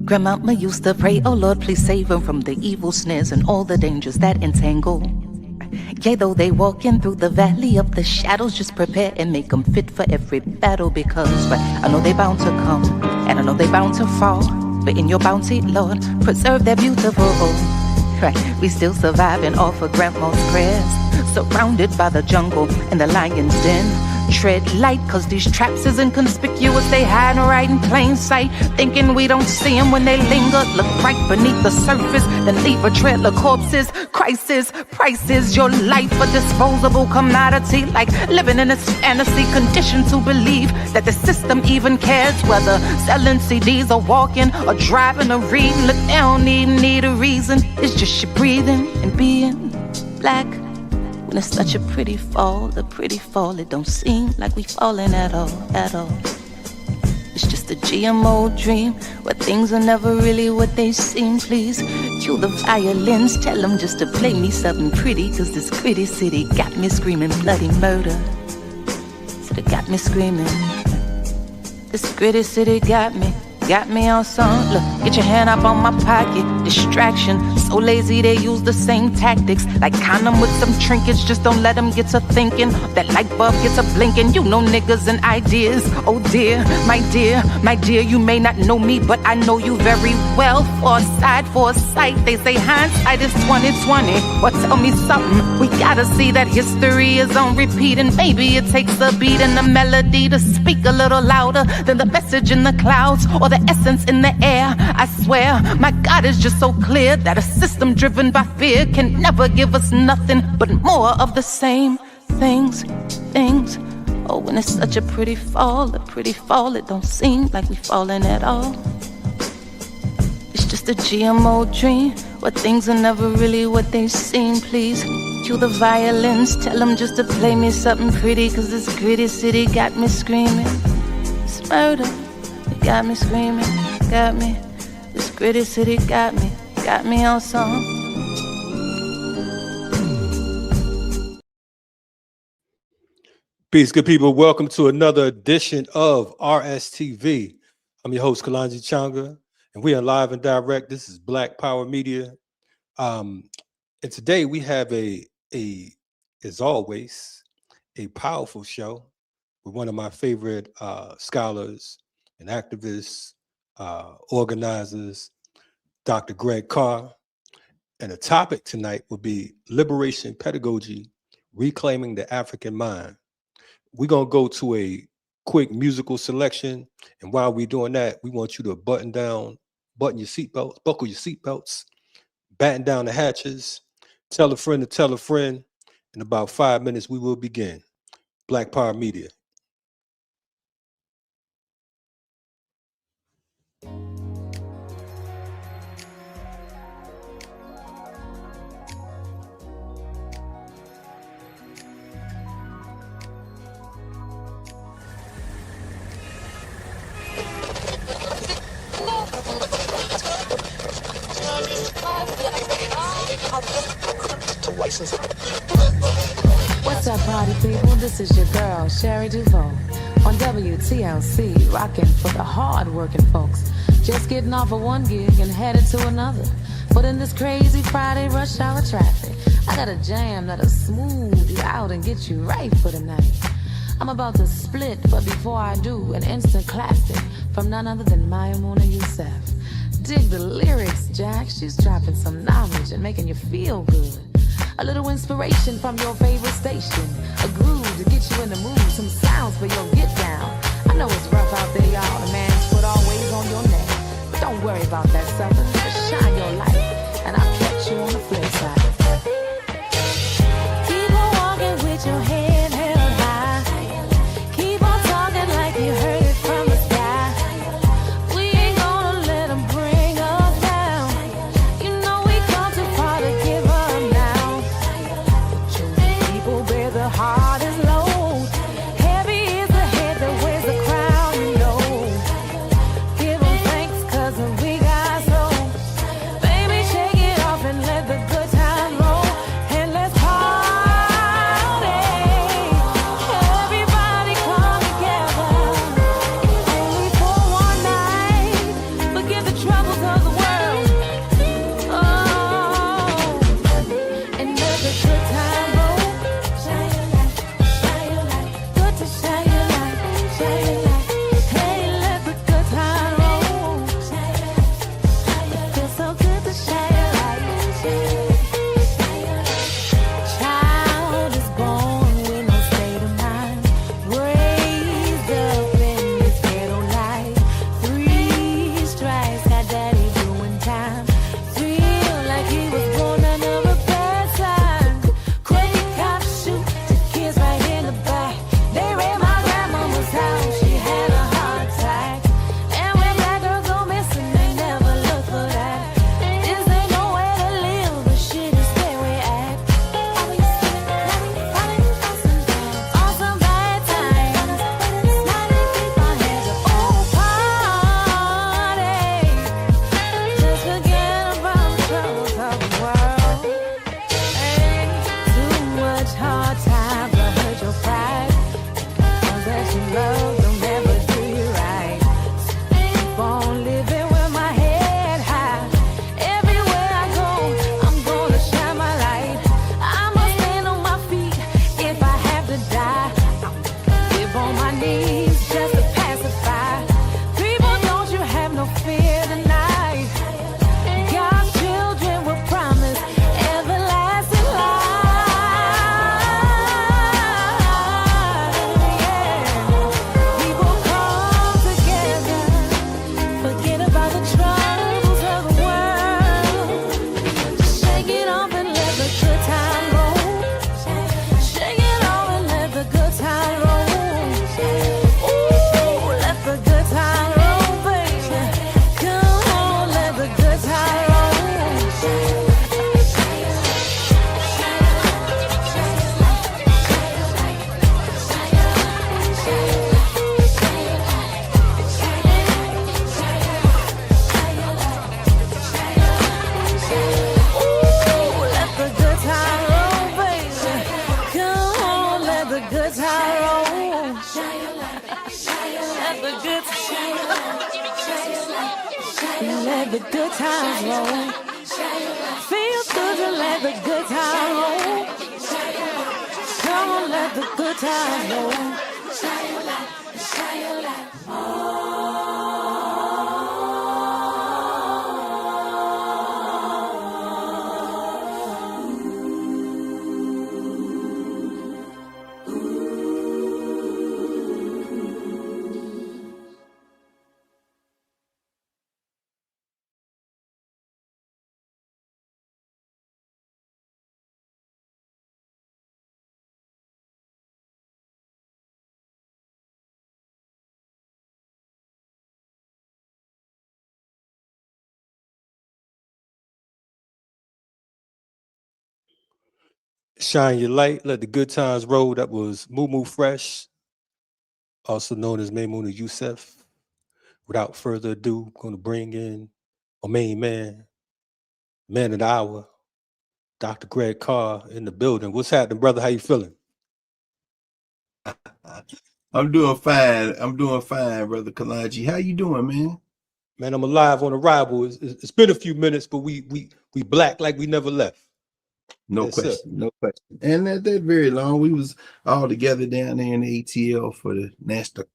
Grandmama used to pray, oh Lord, please save them from the evil snares and all the dangers that entangle. Yea, though they walking through the valley of the shadows, just prepare and make them fit for every battle, because I know they bound to come, and I know they bound to fall, but in your bounty, Lord, preserve their beautiful. Right, we still surviving off of grandma's prayers, surrounded by the jungle and the lion's den. Tread light, cause these traps is inconspicuous. They hide right in plain sight, thinking we don't see them when they linger. Look right beneath the surface, then leave a trail of corpses. Crisis, prices, your life a disposable commodity, like living in this fantasy, conditioned to believe that the system even cares whether selling CDs or walking or driving or reading. Look, they don't even need a reason. It's just you breathing and being black. When it's such a pretty fall, it don't seem like we falling at all, at all. It's just a GMO dream, where things are never really what they seem. Please cue the violins, tell them just to play me something pretty, cause this gritty city got me screaming bloody murder. So they got me screaming. This gritty city got me on some. Look, get your hand up on my pocket. Distraction, so lazy they use the same tactics, like condom with some trinkets. Just don't let them get to thinking. That light bulb gets a blinking. You know niggas and ideas. Oh dear, my dear, you may not know me, but I know you very well. Foresight, they say hindsight is 2020. Well, tell me something, we gotta see that history is on repeat, and maybe it takes a beat and a melody to speak a little louder than the message in the clouds or the essence in the air. I swear, my God is just so clear that a system driven by fear can never give us nothing but more of the same things. Oh, when it's such a pretty fall, it don't seem like we falling at all. It's just a GMO dream, where things are never really what they seem. Please cue the violins, tell them just to play me something pretty, cause this gritty city got me screaming. It's murder. Got me screaming, got me. This gritty city got me on some. Peace, good people. Welcome to another edition of RSTV. I'm your host, Kalonji Changa, and we are live and direct. This is Black Power Media. And today we have as always, a powerful show with one of my favorite scholars and activists, organizers, Dr. Greg Carr. And the topic tonight will be Liberation Pedagogy, Reclaiming the African Mind. We're going to go to a quick musical selection. And while we're doing that, we want you to button your seatbelts, buckle your seatbelts, batten down the hatches, tell a friend to tell a friend. In about 5 minutes, we will begin. Black Power Media. What's up, party people? This is your girl, Sherry Duval, on WTLC, rocking for the hard-working folks. Just getting off of one gig and headed to another. But in this crazy Friday rush hour traffic, I got a jam that'll smooth you out and get you right for the night. I'm about to split, but before I do, an instant classic from none other than Mayamuna Youssef. Dig the lyrics, Jack. She's dropping some knowledge and making you feel good. A little inspiration from your favorite station. A groove to get you in the mood. Some sounds for your get down. I know it's rough out there, y'all. The man's foot always on your neck. But don't worry about that, sucker. Just shine your light, and I'll catch you on the flip side. Keep on walking with your head held high. Keep on talking like you heard it from the sky. We ain't gonna let them bring us down. You know we come too far to give up now. The chosen people bear the hardest load. Heavy is the head that wears the crown, you know. Give them thanks 'cause we got soul. let the good times roll. Feels good to let the good times roll. Come on, let the good times roll. Shine your light, shine your light. Shine Your Light, Let the Good Times Roll. That was Moo Fresh, also known as Maymuna Youssef. Without further ado, I'm going to bring in my main man, man of the hour, Dr. Greg Carr in the building. What's happening, brother? How you feeling? I'm doing fine. I'm doing fine, brother Kalonji. How you doing, man? Man, I'm alive on arrival. It's been a few minutes, but we black like we never left. No Yes, question, sir. no question. And that very long. We was all together down there in the ATL for the National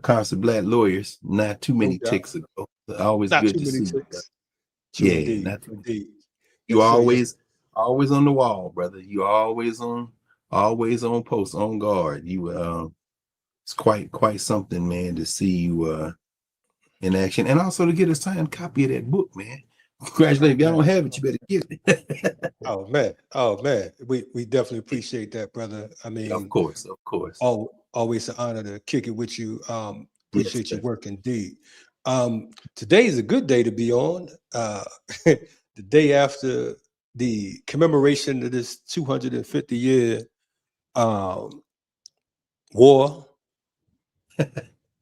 Council of Black Lawyers not too many ticks ago. Always Not good too to many see you. ticks. True Yeah, indeed. Indeed. You Yes, sir, always on the wall, brother. You always on post, on guard. You it's quite something, man, to see you in action, and also to get a signed copy of that book, man. Congratulations. If y'all don't have it, you better get it. Oh man. We definitely appreciate that, brother. I mean, Of course. Always an honor to kick it with you. Appreciate Yes, your work indeed. Today is a good day to be on. The day after the commemoration of this 250-year war.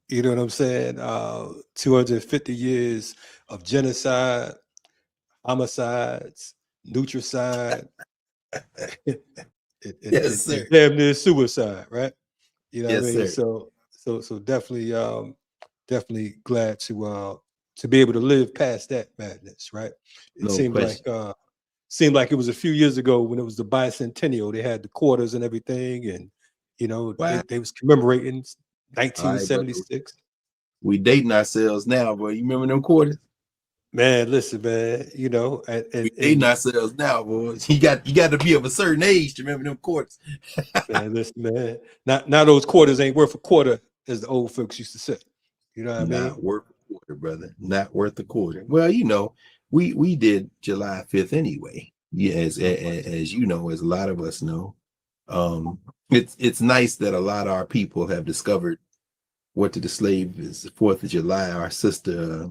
You know what I'm saying? 250 years of genocide, homicides, nutricide, yes, sir. and damn near suicide, right? You know what I Yes, mean? sir. So definitely glad to be able to live past that madness, right? It No seemed like it was a few years ago when it was the bicentennial. They had the quarters and everything, and Wow. they was commemorating All right, brother. 1976. We dating ourselves now, boy. You remember them quarters? Man, listen, man. We dating ourselves now, boy. You got to be of a certain age to remember them quarters. man, listen, man. Now those quarters ain't worth a quarter, as the old folks used to say. You know what I mean? Not worth a quarter, brother. Not worth a quarter. Well, we did July 5th anyway. Yeah, as you know, as a lot of us know. It's nice that a lot of our people have discovered what to the slave is the 4th of July. Our sister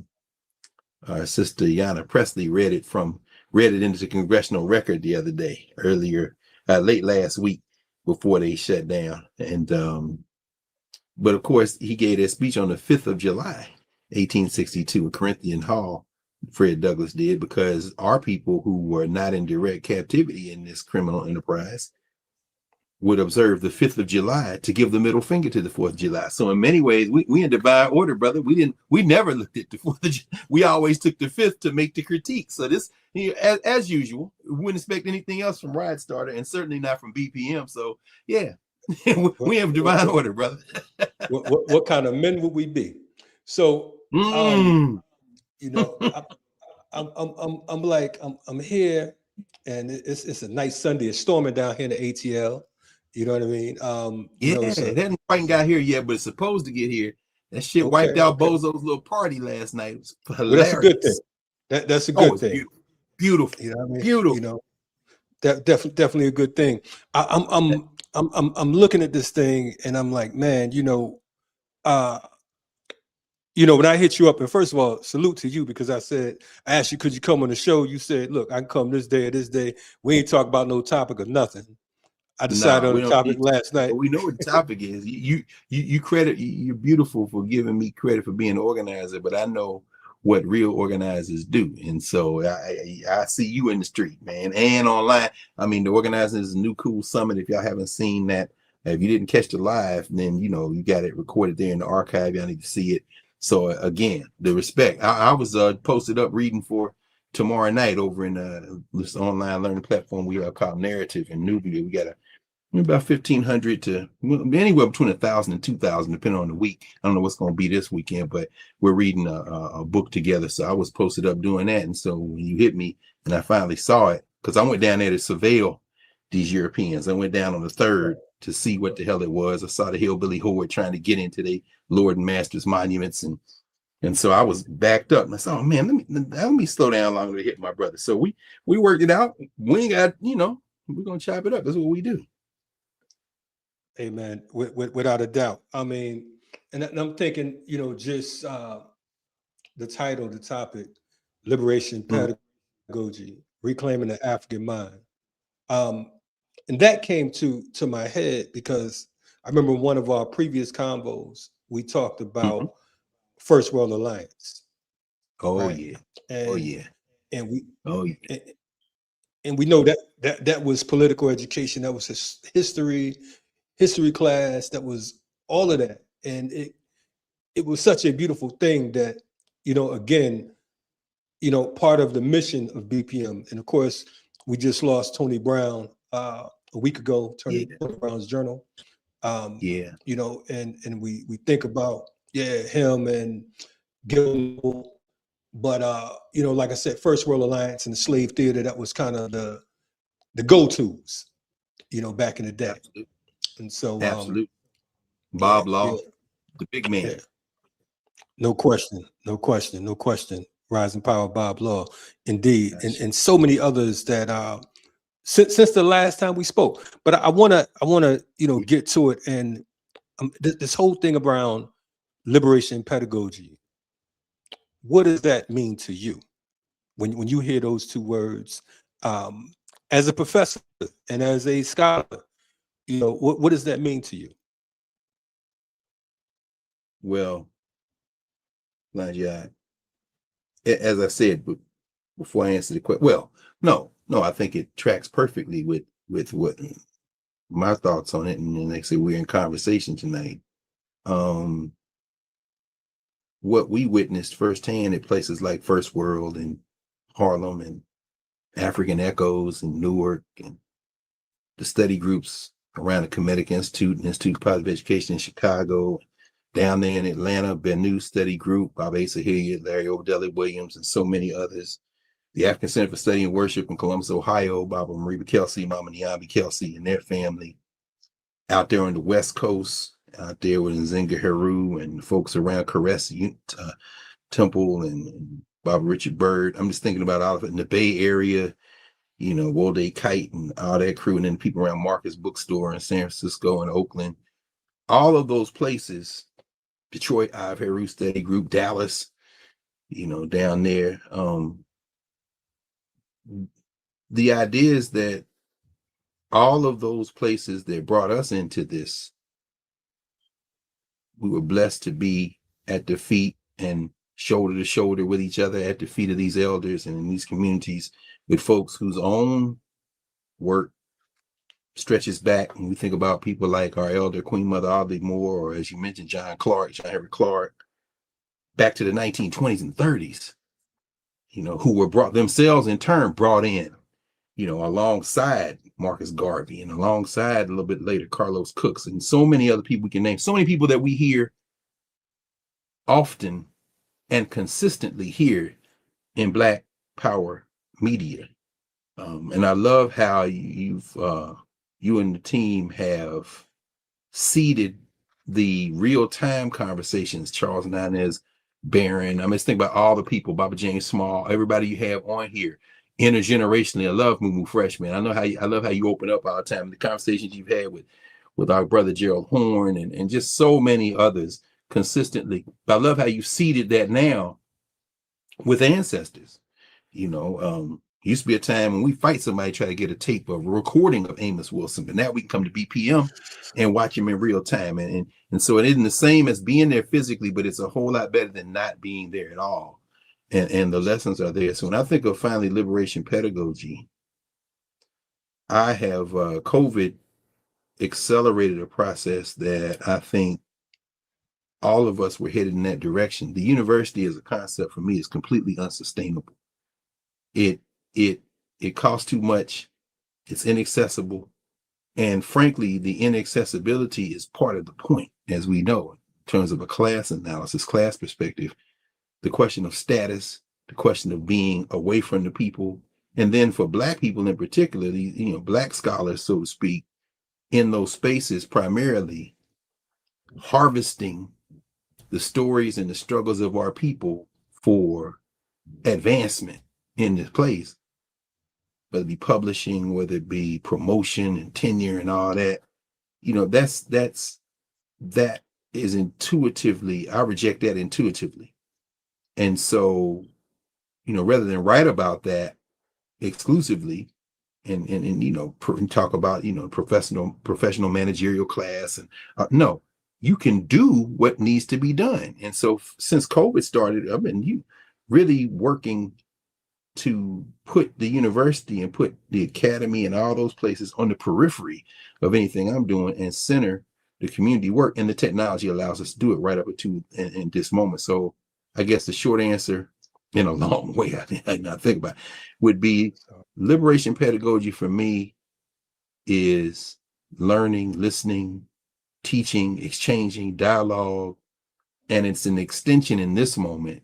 Yana Presley read it into the congressional record the other day, late last week before they shut down. And but of course he gave that speech on the 5th of July, 1862 in Corinthian Hall. Fred Douglass did, because our people who were not in direct captivity in this criminal enterprise would observe the 5th of July to give the middle finger to the 4th of July. So in many ways, we in divine order, brother. We never looked at the 4th of July. We always took the 5th to make the critique. So this, as usual, we wouldn't expect anything else from Ride Starter, and certainly not from BPM. So yeah, we have divine order, brother. what kind of men would we be? So, I'm here, and it's a nice Sunday. It's storming down here in the ATL. You know what I mean? It hasn't quite got here yet, but it's supposed to get here. That shit wiped out Bozo's little party last night. It was hilarious. Well, that's a good thing. That's a good thing. Beautiful. You know what I mean? Beautiful. Definitely a good thing. I'm looking at this thing, and I'm like, man, when I hit you up, and first of all, salute to you, because I asked you, could you come on the show? You said, look, I can come this day or this day. We ain't talk about no topic or nothing. I decided on the topic last night. We know what the topic is. You're beautiful for giving me credit for being an organizer, but I know what real organizers do. And so I see you in the street, man, and online. I mean, the organizing is a new cool summit. If y'all haven't seen that, if you didn't catch the live, then you got it recorded there in the archive. Y'all need to see it. So again, the respect. I was posted up reading for tomorrow night over in this online learning platform we have called Narrative in Nubia. We got about 1,500 to anywhere between 1,000 and 2,000, depending on the week. I don't know what's going to be this weekend, but we're reading a book together. So I was posted up doing that. And so when you hit me and I finally saw it, because I went down there to surveil these Europeans. I went down on the 3rd to see what the hell it was. I saw the hillbilly horde trying to get into the Lord and Master's monuments. And so I was backed up and I said, oh man, let me slow down longer to hit my brother. So we worked it out. We ain't got, we're going to chop it up. That's what we do. Amen. Without a doubt. I mean, and I'm thinking, just the title, the topic, Liberation Pedagogy, Reclaiming the African Mind. And that came to my head because I remember one of our previous convos, we talked about First World Alliance. Oh, right? yeah. And, And we, Oh, yeah. and we know that was political education. That was history class. That was all of that. And it was such a beautiful thing that, again, part of the mission of BPM. And of course, we just lost Tony Brown a week ago, Tony Brown's journal. And we think about, him and Gil, but like I said, First World Alliance and the Slave Theater, that was kind of the go-tos, back in the day. Absolutely. And so Absolutely. Bob Law, the big man. Yeah. No question. Rising power, Bob Law, indeed, and so many others that since the last time we spoke. But I wanna get to it, and this whole thing around liberation pedagogy. What does that mean to you when you hear those two words, as a professor and as a scholar? What does that mean to you? Well, Elijah, as I said before I answer the question, no, I think it tracks perfectly with what my thoughts on it. And like I say, we're in conversation tonight. What we witnessed firsthand at places like First World and Harlem and African Echoes and Newark and the study groups around the Kemetic Institute and Institute of Positive Education in Chicago, down there in Atlanta, Bennu Study Group, Bob Asa Hilliard, Larry Odelli Williams, and so many others. The African Center for Study and Worship in Columbus, Ohio, Baba Mariba Kelsey, Mama Nyambi Kelsey, and their family. Out there on the West Coast, out there with Nzinga Heru and the folks around Caress Temple and Baba Richard Byrd. I'm just thinking about all of it in the Bay Area, Wolde Kite and all that crew, and then people around Marcus Bookstore in San Francisco and Oakland. All of those places, Detroit, Ive Heru Study Group, Dallas, down there. The idea is that all of those places that brought us into this, we were blessed to be at the feet and shoulder to shoulder with each other at the feet of these elders and in these communities with folks whose own work stretches back. When we think about people like our elder Queen Mother Audley Moore, or as you mentioned, John Henry Clark, back to the 1920s and 30s, who were brought themselves in turn brought in, alongside Marcus Garvey and alongside a little bit later Carlos Cooks and so many other people we can name, so many people that we hear often and consistently here in Black Power media. And I love how you and the team have seeded the real-time conversations, Charles Nanez, Barron. I'm just thinking about all the people, Baba James Small, everybody you have on here, intergenerationally. I love Moo Freshman. I love how you open up all the time. The conversations you've had with our brother Gerald Horn and just so many others consistently. But I love how you seeded that now with ancestors. Used to be a time when we fight somebody, try to get a tape of a recording of Amos Wilson, but now we can come to BPM and watch him in real time. And so it isn't the same as being there physically, but it's a whole lot better than not being there at all. And the lessons are there. So when I think of finally liberation pedagogy, I have COVID accelerated a process that I think all of us were headed in that direction. The university as a concept for me is completely unsustainable. It costs too much. It's inaccessible. And frankly, the inaccessibility is part of the point, as we know, in terms of a class analysis, class perspective, the question of status, the question of being away from the people. And then for Black people in particular, Black scholars, so to speak, in those spaces, primarily harvesting the stories and the struggles of our people for advancement in this place, whether it be publishing, whether it be promotion and tenure and all that, that is intuitively, I reject that intuitively. And so, rather than write about that exclusively and talk about, professional managerial class and no, you can do what needs to be done. And so since COVID started, I've been really working to put the university and put the academy and all those places on the periphery of anything I'm doing and center the community work, and the technology allows us to do it right up to in this moment. So I guess the short answer in a long way, I not think about it, would be liberation pedagogy for me is learning, listening, teaching, exchanging, dialogue, and it's an extension in this moment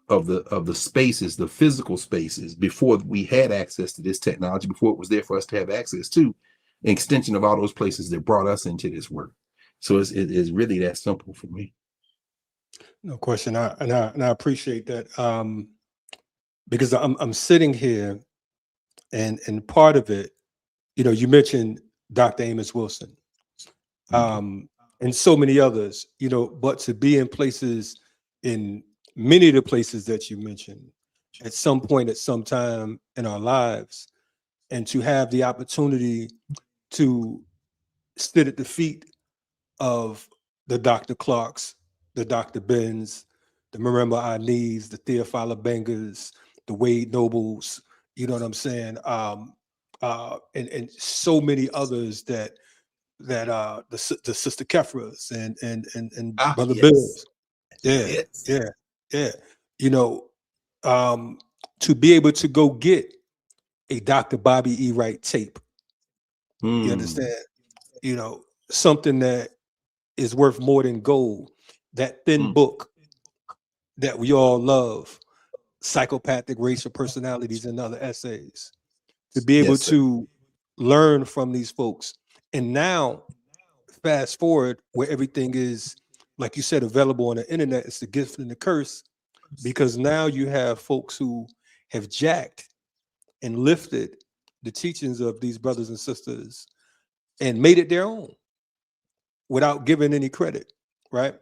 of the spaces, the physical spaces, before we had access to this technology, before it was there for us to have access to, an extension of all those places that brought us into this work. So it is really that simple for me. No question. I appreciate that, because I'm sitting here, and part of it, you mentioned Dr. Amos Wilson, and so many others, but to be in places, in many of the places that you mentioned, at some point, at some time in our lives, and to have the opportunity to sit at the feet of the Dr. Clarks, the Dr. Benz, the Marimba Anis, the Theophila Bengers, the Wade Nobles, you know what I'm saying? And so many others that the Sister Kefras and Brother Yes. Bills. Yeah, Yes. yeah. To be able to go get a Dr. Bobby E. Wright tape. You understand? Something that is worth more than gold. That thin book that we all love, Psychopathic Racial Personalities and Other Essays. To be able to learn from these folks. And now, fast forward, where everything is, like you said, available on the internet, it's the gift and the curse, because now you have folks who have jacked and lifted the teachings of these brothers and sisters and made it their own without giving any credit, right?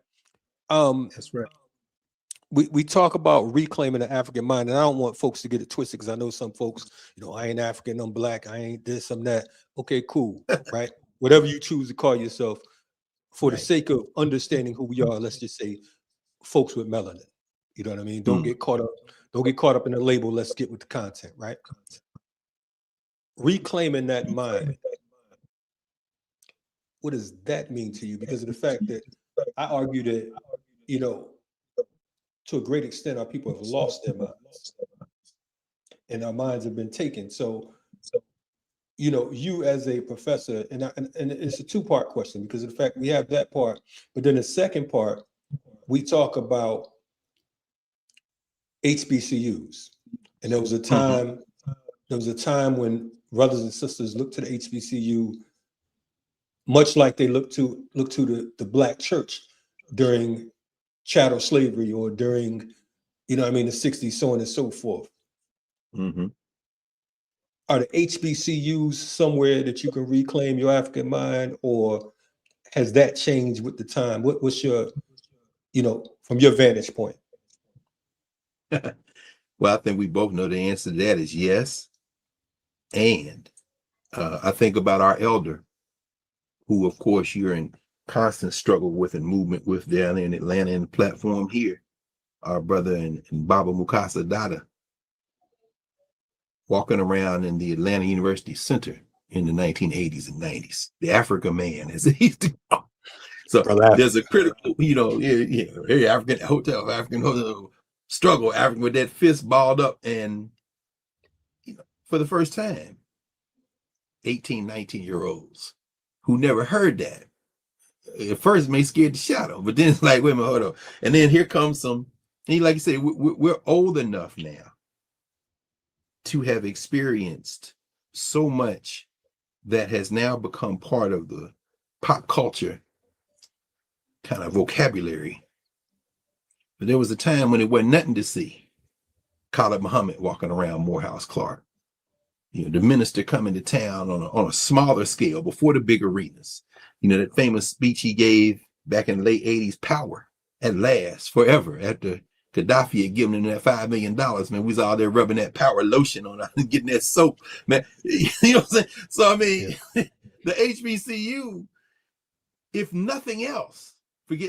That's right. We talk about reclaiming the African mind, and I don't want folks to get it twisted, because I know some folks, I ain't African, I'm Black, I ain't this, I'm that. Okay, cool, right? Whatever you choose to call yourself, for the sake of understanding who we are, let's just say folks with melanin. You know what I mean? Don't get caught up in the label. Let's get with the content, right? Reclaiming that mind. What does that mean to you? Because of the fact that I argue that, to a great extent, our people have lost their minds and our minds have been taken. So you as a professor, and it's a two-part question, because of the fact we have that part, but then the second part, we talk about HBCUs. And there was a time when brothers and sisters looked to the HBCU much like they look to the Black church during chattel slavery, or during, the 60s, so on and so forth. Are the HBCUs somewhere that you can reclaim your African mind, or has that changed with the time? What's your, from your vantage point? Well, I think we both know the answer to that is yes. And I think about our elder, who, of course, you're in constant struggle with and movement with down in Atlanta and the platform here, our brother and Baba Mukasa Dada, walking around in the Atlanta University Center in the 1980s and 90s, the Africa man, as he used to call. So Brother there's a critical, hey, African hotel struggle, African with that fist balled up, and for the first time, 18, 19-year-olds who never heard that. At first may scared the shadow, but then it's like, wait a minute, hold on. And then here comes some, and like you said, we're old enough now to have experienced so much that has now become part of the pop culture kind of vocabulary. But there was a time when it wasn't nothing to see Khalid Muhammad walking around Morehouse Clark. The minister coming to town on a smaller scale before the big arenas. That famous speech he gave back in the late 80s, power at last, forever, after Gaddafi had given him that $5 million, man. We was all there rubbing that power lotion on, getting that soap, man. You know what I'm saying? So, I mean, the HBCU, if nothing else,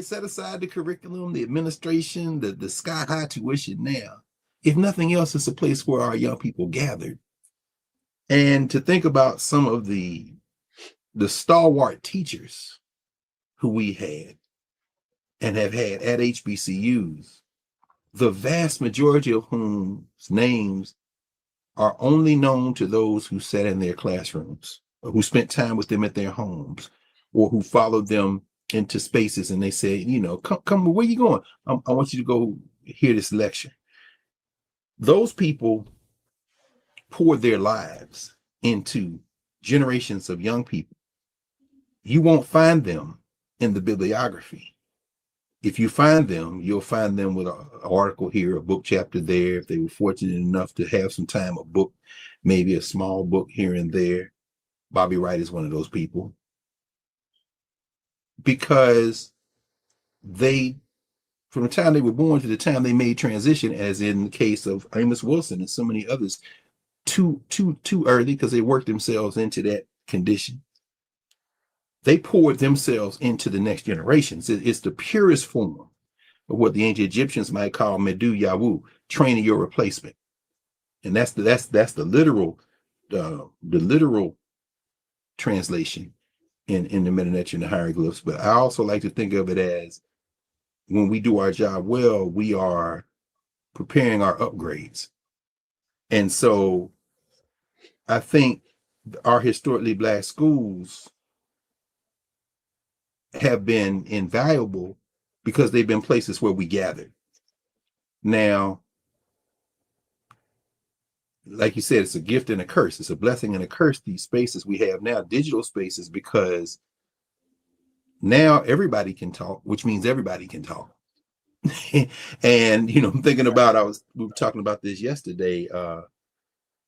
set aside the curriculum, the administration, the sky-high tuition now, if nothing else, it's a place where our young people gathered. And to think about some of the stalwart teachers who we had and have had at HBCUs, the vast majority of whose names are only known to those who sat in their classrooms, or who spent time with them at their homes, or who followed them into spaces and they said, come, where you going? I want you to go hear this lecture. Those people poured their lives into generations of young people. You won't find them in the bibliography. If you find them, you'll find them with an article here, a book chapter there. If they were fortunate enough to have some time, a book, maybe a small book here and there. Bobby Wright is one of those people. Because they, from the time they were born to the time they made transition, as in the case of Amos Wilson and so many others, too early, because they worked themselves into that condition. They poured themselves into the next generations. It's the purest form of what the ancient Egyptians might call medu yawu, training your replacement. And that's the literal translation in the Meta-Neter and the hieroglyphs. But I also like to think of it as, when we do our job well, we are preparing our upgrades. And so I think our historically Black schools have been invaluable because they've been places where we gathered. Now, like you said, it's a gift and a curse. It's a blessing and a curse, these spaces we have now, digital spaces, because now everybody can talk, which means everybody can talk. And, I'm thinking about, we were talking about this yesterday,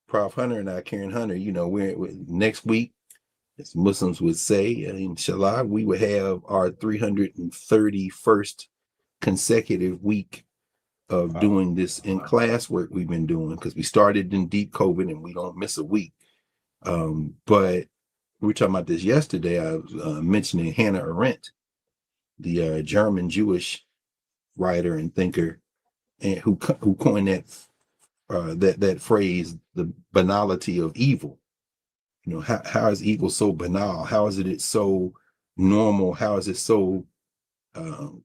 Prof. Hunter and I, Karen Hunter, we're next week, as Muslims would say, inshallah, we would have our 331st consecutive week of doing this in class work we've been doing, because we started in deep COVID and we don't miss a week. But we were talking about this yesterday. I was mentioning Hannah Arendt, the German Jewish writer and thinker, and who coined that phrase, the banality of evil. How is evil so banal? How is it so normal? How is it so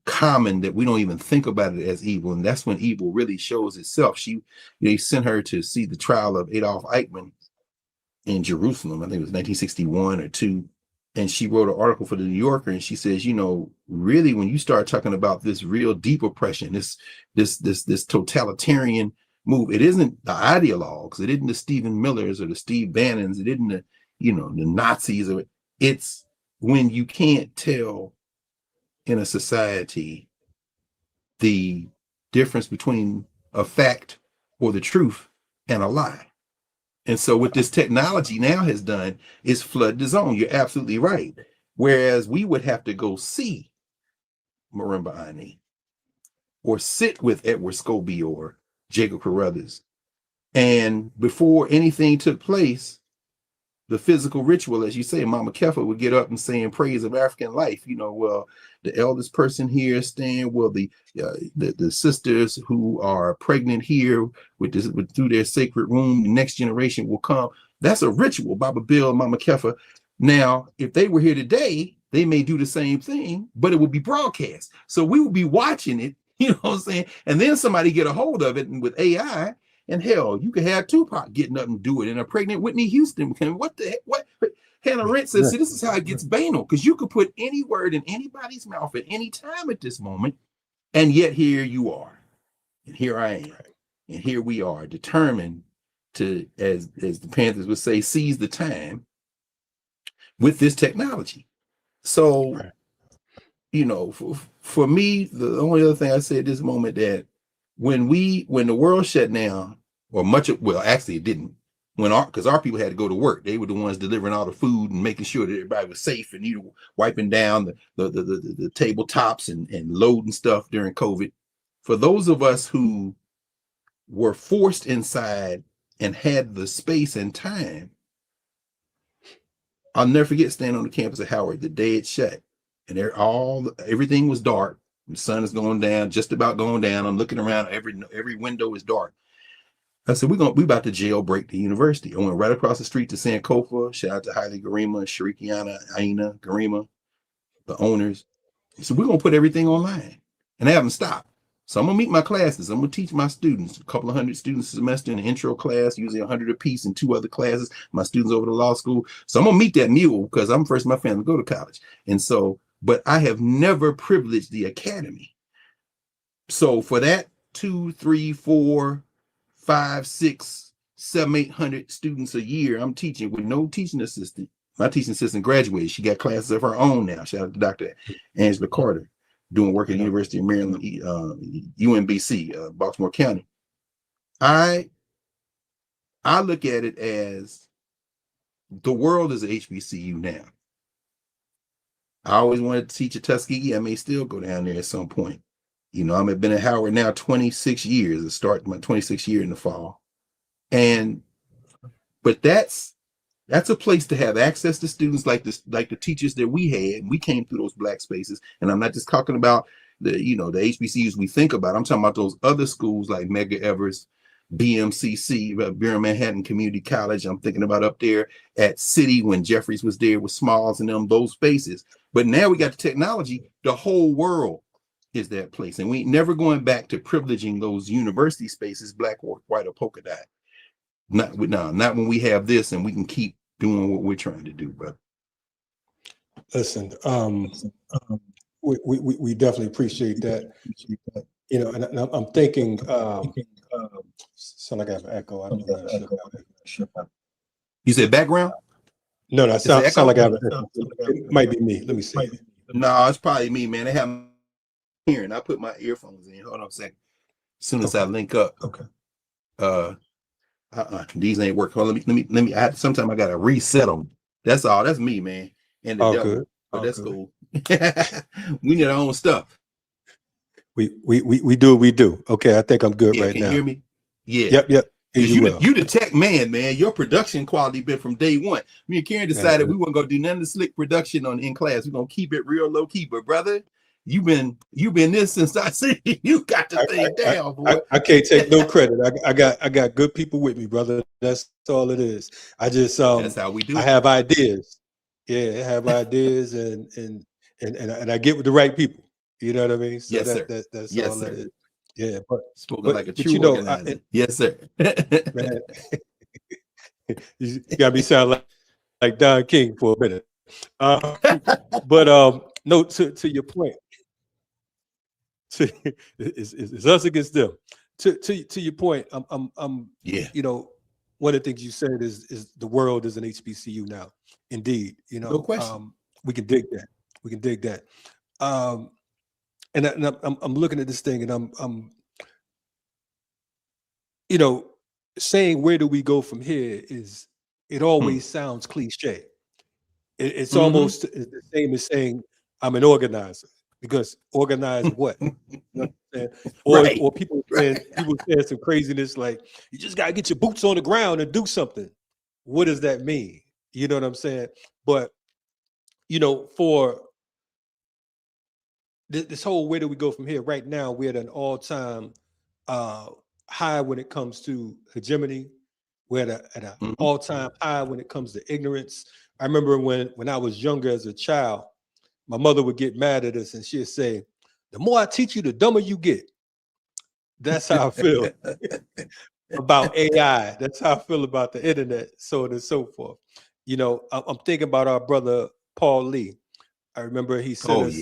common that we don't even think about it as evil? And that's when evil really shows itself. They sent her to see the trial of Adolf Eichmann in Jerusalem. I think it was 1961 or 2. And she wrote an article for the New Yorker, and she says, really, when you start talking about this real deep oppression, this totalitarian move, it isn't the ideologues, it isn't the Stephen Millers or the Steve Bannons, it isn't the Nazis, or it's when you can't tell in a society the difference between a fact or the truth and a lie. And so what this technology now has done is flood the zone. You're absolutely right. Whereas we would have to go see Marimba Ani or sit with Edward Scobie or Jacob Carruthers. And before anything took place, the physical ritual, as you say, Mama Kefa would get up and say in praise of African life, well, the eldest person here stand, well, the sisters who are pregnant here through their sacred womb, the next generation will come. That's a ritual, Baba Bill, Mama Kefa. Now, if they were here today, they may do the same thing, but it will be broadcast. So we will be watching it, you know what I'm saying? And then somebody get a hold of it, and with AI, and hell, you could have Tupac getting up and do it, and a pregnant Whitney Houston. What the heck? What? Hannah Rent says, see, this is how it gets banal, because you could put any word in anybody's mouth at any time at this moment, and yet here you are, and here I am, and here we are, determined to, as the Panthers would say, seize the time with this technology. So, you know, for me, the only other thing I say at this moment, that when the world shut down, or much of, well, actually it didn't, because our people had to go to work. They were the ones delivering all the food and making sure that everybody was safe, and, you know, wiping down the tabletops and loading stuff during COVID. For those of us who were forced inside and had the space and time, I'll never forget standing on the campus of Howard the day it shut, and everything was dark. The sun is going down, just about going down. I'm looking around, every window is dark. I said, we about to jailbreak the university. I went right across the street to Sankofa. Shout out to Haile Garima, Shirikiana, Aina, Garima, the owners. So we're gonna put everything online, and I haven't stopped. So I'm gonna meet my classes. I'm gonna teach my students, a couple of hundred students a semester in an intro class, usually 100 apiece in 2 other classes. My students over to law school. So I'm gonna meet that mule, because I'm first in my family to go to college. And so, but I have never privileged the academy. So for that 2, 3, 4, 5, 6, 7, 800 students a year, I'm teaching with no teaching assistant. My teaching assistant graduated. She got classes of her own now. Shout out to Dr. Angela Carter, doing work at the University of Maryland, UMBC, Baltimore County. I look at it as the world is a HBCU now. I always wanted to teach at Tuskegee. I may still go down there at some point. You know, I've been at Howard now 26 years. I start my 26th year in the fall. But that's a place to have access to students like this, like the teachers that we had. We came through those black spaces. And I'm not just talking about the HBCUs we think about. I'm talking about those other schools like Medgar Evers, BMCC, Bureau Manhattan Community College. I'm thinking about up there at City when Jeffries was there with Smalls and them, those spaces. But now we got the technology. The whole world is that place, and we ain't never going back to privileging those university spaces, black or white or polka dot. Not when we have this, and we can keep doing what we're trying to do, brother. Listen, we definitely appreciate that. You know, and I'm thinking, sound like I have an echo. I don't know. You said background? No, sound like I have an echo. It might be me. Let me see. No, it's probably me, man. They have hearing. I put my earphones in. Hold on a second. As soon as I link up. Okay. These ain't working. Let me. Sometimes I gotta reset them. That's all. That's me, man. And the devil. Good. But that's cool. We need our own stuff. We do what we do. Okay, I think I'm good right now. Can you hear me? Yeah. Yep. You the tech man, man. Your production quality been from day one. Me and Karen decided we weren't gonna do none of the slick production in class. We're gonna keep it real low key. But brother, you've been this since I see you got the thing down, boy. I can't take no credit. I got good people with me, brother. That's all it is. I just that's how we do. I have ideas. Yeah, I have ideas, and I get with the right people. You know what I mean? So yes, sir. That's yes, all sir. that is. Yeah, but spoken like a true organizer. Yes, sir. Man, you gotta be sound like Don King for a minute. But no, to your point. It's us against them. To your point, you know, one of the things you said is the world is an HBCU now. Indeed, you know, no question. We can dig that. We can dig that. And I'm looking at this thing, and I'm you know, saying where do we go from here is, it always sounds cliche. It's almost the same as saying I'm an organizer, because organize what? You know what I'm saying? Or people saying some craziness like, you just gotta get your boots on the ground and do something. What does that mean? You know what I'm saying? But you know, for this whole where do we go from here? Right now, we're at an all-time high when it comes to hegemony. We're at an all-time high when it comes to ignorance. I remember when I was younger as a child, my mother would get mad at us and she'd say, the more I teach you, the dumber you get. That's how I feel about AI. That's how I feel about the internet, so on and so forth. You know, I'm thinking about our brother Paul Lee. I remember he sent us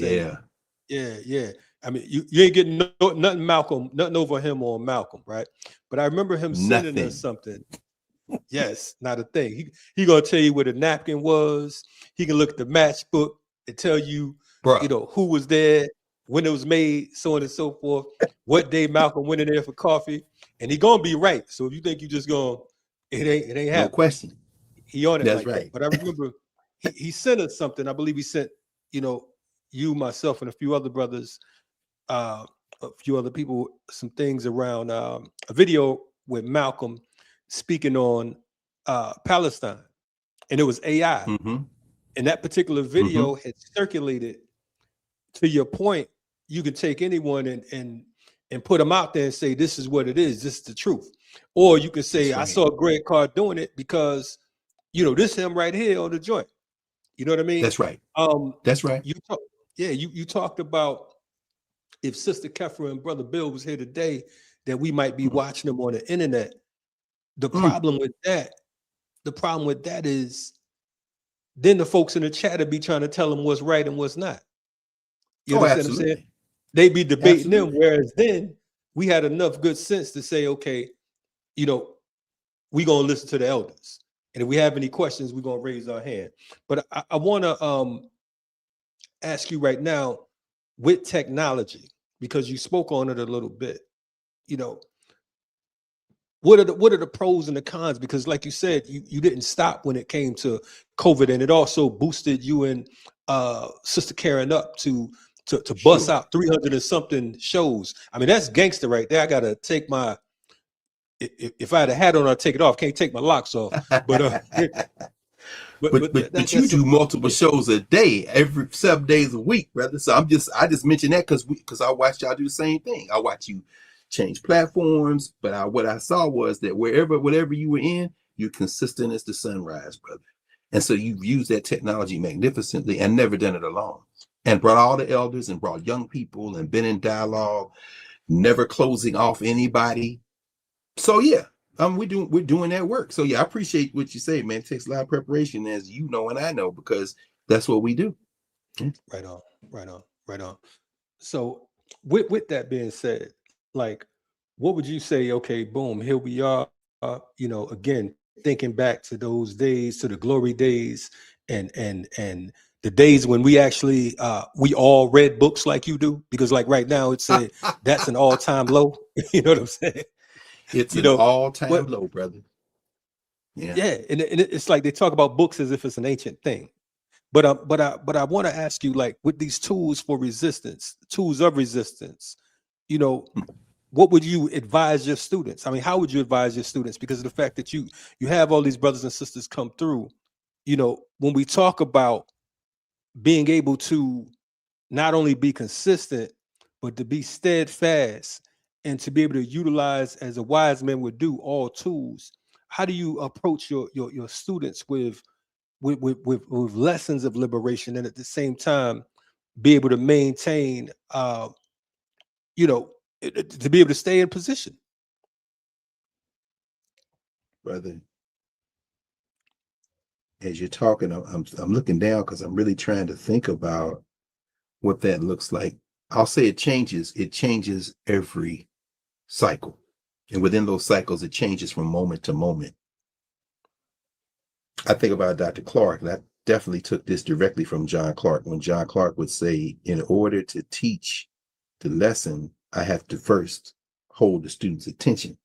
yeah. I mean, you ain't getting nothing Malcolm, nothing over him or Malcolm, right? But I remember him sending us something. Yes, not a thing. He gonna tell you where the napkin was. He can look at the matchbook and tell you, you know, who was there, when it was made, so on and so forth. What day Malcolm went in there for coffee, and he gonna be right. So if you think you just gonna, it ain't happening. No question. He on it. That's like right. That. But I remember he sent us something. I believe he sent, you know, you, myself, and a few other brothers, a few other people, some things around a video with Malcolm speaking on Palestine, and it was AI. And that particular video had circulated. To your point, you can take anyone and put them out there and say, this is what it is, this is the truth. Or you can say, I saw Greg Carr doing it because, you know, this him right here on the joint. You know what I mean? That's right. That's right. You talked about if Sister Kefra and Brother Bill was here today, that we might be watching them on the internet. The problem with that is then the folks in the chat would be trying to tell them what's right and what's not. You understand what I'm saying? They be debating them, whereas then we had enough good sense to say, okay, you know, we gonna listen to the elders, and if we have any questions, we're gonna raise our hand. But I want to ask you right now, with technology, because you spoke on it a little bit, you know, what are the pros and the cons? Because like you said, you didn't stop when it came to COVID, and it also boosted you and Sister Karen up to bust out 300 and something shows. I mean, that's gangster right there. I gotta take my, if I had a hat on, I'd take it off. Can't take my locks off. But but you do multiple shows a day, every 7 days a week, brother. So I just mentioned that because I watched y'all do the same thing. I watch you change platforms, but what I saw was that whatever you were in, you're consistent as the sunrise, brother. And so you've used that technology magnificently and never done it alone. And brought all the elders and brought young people and been in dialogue, never closing off anybody. So yeah, we're doing that work. So yeah, I appreciate what you say, man. It takes a lot of preparation, as you know and I know, because that's what we do. Right on. So with that being said, like, what would you say? Okay, boom, here we are. You know, again, thinking back to those days, to the glory days, and the days when we actually we all read books like you do, because like right now it's that's an all-time low. You know what I'm saying? It's an all-time low, brother. Yeah, and it's like they talk about books as if it's an ancient thing. But I want to ask you, like, with these tools for resistance, tools of resistance, you know, what would you advise your students? I mean, how would you advise your students? Because of the fact that you have all these brothers and sisters come through, you know, when we talk about being able to not only be consistent, but to be steadfast and to be able to utilize, as a wise man would do, all tools. How do you approach your students with lessons of liberation, and at the same time be able to maintain, you know, to be able to stay in position? Brother, as you're talking, I'm looking down because I'm really trying to think about what that looks like. I'll say it changes every cycle, and within those cycles it changes from moment to moment. I think about Dr. Clark, and I definitely took this directly from John Clark, when John Clark would say, in order to teach the lesson, I have to first hold the student's attention.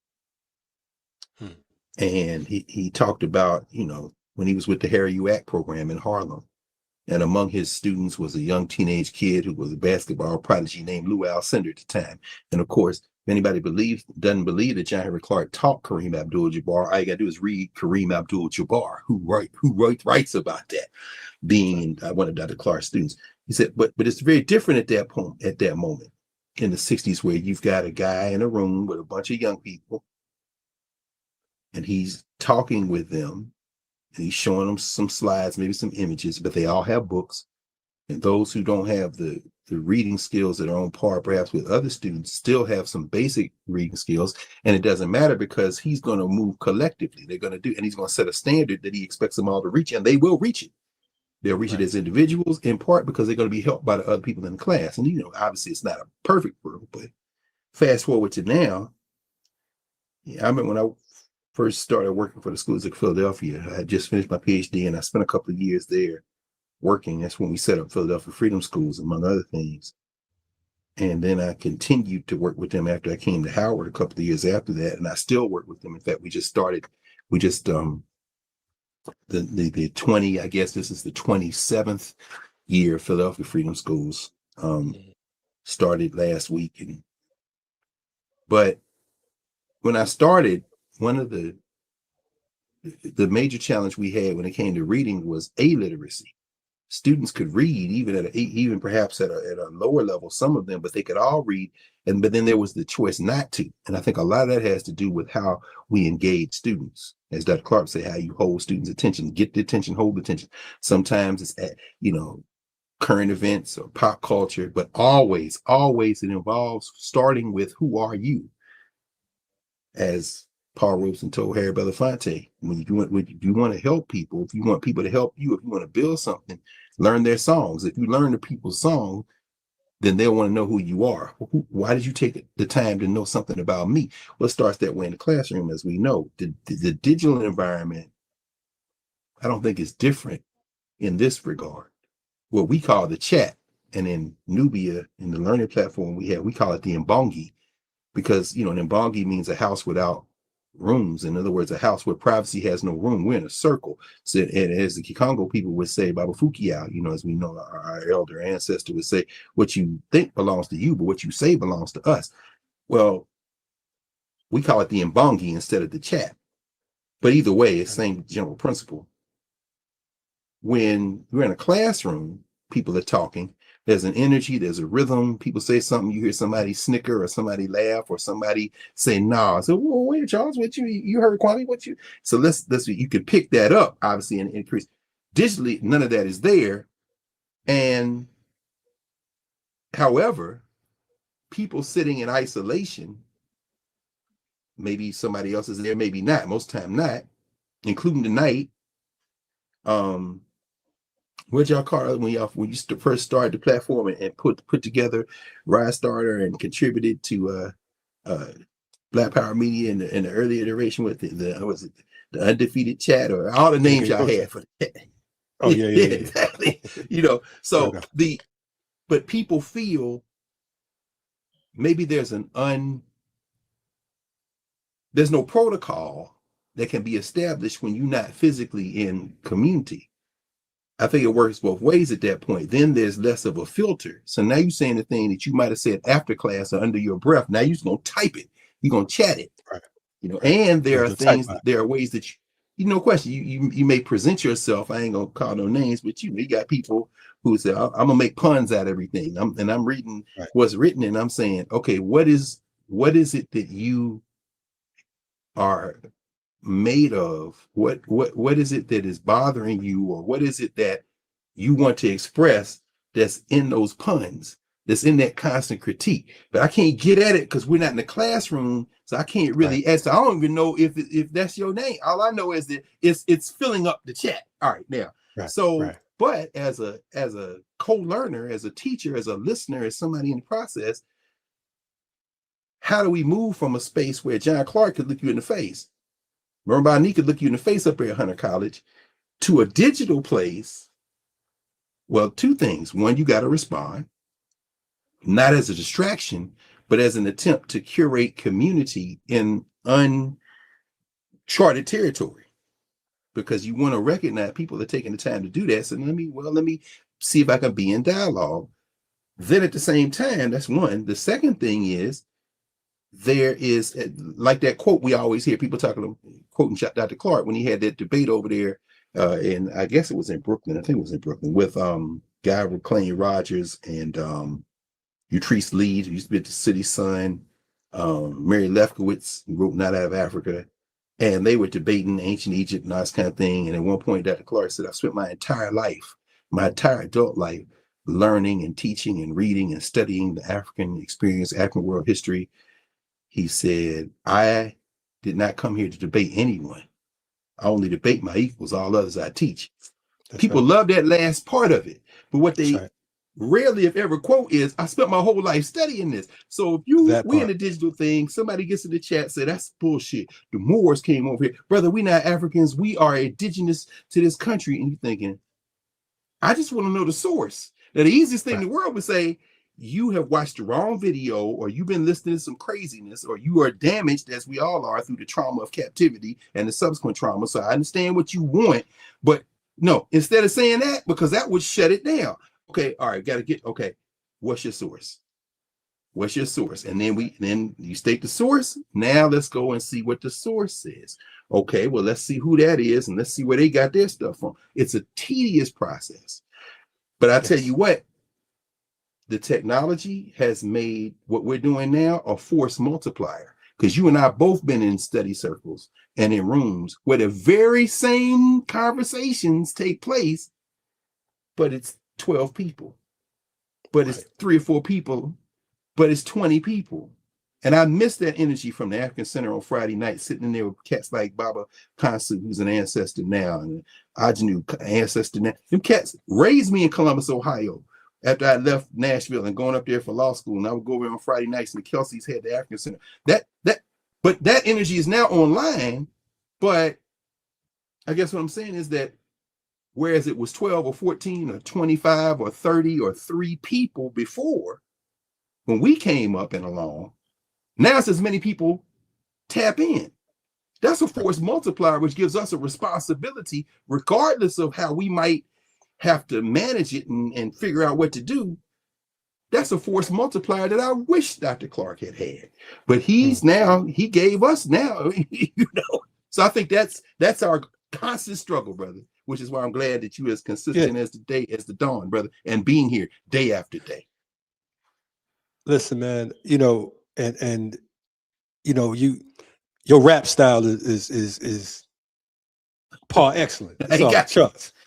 And he talked about, you know, when he was with the Harry U. Act program in Harlem, and among his students was a young teenage kid who was a basketball prodigy named Lou Alcindor at the time. And of course, if anybody doesn't believe that John Henry Clark taught Kareem Abdul-Jabbar, all you gotta do is read Kareem Abdul-Jabbar, who writes about that, being one of Dr. Clark's students. He said, but it's very different at that moment in the 60s, where you've got a guy in a room with a bunch of young people, and he's talking with them, and he's showing them some slides, maybe some images, but they all have books. And those who don't have the reading skills that are on par perhaps with other students still have some basic reading skills. And it doesn't matter because he's going to move collectively. They're going to do, and he's going to set a standard that he expects them all to reach, and they will reach it. They'll reach it as individuals, in part because they're going to be helped by the other people in the class. And, obviously it's not a perfect world, but fast forward to now, I remember when I first started working for the schools of Philadelphia, I had just finished my PhD and I spent a couple of years there working. That's when we set up Philadelphia Freedom Schools, among other things. And then I continued to work with them after I came to Howard a couple of years after that. And I still work with them. In fact, the 20, I guess this is the 27th year of Philadelphia Freedom Schools, started last week. But when I started, one of the major challenge we had when it came to reading was illiteracy. Students could read even perhaps at a lower level, some of them, but they could all read. But then there was the choice not to. And I think a lot of that has to do with how we engage students. As Dr. Clark say, how you hold students' attention, get the attention, hold the attention. Sometimes it's at, current events or pop culture, but always it involves starting with who are you? As Paul Robeson told Harry Belafonte, when you want to help people, if you want people to help you, if you want to build something, learn their songs. If you learn the people's song, then they'll want to know who you are. Why did you take the time to know something about me? Well, it starts that way in the classroom, as we know. The digital environment, I don't think is different in this regard. What we call the chat, and in Nubia, in the learning platform we call it the Mbongi, because, an Mbongi means a house without rooms. In other words, a house where privacy has no room. We're in a circle. So, and as the Kikongo people would say, Baba Fukiao, as we know, our elder ancestor would say, what you think belongs to you, but what you say belongs to us. Well, we call it the Mbongi instead of the chat. But either way, it's the same general principle. When we're in a classroom, people are talking. There's an energy, there's a rhythm. People say something, you hear somebody snicker or somebody laugh or somebody say, nah. So, well, wait, Charles, what you heard, Kwame, what you? So let's you can pick that up, obviously, and increase. Digitally, none of that is there. And however, people sitting in isolation, maybe somebody else is there, maybe not, most time not, including tonight. What y'all call it when you first started the platform and put together Rise Starter and contributed to Black Power Media in the early iteration with the undefeated chat, or all the names y'all had for that. Oh yeah, exactly. So but people feel maybe there's no protocol that can be established when you're not physically in community. I think it works both ways at that point. Then there's less of a filter. So now you're saying the thing that you might have said after class or under your breath. Now you're just going to type it. You're going to chat it. Right. And there are things, there are ways that no question, you may present yourself. I ain't going to call no names, but you got people who say, I'm going to make puns out of everything. I'm reading what's written and I'm saying, okay, what is it that you are made of? What is it that is bothering you, or what is it that you want to express that's in those puns, that's in that constant critique? But I can't get at it because we're not in the classroom, so I can't really ask. I don't even know if that's your name. All I know is that it's filling up the chat. All right, now. But as a co-learner, as a teacher, as a listener, as somebody in the process, how do we move from a space where John Clark could look you in the face, Merle Bonnie could look you in the face up here at Hunter College, to a digital place? Well, two things. One, you got to respond, not as a distraction, but as an attempt to curate community in uncharted territory, because you want to recognize people are taking the time to do that. So let me see if I can be in dialogue. Then at the same time, that's one. The second thing is, there is, like that quote we always hear people quoting Dr. Clark when he had that debate over there, and I guess it was in Brooklyn. I think it was in Brooklyn with Guy McClain Rogers and Utrice Leeds, who used to be at the City Sun, Mary Lefkowitz, who wrote Not Out of Africa, and they were debating ancient Egypt and all this kind of thing. And at one point, Dr. Clark said, I've spent my entire adult life learning and teaching and reading and studying the African experience, African world history. He said, I did not come here to debate anyone. I only debate my equals, all others I teach. That's People right. love that last part of it. But what they rarely, if ever, quote is, I spent my whole life studying this. So if we in the digital thing, somebody gets in the chat, say, that's bullshit. The Moors came over here. Brother, we not Africans. We are indigenous to this country. And you're thinking, I just want to know the source. Now, the easiest thing in the world would say, you have watched the wrong video, or you've been listening to some craziness, or you are damaged, as we all are, through the trauma of captivity and the subsequent trauma. So I understand what you want, but no, instead of saying that, because that would shut it down. Okay, all right, okay, what's your source? What's your source? And then you state the source. Now let's go and see what the source says. Okay, well, let's see who that is, and let's see where they got their stuff from. It's a tedious process. But I tell you what, the technology has made what we're doing now a force multiplier, because you and I both been in study circles and in rooms where the very same conversations take place, but it's 12 people, but it's 3 or 4 people, but it's 20 people. And I miss that energy from the African Center on Friday night, sitting in there with cats like Baba Kansu, who's an ancestor now, and Ajanu, ancestor now. Them cats raised me in Columbus, Ohio. After I left Nashville and going up there for law school, and I would go over on Friday nights, and the Kelseys had the African Center. But that energy is now online. But I guess what I'm saying is that whereas it was 12 or 14 or 25 or 30 or 3 people before, when we came up and along, now it's as many people tap in. That's a force multiplier, which gives us a responsibility, regardless of how we might have to manage it and figure out what to do. That's a force multiplier that I wish Dr. Clark had. But he gave us now, So I think that's our constant struggle, brother, which is why I'm glad that you as consistent as the day, as the dawn, brother, and being here day after day. Listen, man, and your rap style is par excellent.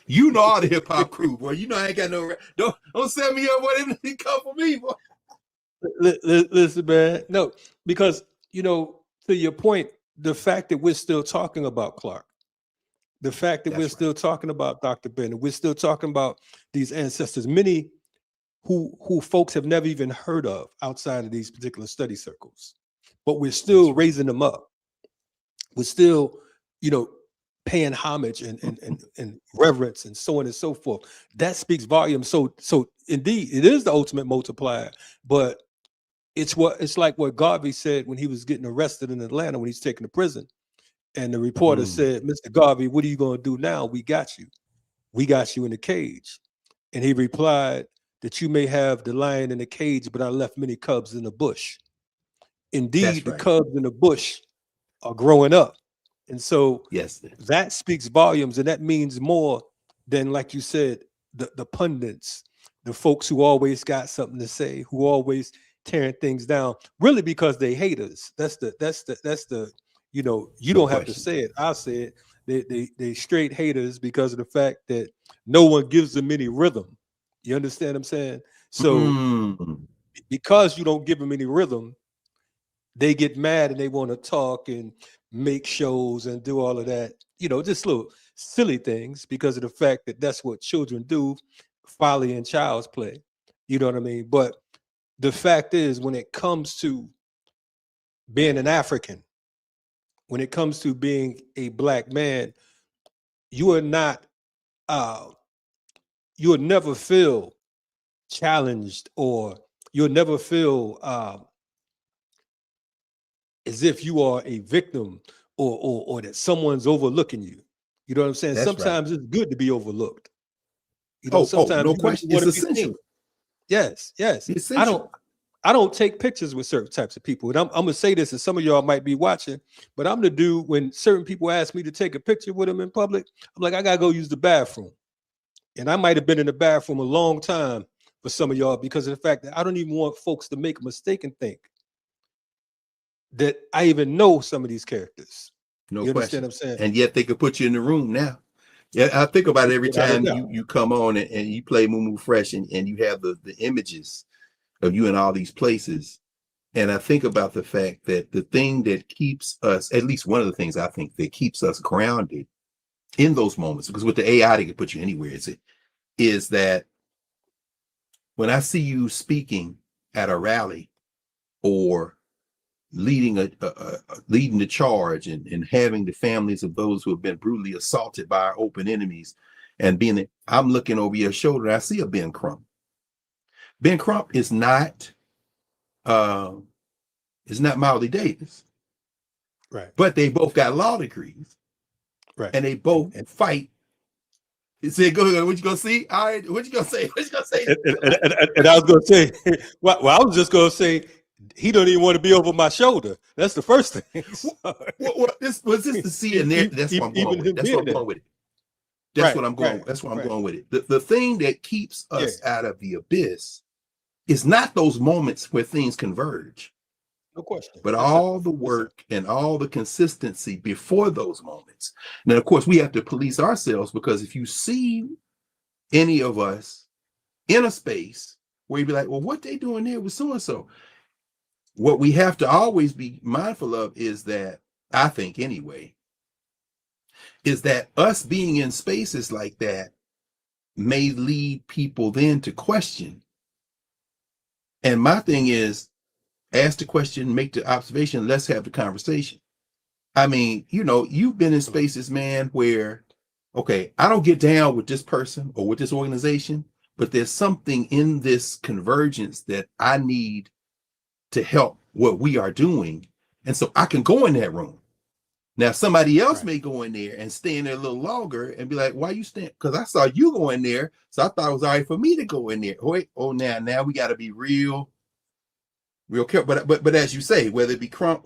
You know all the hip hop crew, boy. You know I ain't got no rap. Don't set me up, boy. They come for me, boy. Listen, man. No, because to your point, the fact that we're still talking about Clark, the fact that we're still talking about Dr. Bennett, we're still talking about these ancestors, many who folks have never even heard of outside of these particular study circles, but we're still raising them up. We're still, paying homage and reverence and so on and so forth. That speaks volumes. So indeed, it is the ultimate multiplier, but it's like what Garvey said when he was getting arrested in Atlanta, when he's taken to prison. And the reporter said, Mr. Garvey, what are you going to do now? We got you. We got you in the cage. And he replied that you may have the lion in the cage, but I left many cubs in the bush. Indeed, the cubs in the bush are growing up. And so that speaks volumes, and that means more than, like you said, the pundits, the folks who always got something to say, who always tearing things down, really because they hate us. That's the you don't have to say it. I'll say it. They straight haters because of the fact that no one gives them any rhythm. You understand what I'm saying? So because you don't give them any rhythm, they get mad and they want to talk and make shows and do all of that, just little silly things because of the fact that that's what children do, folly and child's play. You know what I mean? But the fact is, when it comes to being an African, when it comes to being a Black man, you are not, you'll never feel challenged, or you'll never feel as if you are a victim or that someone's overlooking you. You know what I'm saying? Sometimes it's good to be overlooked. Sometimes no question. It's essential. Yes. I don't take pictures with certain types of people. And I'm gonna say this, and some of y'all might be watching, but I'm the dude, when certain people ask me to take a picture with them in public, I'm like, I gotta go use the bathroom. And I might have been in the bathroom a long time for some of y'all because of the fact that I don't even want folks to make a mistake and think that I even know some of these characters. No you question. Understand what I'm saying? And yet they could put you in the room now. Yeah, I think about it every Without a time doubt. you come on and you play Moo Fresh and you have the images of you in all these places. And I think about the fact that the thing that keeps us, at least one of the things I think that keeps us grounded in those moments, because with the AI, they can put you anywhere, is that when I see you speaking at a rally or leading leading the charge and having the families of those who have been brutally assaulted by our open enemies, and I'm looking over your shoulder and I see a Ben Crump. Ben Crump is not Miley Davis, Right. but they both got law degrees, Right. and they both fight. He said, "Go ahead. What you gonna see? All right. What you gonna say? What you gonna say?" And I was gonna say, well, I was just gonna say, he don't even want to be over my shoulder. That's the first thing. This was this to see in there. That's what I'm going with. That's what I'm going with it. That's what I'm going. That's what I'm going with it. The thing that keeps us out of the abyss is not those moments where things converge. No question. But all the work and all the consistency before those moments. Now, of course, we have to police ourselves, because if you see any of us in a space where you be like, well, what they doing there with so-and-so? What we have to always be mindful of is that, I think anyway, is that us being in spaces like that may lead people then to question. And my thing is, ask the question, make the observation, let's have the conversation. I mean, you've been in spaces, man, where, okay, I don't get down with this person or with this organization, but there's something in this convergence that I need to help what we are doing. And so I can go in that room. Now, somebody else may go in there and stay in there a little longer and be like, why you staying? Because I saw you go in there, so I thought it was all right for me to go in there. Now we got to be real careful. But as you say, whether it be Crump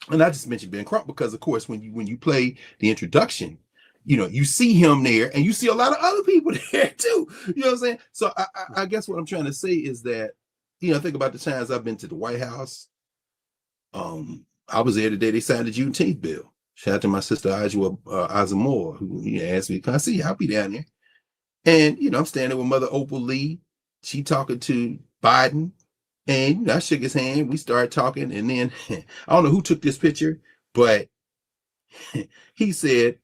and I just mentioned Ben Crump because, of course, when you play the introduction, you see him there and you see a lot of other people there too. You know what I'm saying? So I guess what I'm trying to say is that, think about the times I've been to the White House. I was there today. They signed the Juneteenth bill. Shout out to my sister Ajua Azamore, who asked me, "Can I see you? I'll be down there." And I'm standing with Mother Opal Lee. She talking to Biden. And I shook his hand. We started talking, and then I don't know who took this picture, but he said,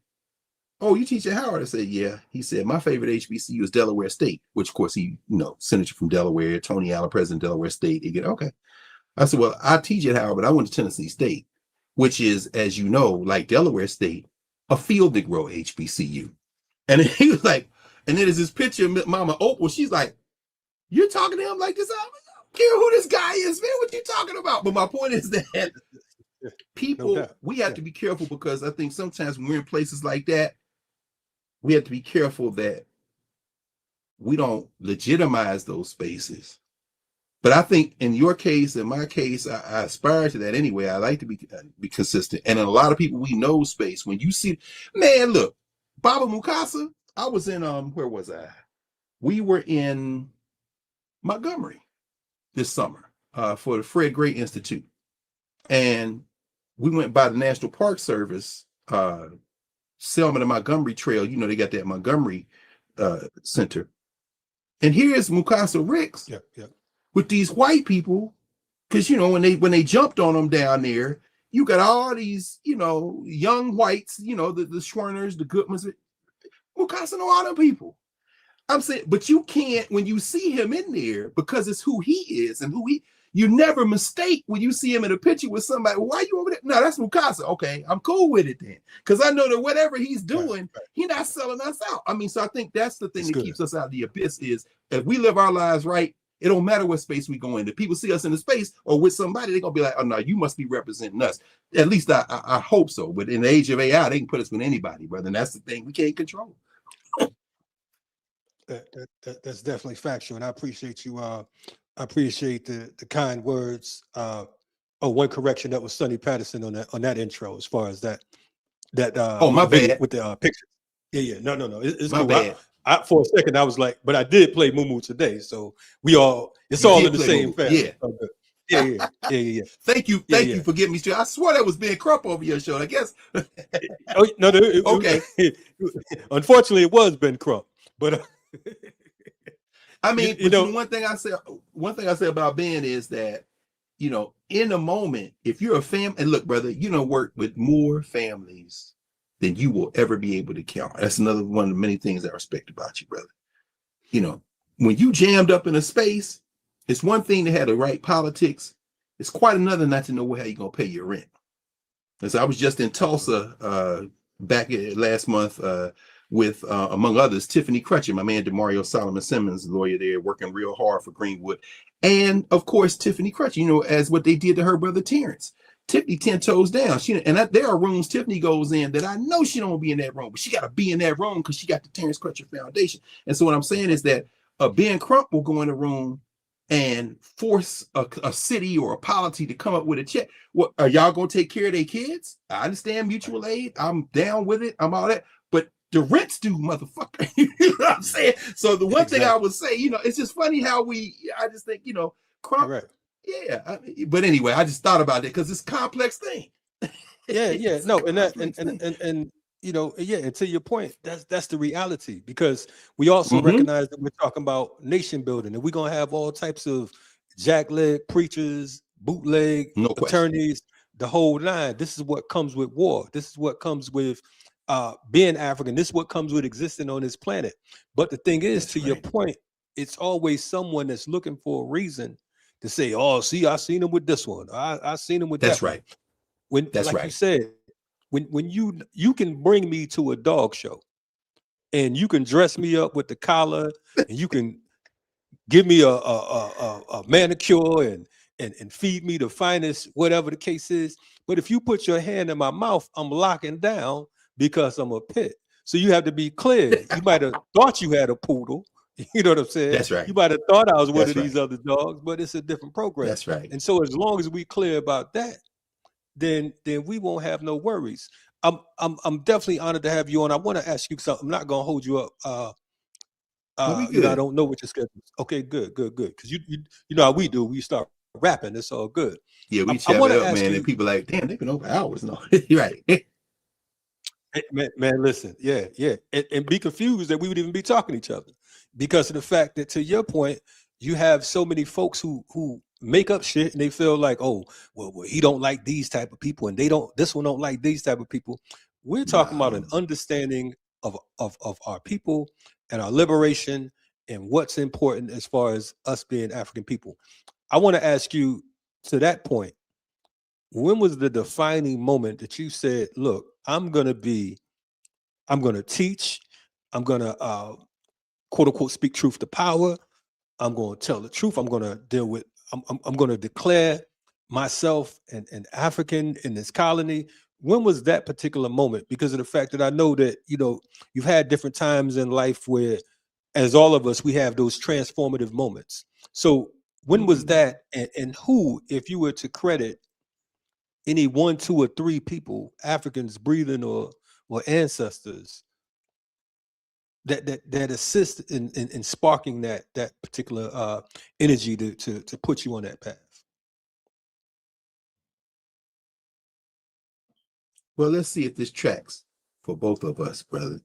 "Oh, you teach at Howard?" I said, "Yeah." He said, "My favorite HBCU is Delaware State," which, of course, he, senator from Delaware, Tony Allen, president of Delaware State. He get okay. I said, "Well, I teach at Howard, but I went to Tennessee State, which is, as you know, like Delaware State, a field Negro HBCU." And he was like, and then there's this picture of Mama Opal. She's like, "You're talking to him like this?" Care who this guy is, man. What you talking about? But my point is that people, we have to be careful, because I think sometimes when we're in places like that, we have to be careful that we don't legitimize those spaces. But I think in your case, in my case, I aspire to that anyway. I like to be consistent. And in a lot of people we know space, when you see, man, look, Baba Mukasa, I was in, where was I? We were in Montgomery this summer for the Fred Gray Institute. And we went by the National Park Service, Selma to Montgomery Trail. They got that Montgomery Center. And here's Mukasa Ricks with these white people, because, when they jumped on them down there, you got all these, young whites, the Schwerners, the Goodmans. Mukasa know all them people. I'm saying, but you can't, when you see him in there, because it's who he is and you never mistake when you see him in a picture with somebody. Why you over there? No, that's Mukasa. Okay, I'm cool with it then. Because I know that whatever he's doing, he's not selling us out. I mean, so I think that's the thing that keeps us out of the abyss is if we live our lives right, it don't matter what space we go in. If people see us in the space or with somebody, they're going to be like, oh, no, you must be representing us. At least I hope so. But in the age of AI, they can put us with anybody, brother. And that's the thing we can't control. That's definitely factual, and I appreciate you. I appreciate the kind words. One correction, that was Sonny Patterson on that intro, as far as that. My bad. With the pictures. Yeah. No. It's my cool. bad. I for a second I was like, but I did play Mumu today, so it's all in the same family. Yeah. Yeah. Thank you for getting me straight. I swore that was Ben Crump over your show. I guess. Oh no, Okay. Unfortunately, it was Ben Crump, but I mean, one thing I say about Ben is that, in a moment, if you're a family, and look, brother, work with more families than you will ever be able to count. That's another one of the many things I respect about you, brother. When you jammed up in a space, it's one thing to have the right politics. It's quite another not to know how you're going to pay your rent. And so I was just in Tulsa back last month with, among others, Tiffany Crutcher, my man DeMario Solomon Simmons, lawyer there, working real hard for Greenwood. And of course, Tiffany Crutcher, as what they did to her brother Terrence. Tiffany 10 toes down. There are rooms Tiffany goes in that I know she don't be in that room, but she got to be in that room because she got the Terrence Crutcher Foundation. And so what I'm saying is that Ben Crump will go in a room and force a city or a polity to come up with a check. What, are y'all gonna take care of their kids? I understand mutual aid. I'm down with it. I'm all that. But the rents do, motherfucker. You know what I'm saying? So the one thing I would say, it's just funny how I just think, Crump. Right. Yeah. But anyway, I just thought about it because it's a complex thing. Yeah. No, and and to your point, that's the reality, because we also recognize that we're talking about nation building, and we're gonna have all types of jackleg preachers, bootleg attorneys, the whole nine. This is what comes with war. This is what comes with being African. This is what comes with existing on this planet. But the thing is, your point, it's always someone that's looking for a reason to say, "Oh, see, I seen him with this one. I seen him with that." That's right. When, like you said, when you can bring me to a dog show and you can dress me up with the collar and you can give me a manicure and feed me the finest, whatever the case is. But if you put your hand in my mouth, I'm locking down because I'm a pit. So you have to be clear. You might have thought you had a poodle. You know what I'm saying? That's right. You might have thought I was one of these other dogs, but it's a different program. That's right. And so as long as we clear about that, then we won't have no worries. I'm definitely honored to have you on. I want to ask you something. I'm not gonna hold you up. I don't know what your schedule is. Okay, good. Because you know how we do. We start rapping. It's all good. Yeah, we chat it up, man. And people like, damn, they've been over hours now. You're right. Man, listen, yeah, and be confused that we would even be talking to each other because of the fact that, to your point, you have so many folks who make up shit and they feel like, oh, well, he don't like these type of people, and this one don't like these type of people. We're talking about an understanding of our people and our liberation and what's important as far as us being African people. I want to ask you, to that point, when was the defining moment that you said, look, I'm going to teach, I'm going to quote unquote speak truth to power, I'm going to tell the truth, I'm going to declare myself an African in this colony? When was that particular moment? Because of the fact that I know that, you've had different times in life where, as all of us, we have those transformative moments. So when was that, and who, if you were to credit any 1, 2, or 3 people, Africans breathing or ancestors, that assist in sparking that particular energy to put you on that path? Well, let's see if this tracks for both of us, brother.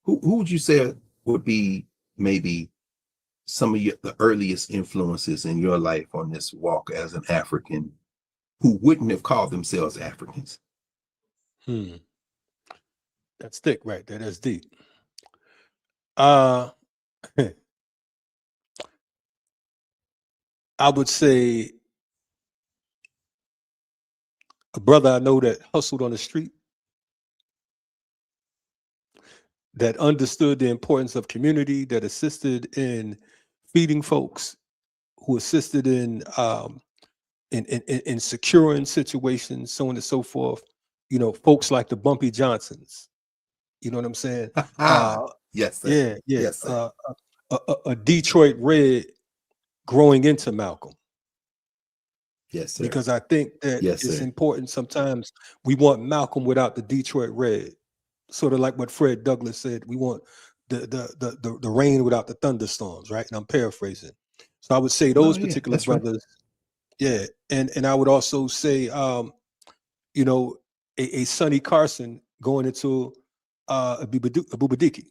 Who would you say would be maybe some of the earliest influences in your life on this walk as an African who wouldn't have called themselves Africans? That's thick right there. That's deep. I would say a brother I know that hustled on the street, that understood the importance of community, that assisted in feeding folks, who assisted in securing situations, so on and so forth. Folks like the Bumpy Johnsons. You know what I'm saying? Yes, sir. Yeah. Yes, sir. A Detroit Red growing into Malcolm. Yes, sir. Because I think that it's important. Sometimes we want Malcolm without the Detroit Red. Sort of like what Fred Douglass said, we want the rain without the thunderstorms, right? And I'm paraphrasing. So I would say Oh those yeah, particular that's right. brothers. Yeah, and I would also say, you know, a Sonny Carson going into a Bubadiki.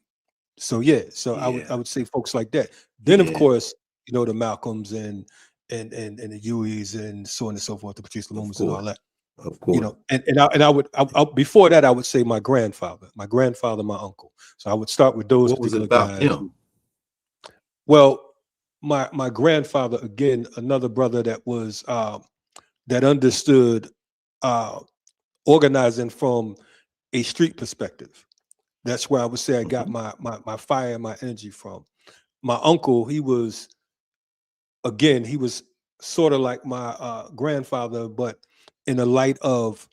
So yeah, so Yeah, I would say folks like that. Then of yeah, course, you know, the Malcolms and the Hueys and so on and so forth, the Patrice of Lumumba's and all course, that. of You course. know, and I would before that I would say my grandfather, my uncle. So I would start with those What was it particular about guys. them? Well, my grandfather, again, another brother that was that understood uh, organizing from a street perspective. That's where I would say I got Hmm. my fire and my energy from. My uncle, he was sort of like my grandfather, but in the light of,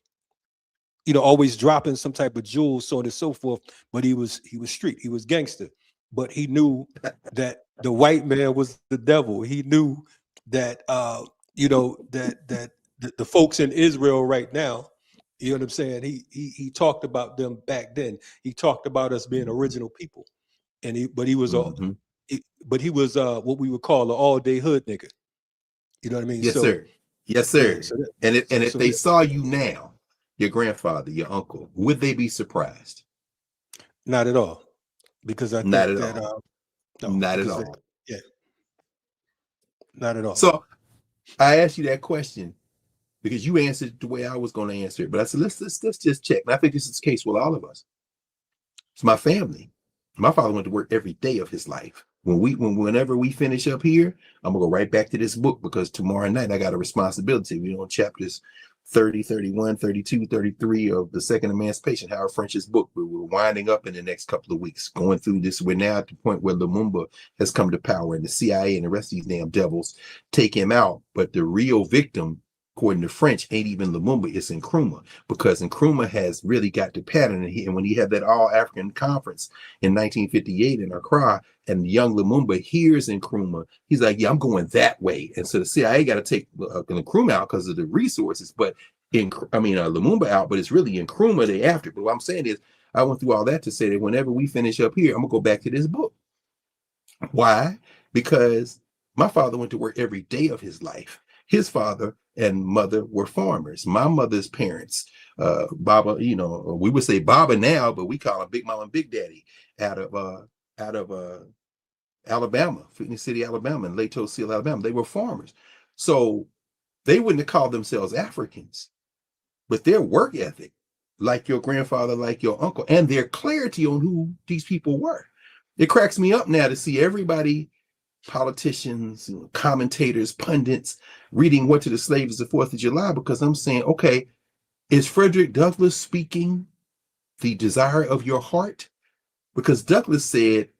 you know, always dropping some type of jewels, so on and so forth. But he was street, he was gangster, but he knew that the white man was the devil. He knew that you know that the folks in Israel right now, you know what I'm saying? He talked about them back then. He talked about us being original people, and he was a Hmm. but he was what we would call an all day hood nigga. You know what I mean? Yes, So sir. Yes, yeah, sir. And if so they yeah, saw you now, your grandfather, your uncle, would they be surprised? not at all, because I Not think at that all. no, Not at because all. yeah, not at all. So I asked you that question because you answered the way I was going to answer it. But I said, let's just check. And I think this is the case with all of us. It's my family. My father went to work every day of his life. Whenever we finish up here, I'm gonna go right back to this book because tomorrow night I got a responsibility. We on chapters 30, 31, 32, 33 of the Second Emancipation, Howard French's book. We're winding up in the next couple of weeks, going through this. We're now at the point where Lumumba has come to power and the CIA and the rest of these damn devils take him out. But the real victim, according to French, ain't even Lumumba, it's Nkrumah, because Nkrumah has really got the pattern. And when he had that all-African conference in 1958 in Accra, and young Lumumba hears Nkrumah, he's like, yeah, I'm going that way. And so the CIA got to take Nkrumah out because of the resources, but Lumumba out, but it's really Nkrumah they after. But what I'm saying is, I went through all that to say that whenever we finish up here, I'm gonna go back to this book. Why? Because my father went to work every day of his life. His father and mother were farmers. My mother's parents, Baba, you know, we would say Baba now, but we call him Big Mama and Big Daddy out of Alabama, Phoenix City, Alabama, and Lato Seal, Alabama. They were farmers. So they wouldn't have called themselves Africans, but their work ethic, like your grandfather, like your uncle, and their clarity on who these people were. It cracks me up now to see everybody, politicians, commentators, pundits, reading What to the Slaves is the 4th of July, because I'm saying, okay, is Frederick Douglass speaking the desire of your heart? Because Douglass said,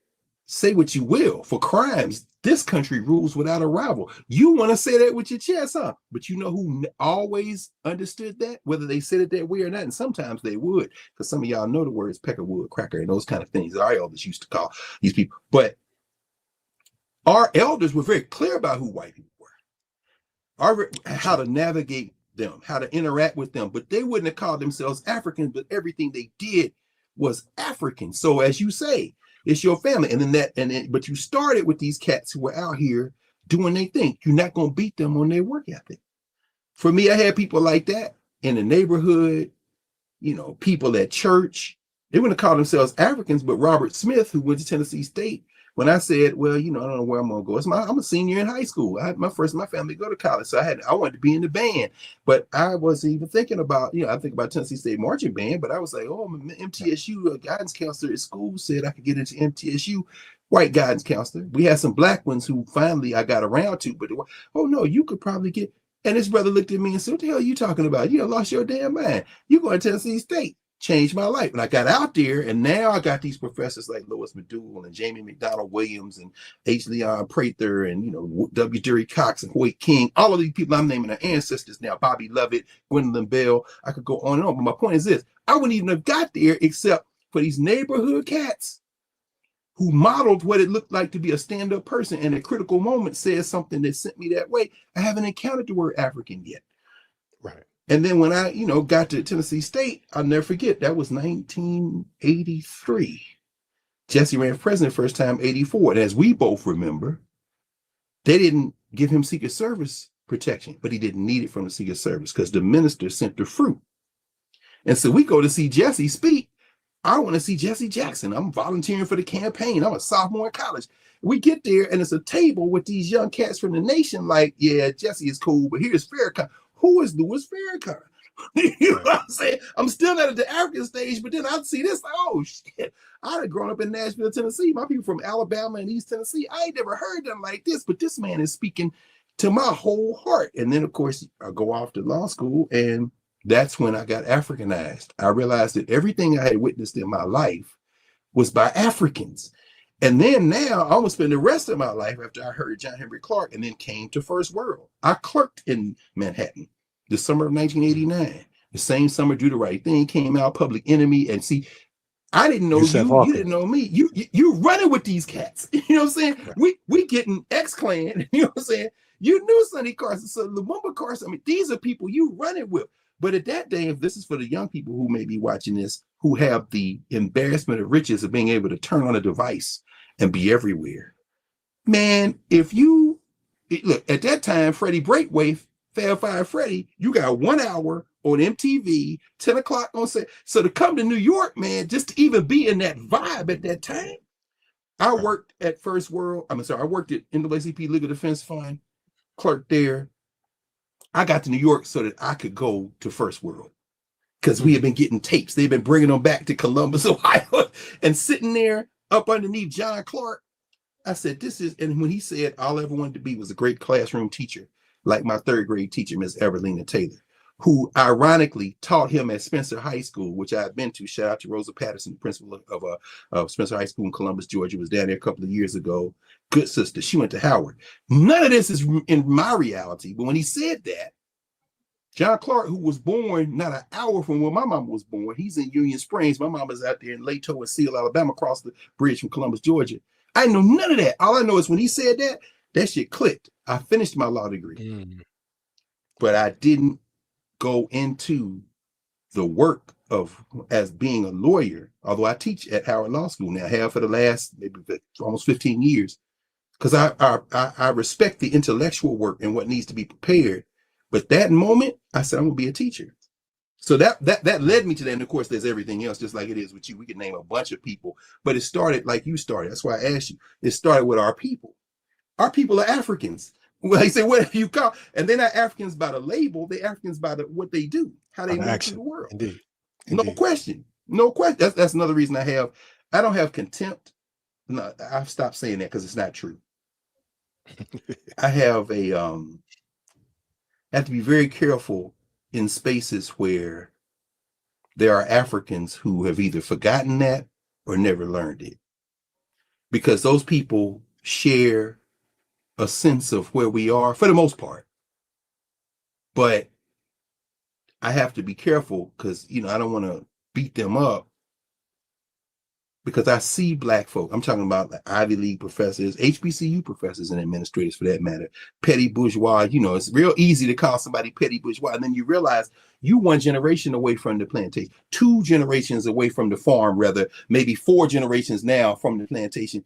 say what you will, for crimes, this country rules without a rival. You want to say that with your chest, huh? But you know who always understood that, whether they said it that way or not, and sometimes they would, because some of y'all know the words peckerwood, cracker, and those kind of things our elders used to call these people. But our elders were very clear about who white people were, how to navigate them, how to interact with them, but they wouldn't have called themselves Africans, but everything they did was African. So as you say, it's your family. And but you started with these cats who were out here doing their thing. You're not going to beat them on their work ethic. For me, I had people like that in the neighborhood, you know, people at church. They wouldn't have called themselves Africans, but Robert Smith, who went to Tennessee State, when I said, well, you know, I don't know where I'm gonna go. I'm a senior in high school. I had my family go to college. So I wanted to be in the band. But I wasn't even thinking about, you know, I think about Tennessee State marching band, but I was like, oh, I'm an MTSU, a guidance counselor at school said I could get into MTSU, white guidance counselor. We had some black ones who finally I got around to, but oh no, you could probably get. And this brother looked at me and said, what the hell are you talking about? You lost your damn mind. You going to Tennessee State. Changed my life. And I got out there, and now I got these professors like Lois McDougall and Jamie McDonald Williams and H. Leon Prather and, you know, W. Dury Cox and Hoyt King. All of these people I'm naming their ancestors now. Bobby Lovett, Gwendolyn Bell. I could go on and on. But my point is this. I wouldn't even have got there except for these neighborhood cats who modeled what it looked like to be a stand-up person, and at a critical moment said something that sent me that way. I haven't encountered the word African yet. Right. And then when I, you know, got to Tennessee State, I'll never forget, that was 1983. Jesse ran for president first time, 84. And as we both remember, They didn't give him Secret Service protection, but he didn't need it from the Secret Service because the minister sent the fruit. And so we go to see Jesse speak. I want to see Jesse Jackson. I'm volunteering for the campaign. I'm a sophomore in college. We get there and it's a table with these young cats from the nation. Like, yeah, Jesse is cool, but here's Farrakhan. Who is Louis Farrakhan? You know what I'm saying? I'm still not at the African stage, but then I see this. Oh shit! I had grown up in Nashville, Tennessee. My people from Alabama and East Tennessee. I ain't never heard them like this, but this man is speaking to my whole heart. And then, of course, I go off to law school, and that's when I got Africanized. I realized that everything I had witnessed in my life was by Africans. And then now I'm gonna spend the rest of my life after I heard John Henry Clark and then came to First World. I clerked in Manhattan the summer of 1989. The same summer, Do the Right Thing came out, Public Enemy. And see, I didn't know you didn't know me. You running with these cats. You know what I'm saying? Right. We getting X-Clan, you know what I'm saying? You knew Sonny Carson, so Lumumba Carson. I mean, these are people you running with. But at that day, if this is for the young people who may be watching this, who have the embarrassment of riches of being able to turn on a device and be everywhere. Man, if you look at that time, Freddie Breakways, Fab Five Freddy, you got 1 hour on MTV, 10 o'clock on set. So to come to New York, man, just to even be in that vibe at that time. I worked at First World. I worked at NAACP Legal Defense Fund, clerked there. I got to New York so that I could go to First World because we had been getting tapes. They've been bringing them back to Columbus, Ohio, and sitting there up underneath John Clark. I said, this is, and when he said all I ever wanted to be was a great classroom teacher, like my third grade teacher, Miss Evelina Taylor, who ironically taught him at Spencer High School, which I've been to. Shout out to Rosa Patterson, principal of Spencer High School in Columbus, Georgia, was down there a couple of years ago. Good sister. She went to Howard. None of this is in my reality. But when he said that, John Clark, who was born not an hour from where my mama was born, he's in Union Springs. My mama's out there in Lato and Seal, Alabama, across the bridge from Columbus, Georgia. I know none of that. All I know is when he said that, that shit clicked. I finished my law degree, but I didn't go into the work of as being a lawyer, although I teach at Howard Law School now, I have for the last maybe almost 15 years, because I respect the intellectual work and what needs to be prepared. But that moment, I said, I'm gonna be a teacher. So that led me to that. And of course, there's everything else, just like it is with you. We can name a bunch of people, but it started like you started. That's why I asked you. It started with our people. Our people are Africans. Well, they say, what you call? And they're not Africans by the label. They're Africans by what they do, how they move through the world. Indeed. No question. No question. That's another reason I don't have contempt. No, I've stopped saying that because it's not true. I have to be very careful in spaces where there are Africans who have either forgotten that or never learned it. Because those people share a sense of where we are for the most part. But I have to be careful because, I don't want to beat them up because I see Black folk. I'm talking about the Ivy League professors, HBCU professors and administrators for that matter, petty bourgeois. It's real easy to call somebody petty bourgeois. And then you realize you one generation away from the plantation, 2 generations away from the farm, rather, maybe 4 generations now from the plantation.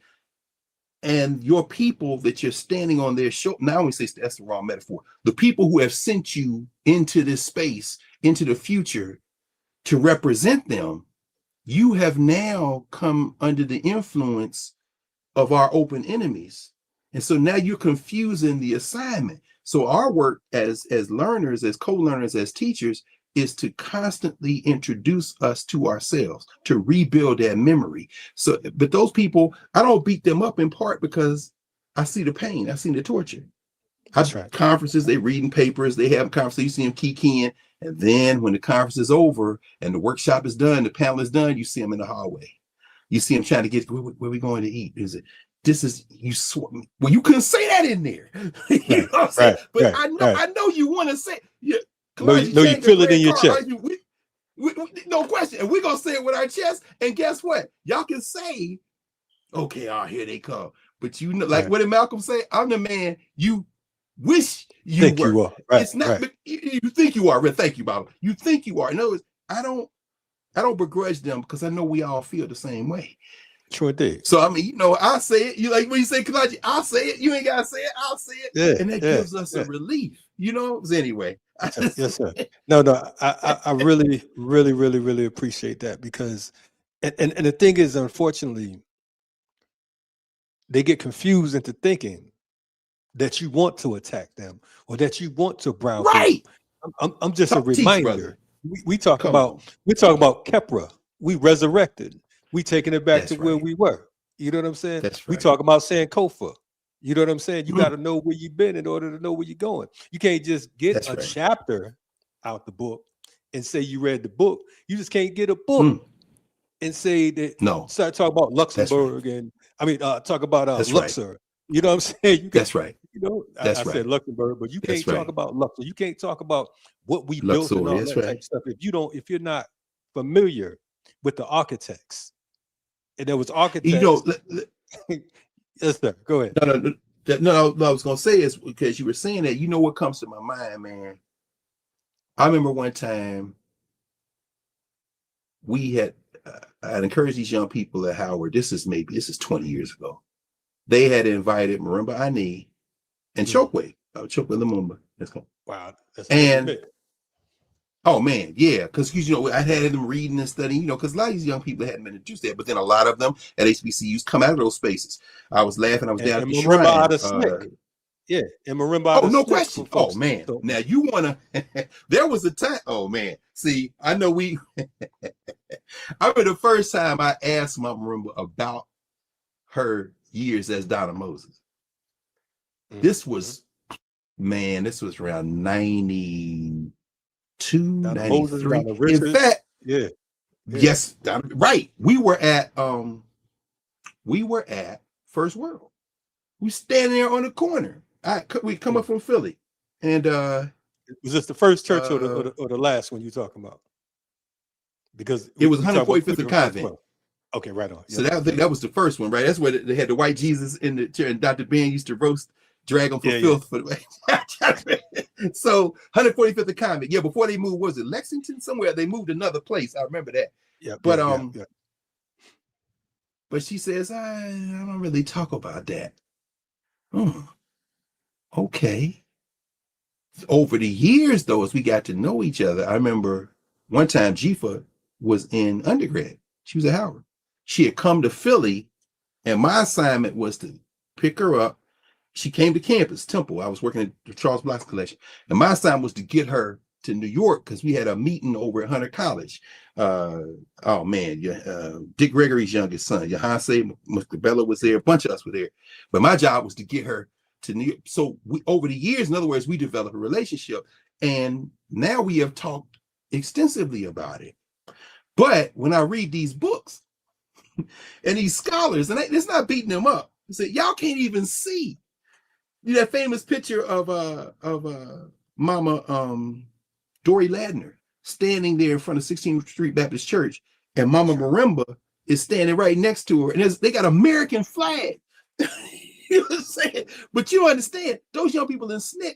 And your people that you're standing on their shoulder, now we say that's the wrong metaphor. The people who have sent you into this space, into the future to represent them, you have now come under the influence of our open enemies. And so now you're confusing the assignment. So our work as learners, as co-learners, as teachers, is to constantly introduce us to ourselves, to rebuild that memory. So, but those people, I don't beat them up in part because I see the pain, I see the torture. That's right. Conferences, they reading papers, they have conversations, you see them kikiing, and then when the conference is over and the workshop is done, the panel is done, you see them in the hallway. You see them trying to get, where we going to eat? Well, you couldn't say that in there. You know what I'm saying? But I know you want to say, yeah. No, you feel it in your chest. No question. And we're going to say it with our chest. And guess what? Y'all can say, okay, here they come. But what did Malcolm say? I'm the man you wish you think were. You are. Right, it's not, but you think you are. Thank you, Bob. You think you are. In other words, I don't begrudge them because I know we all feel the same way. Sure did. So I mean, you know, I'll say it. You like when you say Kalonji, I'll say it. You ain't gotta say it, I'll say it. Yeah, And that gives us a relief, you know. So anyway. Yes, sir. No, I really, really, really, really appreciate that, because and the thing is, unfortunately, they get confused into thinking that you want to attack them or that you want to brown Right. I'm just a reminder. We talk Come about on. Kepra. We resurrected. We taking it back to where we were. You know what I'm saying? That's right. We talk about Sankofa. You know what I'm saying? You got to know where you've been in order to know where you're going. You can't just get a chapter out the book and say you read the book. You just can't get a book and say that. No. Start talking about Luxembourg and talk about Luxor. You know what I'm saying? You can, that's right. You know, I said Luxembourg, but you can't talk about Luxor. You can't talk about what we built and all that type of stuff if you're not familiar with the architects. And there was architects. You know, yes, sir. Go ahead. No, I was gonna say is because you were saying that. You know what comes to my mind, man? I remember one time we had I'd encouraged these young people at Howard. This is 20 years ago. They had invited Marimba Ani and Chokwe Lumumba. Wow. And oh man, yeah, because you know I had them reading and studying, you know, because a lot of these young people hadn't been introduced there, but then a lot of them at HBCUs come out of those spaces. I was laughing. I was down at the shrine. Yeah, and Marimba. Oh, no question. Oh man, now you wanna? There was a time. Oh man, see, I know we. I remember the first time I asked my Marimba about her years as Donna Moses. This was, man, this was around 92, 93. In fact, yes, right. We were at First World. We standing there on the corner. We come up from Philly, and was this the first church or the last one you talking about? Because it was 145th and Convent. Okay, right on. So that was the first one, right? That's where they had the white Jesus in the chair, and Dr. Ben used to drag them for filth. So 145th and Convent. Yeah, before they moved, was it Lexington somewhere? They moved another place. I remember that. But she says, I don't really talk about that. Okay. Over the years, though, as we got to know each other, I remember one time Jifa was in undergrad. She was at Howard. She had come to Philly, and my assignment was to pick her up. She came to campus, Temple. I was working at the Charles Block's collection. And my assignment was to get her to New York because we had a meeting over at Hunter College. Dick Gregory's youngest son, Johanse Muscabella was there. A bunch of us were there. But my job was to get her to New York. So over the years, in other words, we developed a relationship. And now we have talked extensively about it. But when I read these books and these scholars, and it's not beating them up, I say, y'all can't even see. That famous picture of Mama Dory Ladner standing there in front of 16th Street Baptist Church, and Mama Marimba is standing right next to her, and they got American flag. You know what I'm saying? But you understand, those young people in SNCC,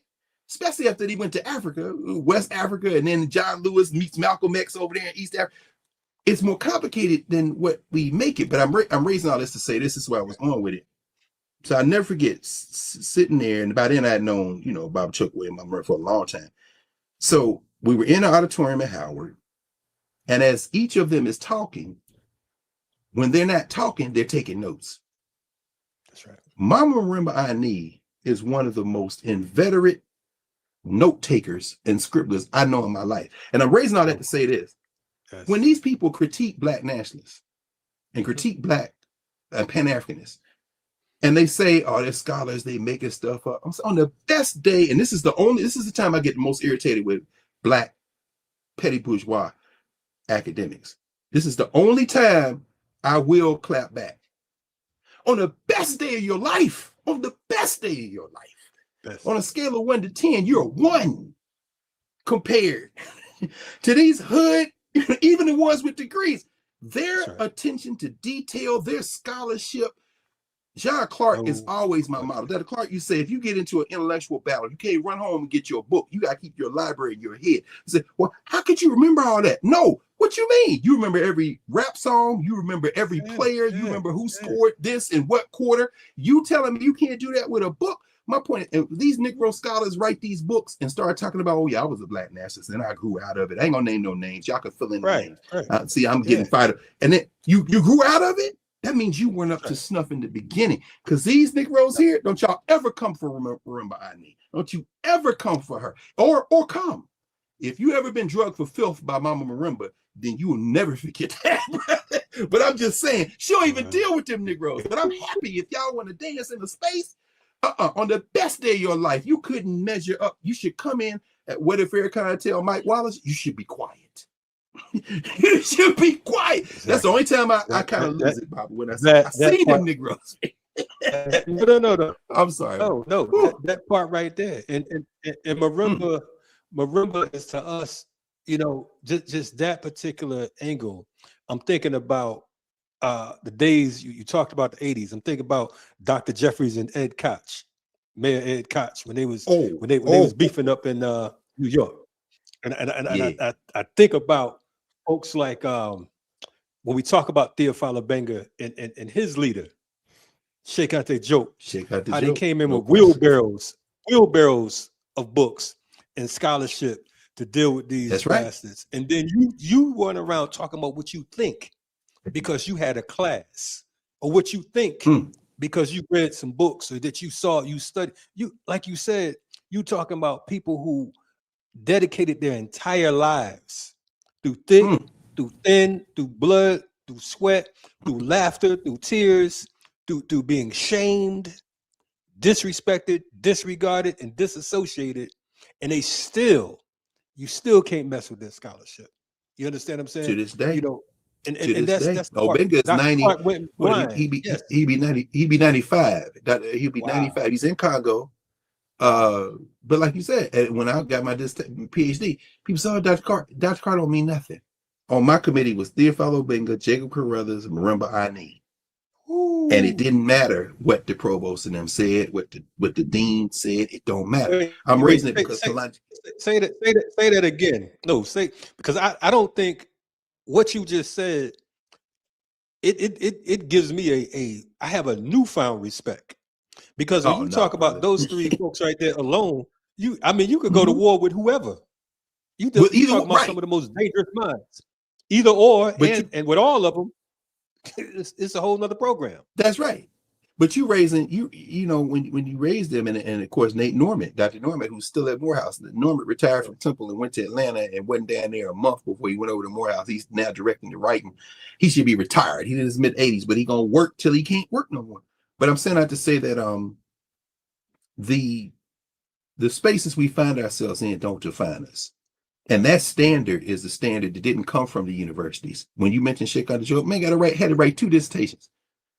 especially after they went to Africa, West Africa, and then John Lewis meets Malcolm X over there in East Africa. It's more complicated than what we make it. But I'm raising all this to say this is where I was going with it. So I never forget sitting there, and by then I had known, Bob Chukwu and my mother for a long time. So we were in the auditorium at Howard, and as each of them is talking, when they're not talking, they're taking notes. That's right. Mama Marimba Ani is one of the most inveterate note takers and scribblers I know in my life. And I'm raising all that to say this. Yes. When these people critique Black nationalists and critique Black Pan-Africanists, and they say, oh, they're scholars, they making stuff up. I'm saying, on the best day, and this is the time I get the most irritated with Black petty bourgeois academics. This is the only time I will clap back. On the best day of your life, on a scale of 1 to 10, you're a 1 compared to these hood, even the ones with degrees. Their attention to detail, their scholarship. John Clark is always my model. Dr. Clark, you say, if you get into an intellectual battle, you can't run home and get your book. You got to keep your library in your head. You say, well, how could you remember all that? No, What you mean? You remember every rap song? You remember every player? You remember who scored this in what quarter? You telling me you can't do that with a book? My point, and these Negro scholars write these books and start talking about, oh yeah, I was a black nationalist and I grew out of it. I ain't gonna name no names. Y'all can fill in the names. See, I'm getting fired up. And then you grew out of it? That means you weren't up to snuff in the beginning. Because these Negroes here, don't y'all ever come for Marimba Ani. Don't you ever come for her. Or come. If you ever been drugged for filth by Mama Marimba, then you will never forget that. But I'm just saying, she don't even deal with them Negroes. But I'm happy if y'all want to dance in the space. On the best day of your life, you couldn't measure up. You should come in at what if Africana tell Mike Wallace, you should be quiet. You should be quiet. Exactly. That's the only time I kind of lose it, Bobby, when I see them Negroes. No. I'm sorry. No, that part right there. And Marimba is to us, you know, just that particular angle. I'm thinking about the days you talked about the 80s. I'm thinking about Dr. Jeffries and Ed Koch, Mayor Ed Koch, when they was beefing up in New York. And I think about folks like when we talk about Theophile Benga and his leader, Sheikh Ante Diop, how they came in with wheelbarrows of books and scholarship to deal with these bastards. And then you run around talking about what you think because you had a class, or what you think because you read some books, or that you saw, you studied. You, like you said, you talking about people who dedicated their entire lives through thick, through thin, through blood, through sweat, through laughter, through tears, through being shamed, disrespected, disregarded, and disassociated, and you still can't mess with their scholarship. You understand what I'm saying? To this day, you know, and that's Benga is 90. He be 90. He be 95. He'll be 95. He's in Congo. But like you said, when I got my PhD, people said, Dr. Carr don't mean nothing. On my committee was Theophile Benga, Jacob Carruthers, Marimba Ani. And it didn't matter what the provost and them said, what the dean said. It don't matter. I'm raising it because say that again. No, because I don't think what you just said. It gives me I have a newfound respect, because when you talk about those three folks right there alone, you could go to war with whoever. You talk about some of the most dangerous minds, either or, and with all of them. It's a whole nother program. That's right. But you raising you know when you raise them, and of course Nate Norman, Dr. Norman, who's still at Morehouse. Norman retired from Temple and went to Atlanta and wasn't down there a month before he went over to Morehouse. He's now directing the writing. He should be retired. He's in his mid-80s, but he gonna work till he can't work no more. But I'm saying that to say that the spaces we find ourselves in don't define us. And that standard is the standard that didn't come from the universities. When you mentioned Sheikh Anta Diop, man, had to write 2 dissertations.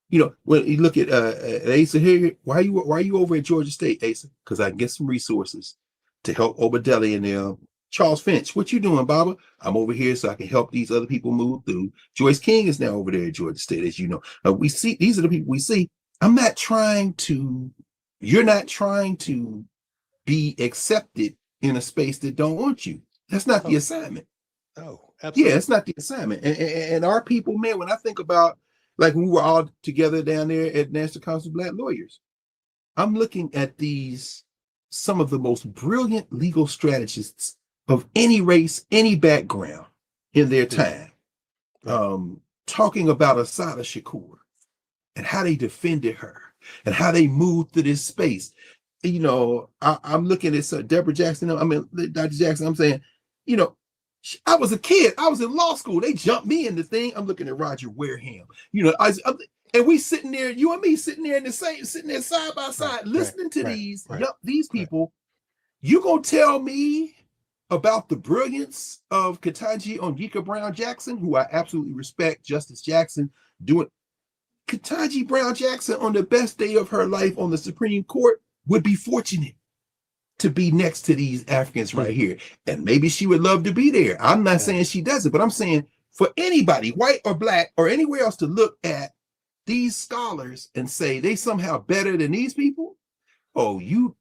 You know, when you look at Asa here, why are you over at Georgia State, Asa? Because I can get some resources to help Obadeli and them. Charles Finch, what you doing, Baba? I'm over here so I can help these other people move through. Joyce King is now over there at Georgia State, as you know. We see, these are the people we see. You're not trying to be accepted in a space that don't want you. That's not the assignment. Oh, absolutely. Yeah, it's not the assignment. And our people, man, when I think about, like, when we were all together down there at National Council of Black Lawyers, I'm looking at some of the most brilliant legal strategists of any race, any background in their time, talking about Assata Shakur and how they defended her and how they moved through this space. You know, I'm looking at Deborah Jackson. Dr. Jackson, I'm saying, you know, I was a kid. I was in law school. They jumped me in the thing. I'm looking at Roger Wareham. You know, and we sitting there, you and me sitting there sitting there side by side, listening to these people. You gonna tell me about the brilliance of Ketanji Onyeka Brown Jackson, who I absolutely respect, Justice Jackson, doing Ketanji Brown Jackson on the best day of her life on the Supreme Court would be fortunate to be next to these Africans right here. And maybe she would love to be there. I'm not saying she doesn't, but I'm saying for anybody, white or black or anywhere else, to look at these scholars and say they somehow better than these people. Oh, you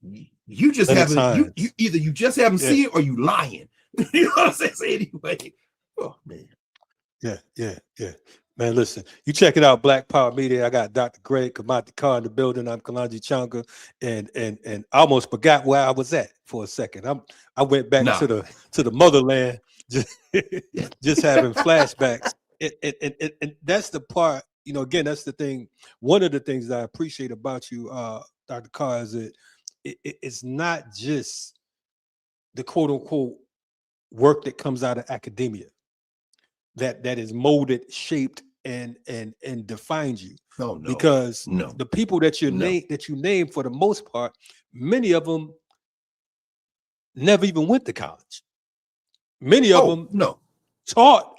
just haven't, you either you just haven't seen it or you lying. You know what I'm saying? So anyway, oh man. Yeah. Man, listen, you check it out, Black Power Media. I got Dr. Greg Kamati Carr in the building. I'm Kalonji Changa, and I almost forgot where I was at for a second. I went back to the motherland, just having flashbacks. And that's the part, again, that's the thing. One of the things that I appreciate about you, Dr. Carr, is that it's not just the quote unquote work that comes out of academia that is molded, shaped, and defines you. No, because the people that you name for the most part, many of them never even went to college. Many of them taught,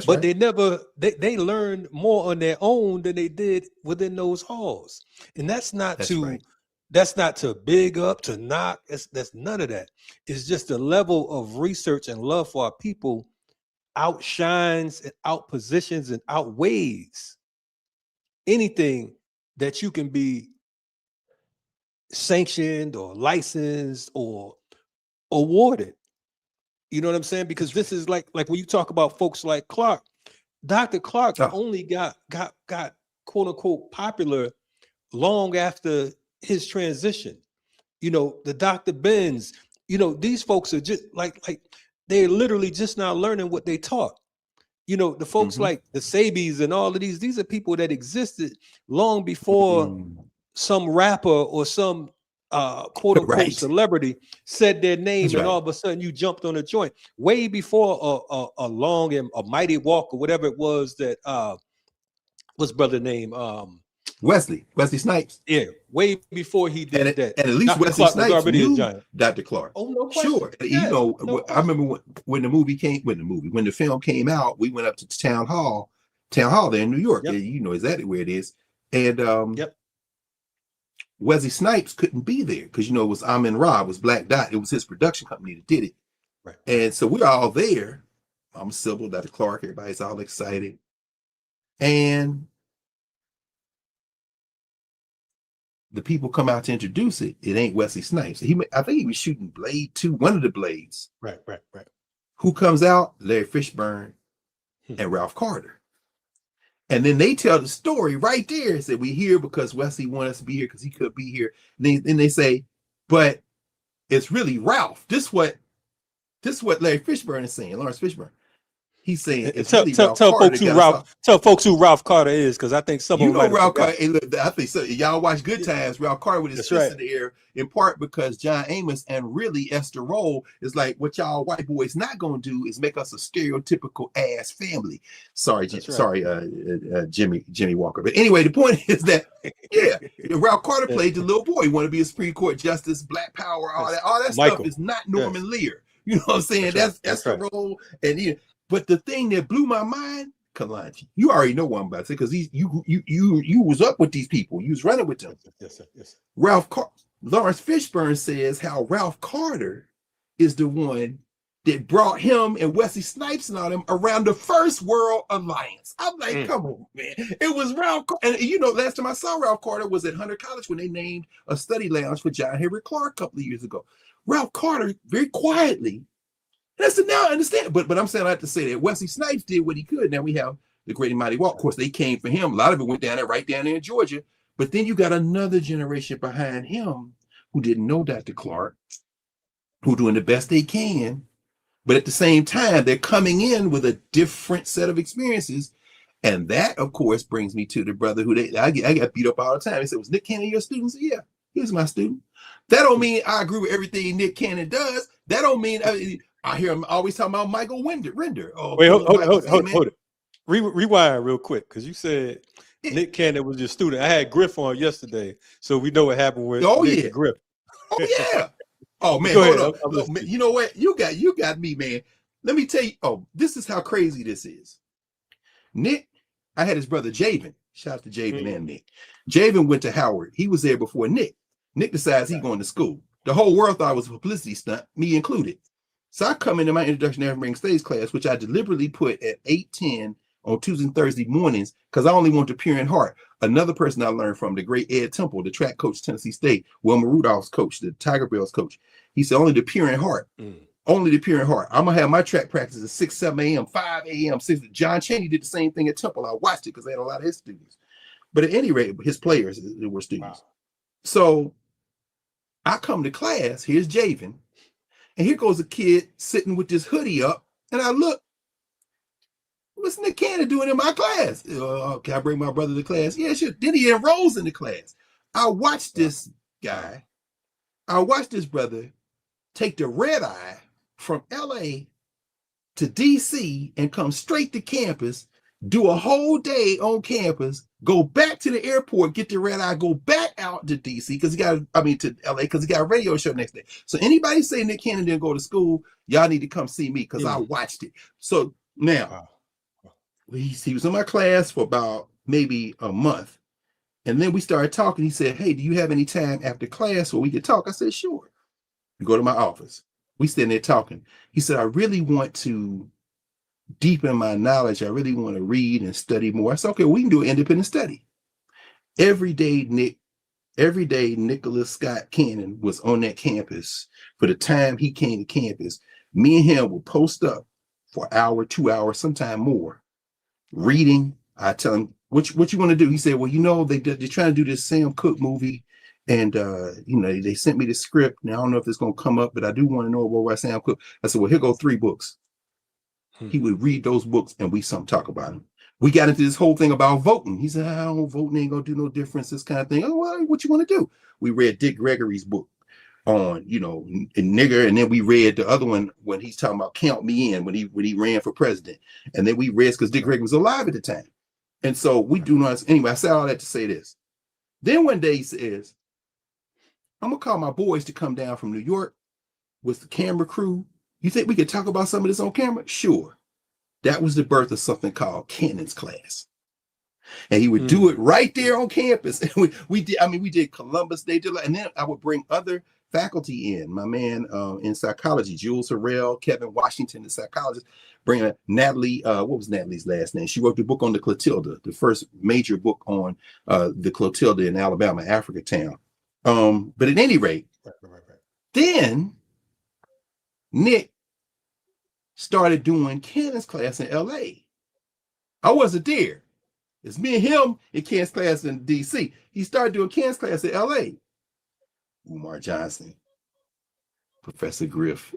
but they never they learned more on their own than they did within those halls. And that's not to big up, to knock. That's none of that. It's just the level of research and love for our people outshines and outpositions and outweighs anything that you can be sanctioned or licensed or awarded. You know what I'm saying? Because this is like when you talk about folks like Clark, Dr. Clark only got quote unquote popular long after his transition. The Dr. Benz, these folks are just like they're literally just now learning what they taught. The folks like the Sabies and all of these are people that existed long before some rapper or some quote unquote celebrity said their name, and all of a sudden you jumped on a joint. Way before a long and a mighty walk or whatever it was that what's brother name? Wesley Snipes. Yeah, way before he did that. And at least Dr. Wesley Clark Snipes knew Dr. Clark. Oh, no question. Sure. Yeah, I remember when the film came out, we went up to Town Hall there in New York. Yep. You know exactly where it is. And Wesley Snipes couldn't be there because, it was Amin Ra, it was Black Dot. It was his production company that did it. Right. And so we're all there. I'm Sybil, Dr. Clark, everybody's all excited. And the people come out to introduce it. It ain't Wesley Snipes. I think he was shooting Blade 2, one of the Blades. Right. Who comes out? Larry Fishburne and Ralph Carter. And then they tell the story right there. Said we here because Wesley wanted us to be here because he could be here. Then they say, but it's really Ralph. This is what Larry Fishburne is saying. Lawrence Fishburne. He's saying it's tell folks who Ralph Carter is, because I think some of them Ralph Carter. I think so. Y'all watch Good Times. Ralph Carter with his fist in the air, in part because John Amos and really Esther Roll is like, what y'all white boys not gonna do is make us a stereotypical ass family. Sorry, Jimmy Walker. But anyway, the point is that Ralph Carter played the little boy. He wanted to be a Supreme Court justice, Black Power, all that stuff is not Norman Lear. You know what I'm saying? That's Esther Roll and But the thing that blew my mind, Kalonji, you already know what I'm about to say, because you was up with these people. You was running with them. Yes, sir. Lawrence Fishburne says how Ralph Carter is the one that brought him and Wesley Snipes and all them around the First World Alliance. I'm like, come on, man. It was Ralph Carter. And last time I saw Ralph Carter was at Hunter College when they named a study lounge for John Henry Clark a couple of years ago. Ralph Carter, very quietly, that's now I understand, but I'm saying I have to say that Wesley Snipes did what he could. Now we have the Great and Mighty Walk. Of course, they came for him. A lot of it went right down there in Georgia. But then you got another generation behind him who didn't know Dr. Clark, who doing the best they can, but at the same time they're coming in with a different set of experiences, and that, of course, brings me to the brother who I got beat up all the time. He said, "Was Nick Cannon your student?" I said, "Yeah, he was my student." That don't mean I agree with everything Nick Cannon does. That don't mean I hear him always talking about Michael Render. Oh, wait, hold it. Rewind real quick, because you said Nick Cannon was your student. I had Griff on yesterday, so we know what happened with Nick and Griff. Oh yeah. Oh man, hold on. Oh, man, you know what? You got me, man. Let me tell you. Oh, this is how crazy this is. Nick, I had his brother Javen. Shout out to Javen and Nick. Javen went to Howard. He was there before Nick. Nick decides he's going to school. The whole world thought it was a publicity stunt, me included. So I come into my introduction to African Studies class, which I deliberately put at 8:10 on Tuesday and Thursday mornings, because I only want the pure in heart. Another person I learned from, the great Ed Temple, the track coach, Tennessee State, Wilma Rudolph's coach, the Tiger Bells coach. He said, only the pure in heart only the pure in heart. I'm gonna have my track practice at 6, 7 a.m., 5 a.m., 6. John Chaney did the same thing at Temple. I watched it because they had a lot of his students. But at any rate, his players were students. Wow. So I come to class, here's Javen, and here goes a kid sitting with this hoodie up, and I look, what's Nick Cannon doing in my class? Can I bring my brother to class? Yeah, sure. Then he enrolls in the class. I watched this guy, I watched this brother take the red eye from LA to DC and come straight to campus, do a whole day on campus, go back to the airport, get the red eye, go back out to DC because to LA because he got a radio show next day. So anybody say Nick Cannon didn't go to school, y'all need to come see me because I watched it. So now he was in my class for about maybe a month. And then we started talking. He said, hey, do you have any time after class where we could talk? I said, sure. We go to my office. We stand there talking. He said, I really want to deepen my knowledge. I really want to read and study more. I said, okay, we can do an independent study. Every day, Nicholas Scott Cannon was on that campus. For the time he came to campus, me and him would post up for an hour, 2 hours, sometime more, reading. I tell him, what you want to do? He said, well, they're trying to do this Sam Cooke movie. And, they sent me the script. Now, I don't know if it's going to come up, but I do want to know about Sam Cooke. I said, well, here go 3 books. He would read those books and we talk about them. We got into this whole thing about voting. He said, I don't vote, ain't going to do no difference, this kind of thing. Oh, well, what you want to do? We read Dick Gregory's book on, nigger. And then we read the other one when he's talking about Count Me In, when he ran for president. And then we read, because Dick Gregory was alive at the time. And so we do not, anyway, I said all that to say this. Then one day he says, I'm going to call my boys to come down from New York with the camera crew. You think we could talk about some of this on camera? Sure. That was the birth of something called Cannon's class. And he would do it right there on campus. And we did Columbus Day, and then I would bring other faculty in. My man in psychology, Jules Harrell, Kevin Washington, the psychologist, bring Natalie, what was Natalie's last name? She wrote the book on the Clotilda, the first major book on the Clotilda in Alabama, Africa town. But at any rate, then Nick started doing Cannon's class in LA. I wasn't there. It's me and him in Cannon's class in DC. He started doing Cannon's class in LA. Umar Johnson, Professor Griff.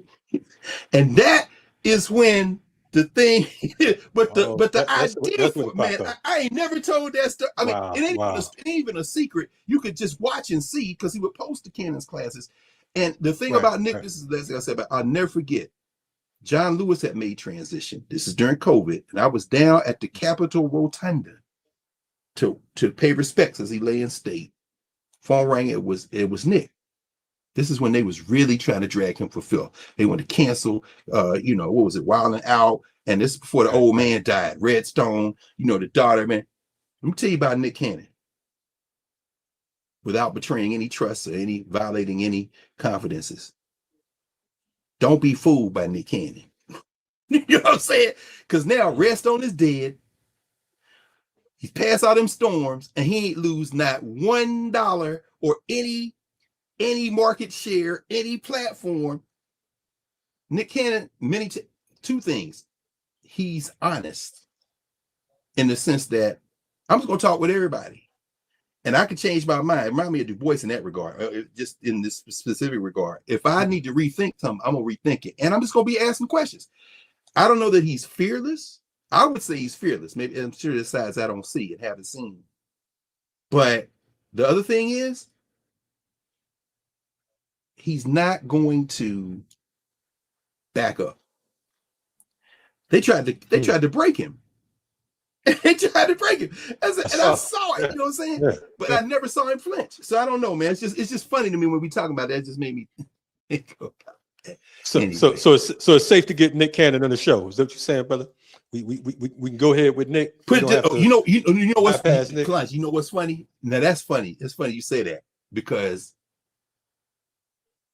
And that is when the thing, the idea for it, man, I ain't never told that story. I mean, it ain't even a secret. You could just watch and see because he would post the Cannon's classes. And the thing about Nick, this is the last thing I said, but I'll never forget. John Lewis had made transition. This is during COVID, and I was down at the Capitol Rotunda to pay respects as he lay in state. Phone rang. It was Nick. This is when they was really trying to drag him for filth. They wanted to cancel, what was it, Wild 'N Out, and this is before the old man died. Redstone, the daughter, man. Let me tell you about Nick Cannon. Without betraying any trust or violating any confidences. Don't be fooled by Nick Cannon. You know what I'm saying? Because now Redstone is dead. He's passed all them storms, and he ain't lose not $1 or any market share, any platform. Nick Cannon, two things. He's honest in the sense that I'm just going to talk with everybody. And I can change my mind. Remind me of Du Bois in that regard, just in this specific regard. If I need to rethink something, I'm going to rethink it. And I'm just going to be asking questions. I don't know that he's fearless. I would say he's fearless. Maybe I'm sure there's sides I don't see and haven't seen. But the other thing is, he's not going to back up. They tried to break him. They tried to break him. I saw it, you know what I'm saying? Yeah. But I never saw him flinch. So I don't know, man. It's just funny to me when we talk about that. It just made me think about that. So it's safe to get Nick Cannon on the show. Is that what you're saying, brother? We can go ahead with Nick. You know what's Kalonji, you know what's funny? Now that's funny. It's funny you say that because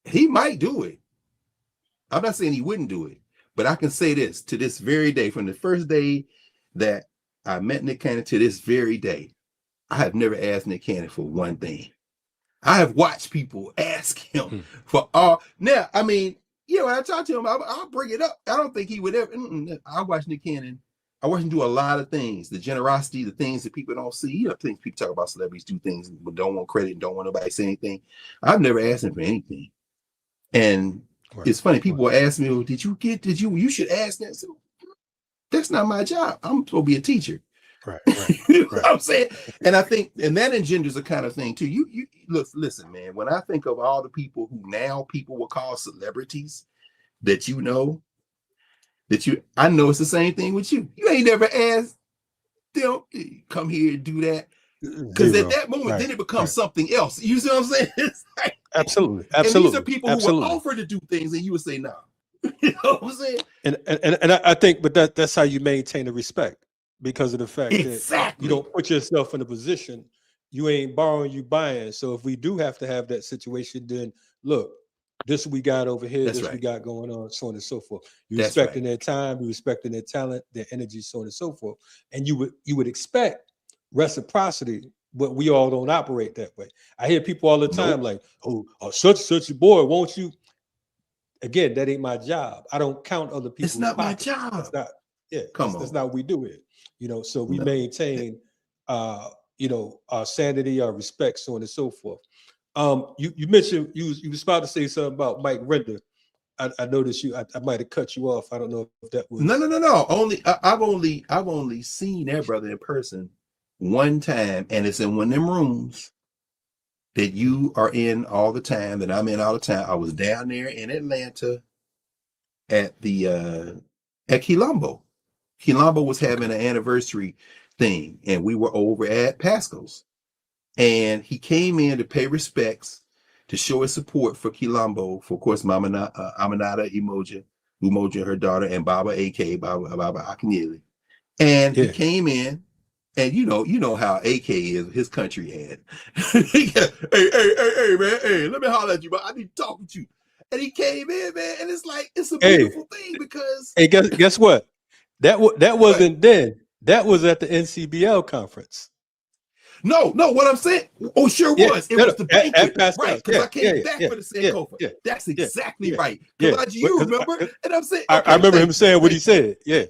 he might do it. I'm not saying he wouldn't do it, but I can say this to this very day, from the first day that I met Nick Cannon to this very day, I have never asked Nick Cannon for one thing. I have watched people ask him for all. Now, I mean, Yeah, when I talk to him, I'll bring it up. I don't think he would ever. I watch Nick Cannon. I watch him do a lot of things. The generosity, the things that people don't see. You know, things people talk about celebrities do things, but don't want credit and don't want nobody to say anything. I've never asked him for anything. And it's funny. People will ask me, well, you should ask that. So, that's not my job. I'm supposed to be a teacher. Right. You know what I'm saying? And I think, and that engenders a kind of thing too. You listen, man, when I think of all the people who now people will call celebrities that you know, I know it's the same thing with you. You ain't never asked them come here and do that. Because at that moment, then it becomes something else. You see what I'm saying? It's like, absolutely. And these are people who will offer to do things and you would say no. You know what I'm saying? And I think, but that's how you maintain the respect, because of the fact that you don't put yourself in a position, you ain't borrowing, you buying. So if we do have to have that situation, then look, this we got over here, we got going on, so on and so forth. You respecting their time, you respecting their talent, their energy, so on and so forth. And you would expect reciprocity, but we all don't operate that way. I hear people all the time like, oh, such a boy, won't you? Again, that ain't my job. I don't count other people's It's not pockets. my job. That's not, that's not what we do it. You know, so we maintain our sanity, our respect, so on and so forth. You mentioned you was about to say something about Mike Render. I noticed I might have cut you off. I don't know if that was no. I've only seen that brother in person one time, and it's in one of them rooms that you are in all the time, that I'm in all the time. I was down there in Atlanta at the at Quilombo. Quilombo was having an anniversary thing, and we were over at Pasco's. And he came in to pay respects, to show his support for Quilombo, for, of course, Aminata Umoja, her daughter, and Baba AK, Baba Akinyele. And he came in, and you know how AK is, his country had. Hey, man, hey, let me holler at you, but I need to talk with you. And he came in, man, and it's like, it's a beautiful thing because... Hey, guess what? That wasn't then. That was at the NCBL conference. No, what I'm saying, sure was. It was the banquet, right? Because I came back for the Sankofa. That's exactly right. Kalonji, you remember? And I'm saying, I remember him saying what he said. Yeah.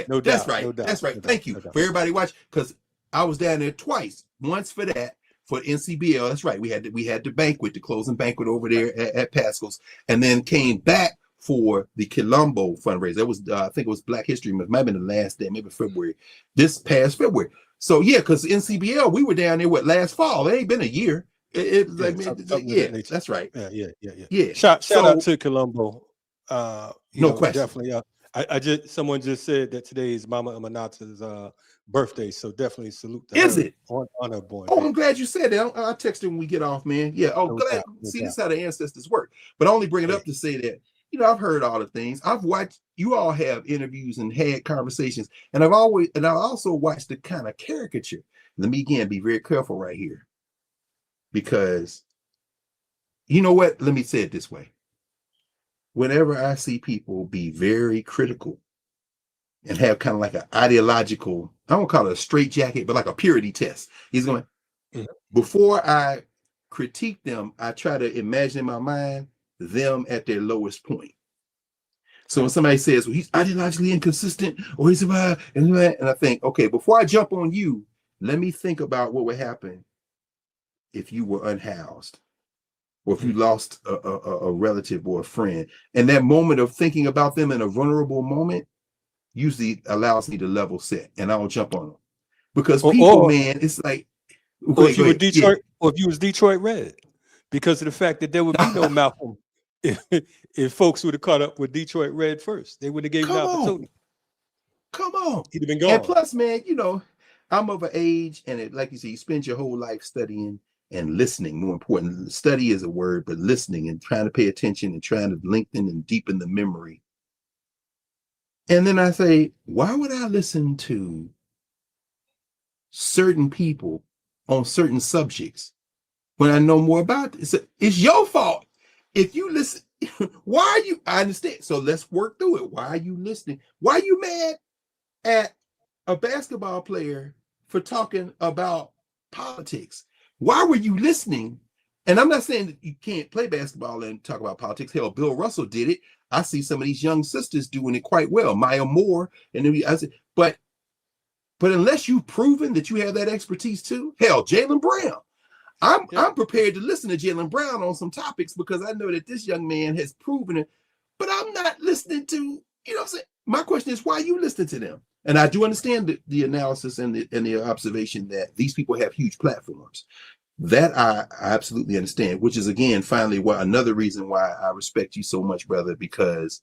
No doubt. That's right. That's right. Thank you for everybody watching, because I was down there twice. Once for that, for NCBL. That's right. We had the banquet, the closing banquet over there at Pasco's, and then came back for the Quilombo fundraiser. That was, I think it was Black History Month. Might have been the last day, maybe February. This past February. So yeah, because NCBL, we were down there last fall. It ain't been a year. That's right. Yeah. Shout out to Colombo. No question. Definitely. Someone just said that today is Mama Amanata's birthday, so definitely salute to her. It on her born day. I'm glad you said that. I'll text her when we get off, man. Yeah. Glad. See, this is how the ancestors work. But I only bring it up to say that, I've heard all the things. I've watched, you all have interviews and had conversations, and I've also watched the kind of caricature. Let me again be very careful right here, because you know what? Let me say it this way. Whenever I see people be very critical and have kind of like an ideological, I don't call it a straitjacket, but like a purity test. He's going, before I critique them, I try to imagine in my mind them at their lowest point. So when somebody says, well, he's ideologically inconsistent, or he's about, and I think, okay, before I jump on you, let me think about what would happen if you were unhoused, or if you lost a relative or a friend. And that moment of thinking about them in a vulnerable moment usually allows me to level set, and I don't jump on them. Because people, man, it's like, or if you were Detroit, or if you was Detroit Red, because of the fact that there would be no Malcolm if folks would have caught up with Detroit Red first. They would have gave you an opportunity. Come on. He'd have been gone. And plus, man, I'm of an age, and like you say, you spend your whole life studying and listening. More important, study is a word, but listening and trying to pay attention and trying to lengthen and deepen the memory. And then I say, why would I listen to certain people on certain subjects when I know more about it? It's your fault. If you listen, why are you? I understand. So let's work through it. Why are you listening? Why are you mad at a basketball player for talking about politics? Why were you listening And I'm not saying that you can't play basketball and talk about politics. Hell, Bill Russell did it. I see some of these young sisters doing it quite well. Maya Moore, and then I said, but unless you've proven that you have that expertise too, hell, Jaylen Brown. I'm prepared to listen to Jaylen Brown on some topics because I know that this young man has proven it. But I'm not listening to, you know what I'm saying? My question is, why are you listening to them? And I do understand the analysis and the observation that these people have huge platforms. That I absolutely understand, which is, again, finally, another reason why I respect you so much, brother, because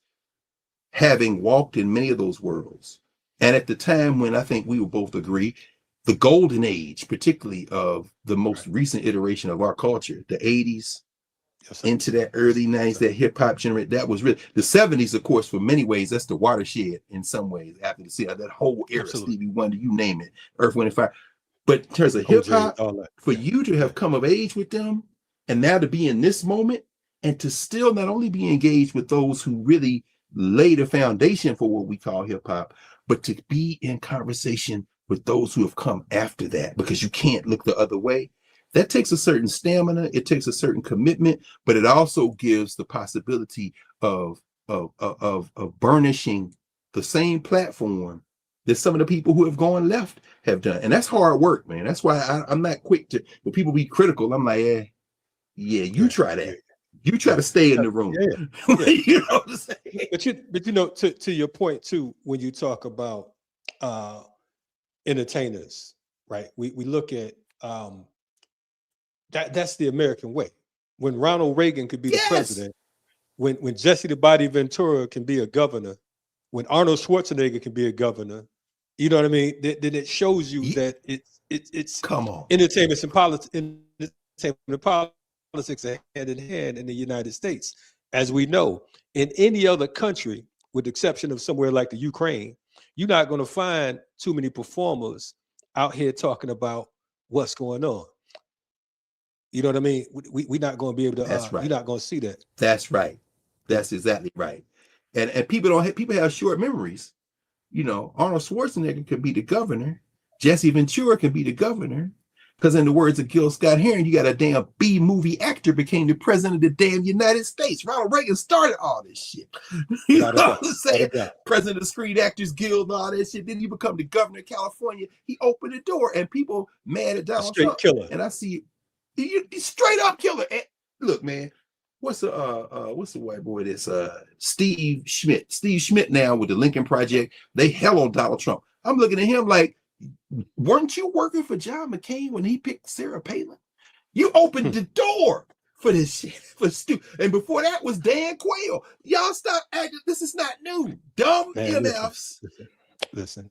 having walked in many of those worlds, and at the time when I think we will both agree, the golden age, particularly of the most recent iteration of our culture, the 80s, into that early 90s, that hip hop generation, that was really the 70s, of course, for many ways, that's the watershed in some ways after that whole era, Stevie Wonder, you name it, Earth, Wind, and Fire. But in terms of hip hop, for you to have come of age with them and now to be in this moment and to still not only be engaged with those who really lay the foundation for what we call hip hop, but to be in conversation with those who have come after that, because you can't look the other way. That takes a certain stamina, it takes a certain commitment, but it also gives the possibility of burnishing the same platform that some of the people who have gone left have done. And that's hard work, man. That's why I'm not quick to, when people be critical, I'm like, you try that. You try to stay in the room. You know what I'm saying? But you know, to your point too, when you talk about entertainers, right? We look at that's the American way. When Ronald Reagan could be the president, when Jesse the Body Ventura can be a governor, when Arnold Schwarzenegger can be a governor, you know what I mean? Then it shows you that it's come on, entertainment and politics are hand in hand in the United States. As we know, in any other country, with the exception of somewhere like the Ukraine, you're not going to find too many performers out here talking about what's going on. You know what I mean? We're not going to be able to. That's right. You're not going to see that. That's right. That's exactly right. And people have short memories. You know, Arnold Schwarzenegger could be the governor. Jesse Ventura can be the governor. Because in the words of Gil Scott-Heron, you got a damn B-movie actor became the president of the damn United States. Ronald Reagan started all this shit. You know what I'm saying? President of the Screen Actors Guild, all that shit. Then he become the governor of California. He opened the door, and people mad at Donald Trump. Killer. And I see he straight up killer. And look, man, what's the white boy that's Steve Schmidt? Steve Schmidt now with the Lincoln Project. They hell on Donald Trump. I'm looking at him like, weren't you working for John McCain when he picked Sarah Palin? You opened the door for this shit, for and before that was Dan Quayle. Y'all stop acting. This is not new. Dumb MFs. Listen,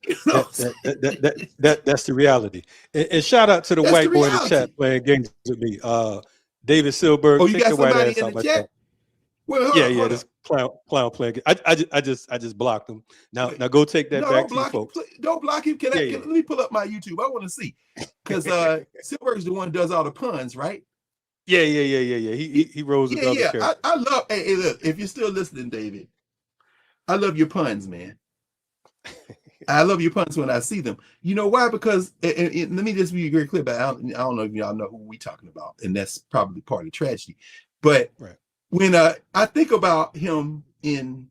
that's the reality. And shout out to the white boy in the chat playing games with me. David Silberg. Oh, you got somebody in the chat? Well, this clown playing. I just blocked him. Now go take that back to you folks. Don't block him. Let me pull up my YouTube. I want to see, because Silberg's the one who does all the puns, right? Yeah. He rose with other characters. I love. Hey, look, if you're still listening, David, I love your puns, man. I love your puns when I see them. You know why? Because and let me just be very clear. But I don't know if y'all know who we talking about, and that's probably part of the tragedy. But when I think about him in,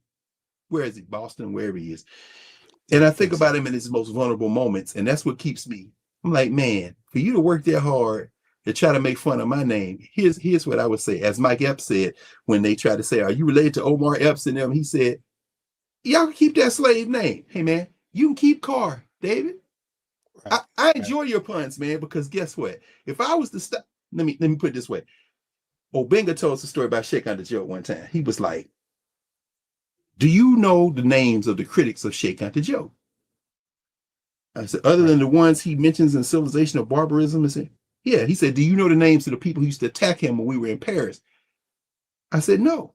where is he, Boston, wherever he is, and I think about him in his most vulnerable moments, and that's what keeps me. I'm like, man, for you to work that hard to try to make fun of my name, here's what I would say. As Mike Epps said, when they tried to say, are you related to Omar Epps and them? He said, y'all can keep that slave name. Hey, man, you can keep Carr, David. I enjoy your puns, man, because guess what? If I was to stop, let me put it this way. Obenga told us a story about Sheikh Anta Diop one time. He was like, do you know the names of the critics of Sheikh Anta Diop? I said, other than the ones he mentions in Civilization of Barbarism? I said, yeah. He said, do you know the names of the people who used to attack him when we were in Paris? I said, no.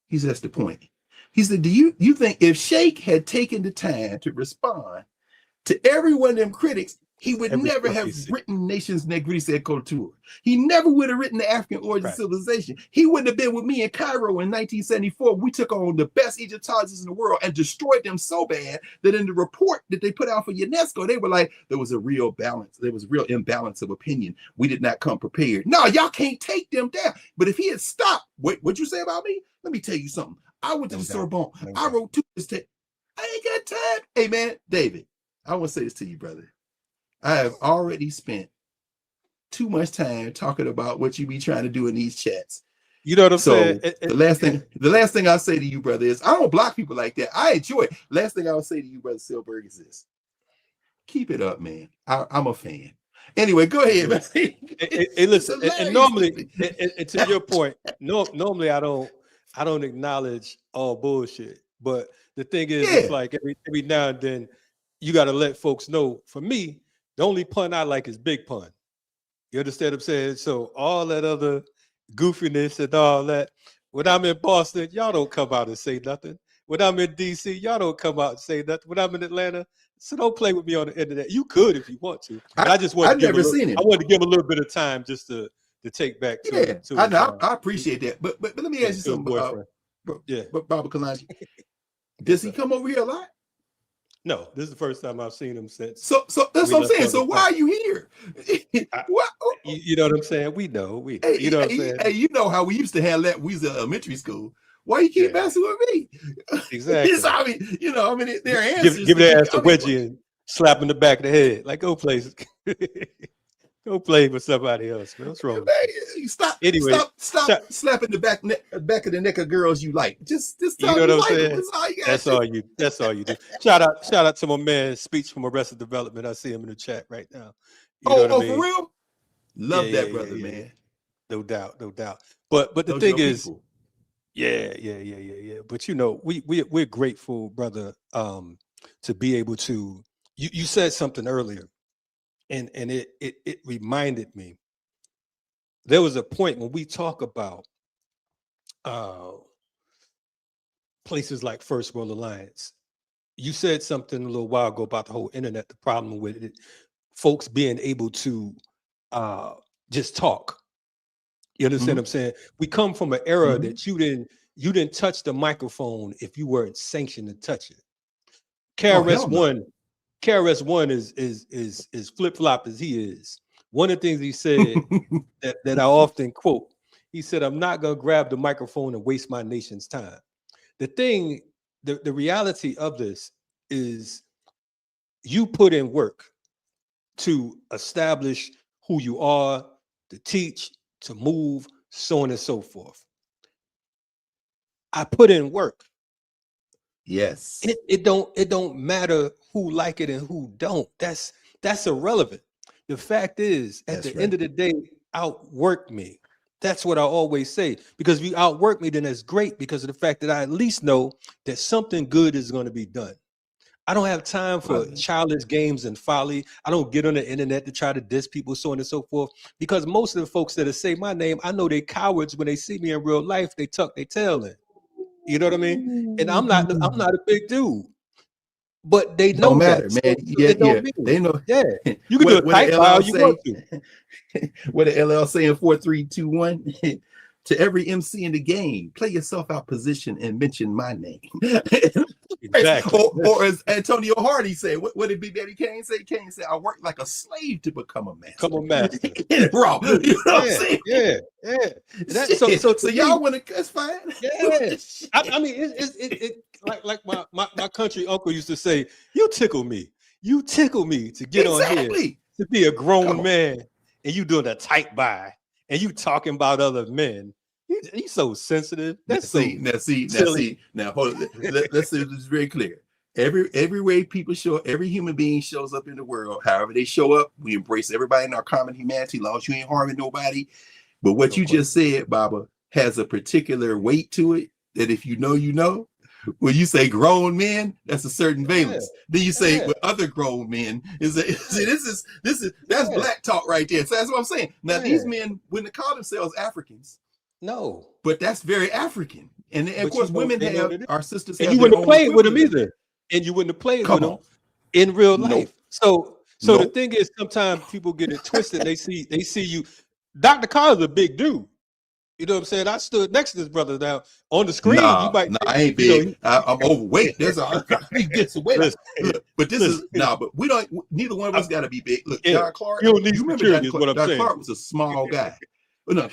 He said, that's the point. He said, do you think if Sheikh had taken the time to respond to every one of them critics, He would Every never step have he said. written Nations Negrice et Culture. He never would have written The African Origin Right. Civilization. He wouldn't have been with me in Cairo in 1974. We took on the best Egyptologists in the world and destroyed them so bad that in the report that they put out for UNESCO, they were like, there was a real balance. There was a real imbalance of opinion. We did not come prepared. No, y'all can't take them down. But if he had stopped, what'd you say about me? Let me tell you something. I went to the Sorbonne. I wrote 2 years. I ain't got time. Hey, man, David, I want to say this to you, brother. I have already spent too much time talking about what you be trying to do in these chats. You know what I'm saying? The last thing I'll say to you, brother, is I don't block people like that. I enjoy it. Last thing I'll say to you, brother Silberg, is this. Keep it up, man. I'm a fan. Anyway, go ahead, man. Hey, listen, and normally, and to your point, normally I don't acknowledge all bullshit. But the thing is, it's like every now and then you got to let folks know. For me, the only pun I like is big pun. You understand what I'm saying? So all that other goofiness and all that, when I'm in Boston, y'all don't come out and say nothing. When I'm in DC, y'all don't come out and say nothing. When I'm in Atlanta, so don't play with me on the internet. You could if you want to. But I just want to give a little bit of time just to take back to I know. I appreciate that. But let me ask you something, Baba Kalonji. Does he come over here a lot? No, this is the first time I've seen him since. So that's what I'm saying. So why are you here? You know what I'm saying? We know. You know what I'm saying? Hey, you know how we used to handle that. We was in elementary school. Why you keep messing with me? Exactly. Their answers. Give their ass a wedgie and slap in the back of the head. Like, go play. Go play with somebody else, man. What's wrong? Stop slapping the back of the neck of girls you like. Just tell you know what I'm saying? That's all you do. Shout out to my man, Speech from Arrested Development. I see him in the chat right now. You know what I mean? For real? Love that brother, man. No doubt. But the thing is, people. Yeah. But we're grateful, brother, to be able to. You said something earlier. And it reminded me, there was a point when we talk about places like First World Alliance. You said something a little while ago about the whole internet, the problem with it, folks being able to just talk. You understand what I'm saying? We come from an era that you didn't touch the microphone if you weren't sanctioned to touch it. KRS-One. KRS-One is flip-flop as he is. One of the things he said that I often quote, he said, I'm not going to grab the microphone and waste my nation's time. The reality of this is you put in work to establish who you are, to teach, to move, so on and so I put in work. Yes. It don't matter who like it and who don't. That's irrelevant. The fact is, at the end of the day, outwork me. That's what I always say. Because if you outwork me, then that's great because of the fact that I at least know that something good is going to be done. I don't have time for childish games and folly. I don't get on the internet to try to diss people, so on and so forth. Because most of the folks that say my name, I know they cowards when they see me in real life. They tuck their tail in. You know what I mean? And I'm not a big dude, but they know don't matter, that. Man. They know. Yeah, you can do a tight file you want to. What the LL saying? 4, 3, 2, 1. To every MC in the game, play yourself out position and mention my name. Exactly. or as Antonio Hardy said, what did Big Daddy Kane say? Kane said, I worked like a slave to become a master. Become a master. Bro, you know what I'm saying? Yeah. So y'all want to, that's fine. Yeah. I mean, it like my country uncle used to say, you tickle me to get on here, to be a grown man, and you doing a tight by, and you talking about other men. He's so sensitive. Let's see. Now, hold on. Let's say this is very clear. Every way people show up, every human being shows up in the world. However they show up, we embrace everybody in our common humanity, as long as you ain't harming nobody. But what you just said, Baba, has a particular weight to it that if you know, you know. When you say grown men, that's a certain valence. Then you say with other grown men, that's black talk right there. So that's what I'm saying. Now these men wouldn't call themselves Africans. No, but that's very African, and of course, women have our sisters. And you wouldn't have played with them either, and you wouldn't have played with them in real life. So So the No, thing is, sometimes people get it twisted. They see you. Dr. Carr is a big dude. You know what I'm saying? I stood next to this brother. Now on the screen, you nah, might nah, think, I ain't you know, big. I'm overweight. There's a he gets weight. listen, Look, but this is listen, nah, but we don't. Neither one of us got to be big. Look, yeah, John Clark. you don't need You remember security, is what I'm John saying. Clark was a small guy. Well, no,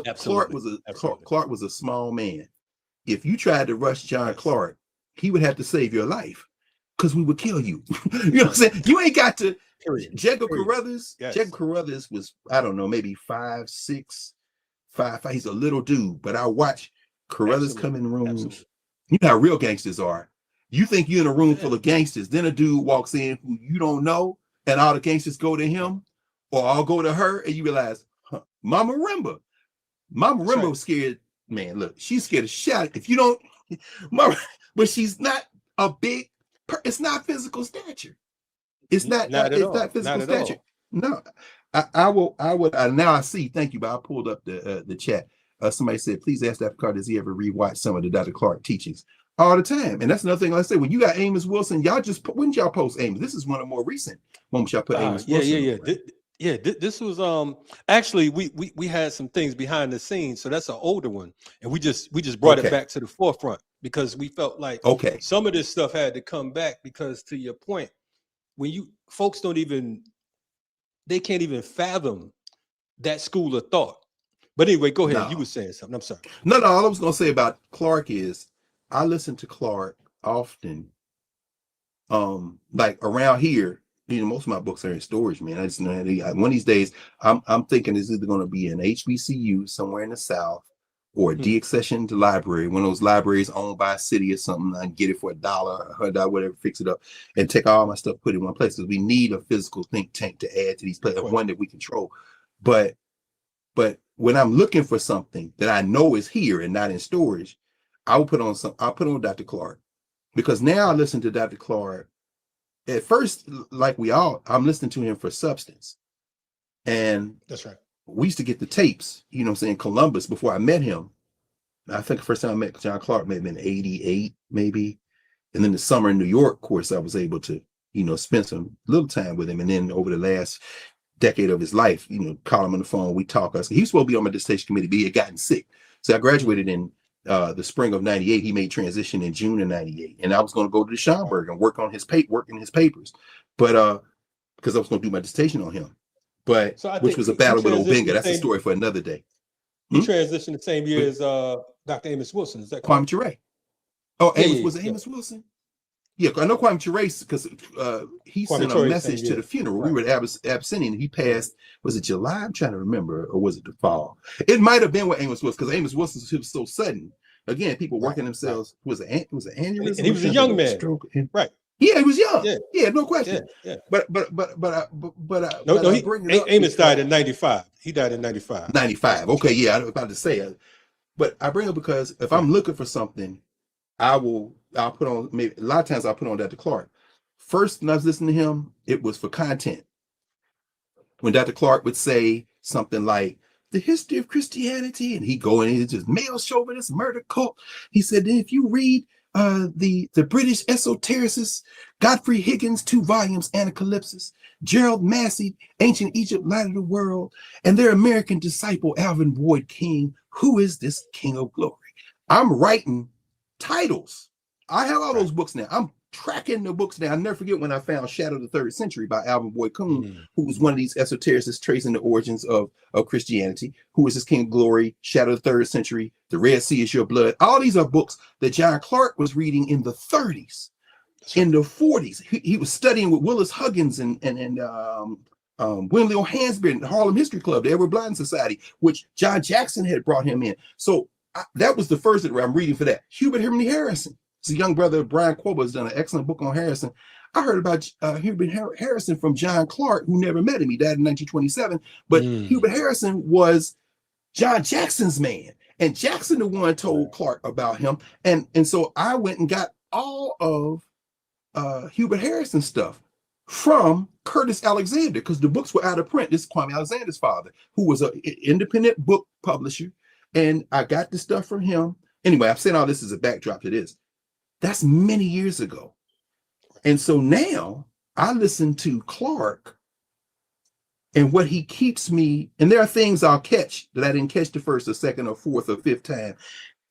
Absolutely, absolutely. Clark was a small man. If you tried to rush John Yes. Clark, he would have to save your life because we would kill you. You know what I'm saying? You ain't got to. Period. Jacob Period. Carruthers. Yes. Jacob Carruthers was, I don't know, maybe 5'6", 5'5". He's a little dude, but I watch Carruthers come in rooms. Absolutely. You know how real gangsters are. You think you're in a room full of gangsters, then a dude walks in who you don't know, and all the gangsters go to him, or I'll go to her, and you realize, huh, Mama Rimba was scared. Man, look, she's scared of shot. If you don't, but she's not a big. It's not physical stature. It's not physical stature. No, I would. Now I see. Thank you, but I pulled up the chat. Somebody said, please ask Dr. Carr, does he ever rewatch some of the Dr. Clark teachings? All the time. And that's another thing I say. When you got Amos Wilson, y'all just when did y'all post Amos? This is one of the more recent moments y'all put Amos Wilson. This was actually we had some things behind the scenes, so that's an older one, and we just brought it back to the forefront because we felt like some of this stuff had to come back because, to your point, when you folks they can't even fathom that school of thought. But anyway, go ahead. You were saying something. I'm sorry. No, all I was gonna say about Clark is I listen to Clark often. Like around here, you know, most of my books are in storage, man. I just know one of these days I'm thinking it's either going to be an HBCU somewhere in the South or a deaccessioned library, one of those libraries owned by a city or something. I can get it for $1, $100, whatever, fix it up and take all my stuff, put it in one place. Because we need a physical think tank to add to these places, one that we control. But when I'm looking for something that I know is here and not in storage, I'll put on Dr. Clark, because now I listen to Dr. Clark. At first, like I'm listening to him for substance. And that's right. We used to get the tapes, you know what I'm saying, Columbus, before I met him. I think the first time I met John Clark may have been 88, maybe. And then the summer in New York, of course, I was able to, you know, spend some little time with him. And then over the last decade of his life, you know, call him on the phone, we talk. He was supposed to be on my dissertation committee, but he had gotten sick. So I graduated in the spring of 98. He made transition in June of 98. And I was going to go to the Schomburg and work in his papers. But because I was going to do my dissertation on him. But which was a battle with Obenga. That's a story for another day. He transitioned the same year as Dr. Amos Wilson. Is that Kwame Ture? Oh, was it Amos Wilson? Yeah, I know Kwame Ture because he sent a message to the funeral. Right. We were at Abyssinian. He passed, was it July? I'm trying to remember, or was it the fall? It might have been with Amos Wilson, because Amos Wilson was so sudden. Again, people working themselves. Was it aneurysm? And he was a young man. Stroke. Right. Yeah, he was young. Yeah, no question. Yeah. But Amos died in 95. He died in 95. 95. Okay, yeah, I was about to say. But I bring it because if I'm looking for something, I'll put on, maybe a lot of times I'll put on Dr. Clark. First, when I was listening to him, it was for content. When Dr. Clark would say something like, the history of Christianity, and he go in, it's just male chauvinist murder cult. He said, then if you read the British esotericist Godfrey Higgins' 2 volumes, Anacalypsis, Gerald Massey, Ancient Egypt, Light of the World, and their American disciple, Alvin Boyd King, who is this King of Glory? I'm writing titles. I have all those books now. I'm tracking the books now. I never forget when I found Shadow of the Third Century by Alvin Boyd King, who was one of these esotericists tracing the origins of Christianity. Who is this King of Glory? Shadow of the Third Century. The Red Sea is Your Blood. All these are books that John Clark was reading in the 30s. In the 40s. He was studying with Willis Huggins and Winley O'Hansberry and the Harlem History Club, the Edward Blyden Society, which John Jackson had brought him in. So that was the first that I'm reading for that. Hubert Henry Harrison. It's a young brother of Brian Quoba, has done an excellent book on Harrison. I heard about Hubert Harrison from John Clark, who never met him. He died in 1927. But Hubert Harrison was John Jackson's man. And Jackson, the one, told Clark about him. And so I went and got all of Hubert Harrison stuff from Curtis Alexander, because the books were out of print. This is Kwame Alexander's father, who was an independent book publisher. And I got the stuff from him. Anyway, I'm saying all this as a backdrop to this. That's many years ago. And so now I listen to Clark and what he keeps me, and there are things I'll catch that I didn't catch the first or second or fourth or fifth time.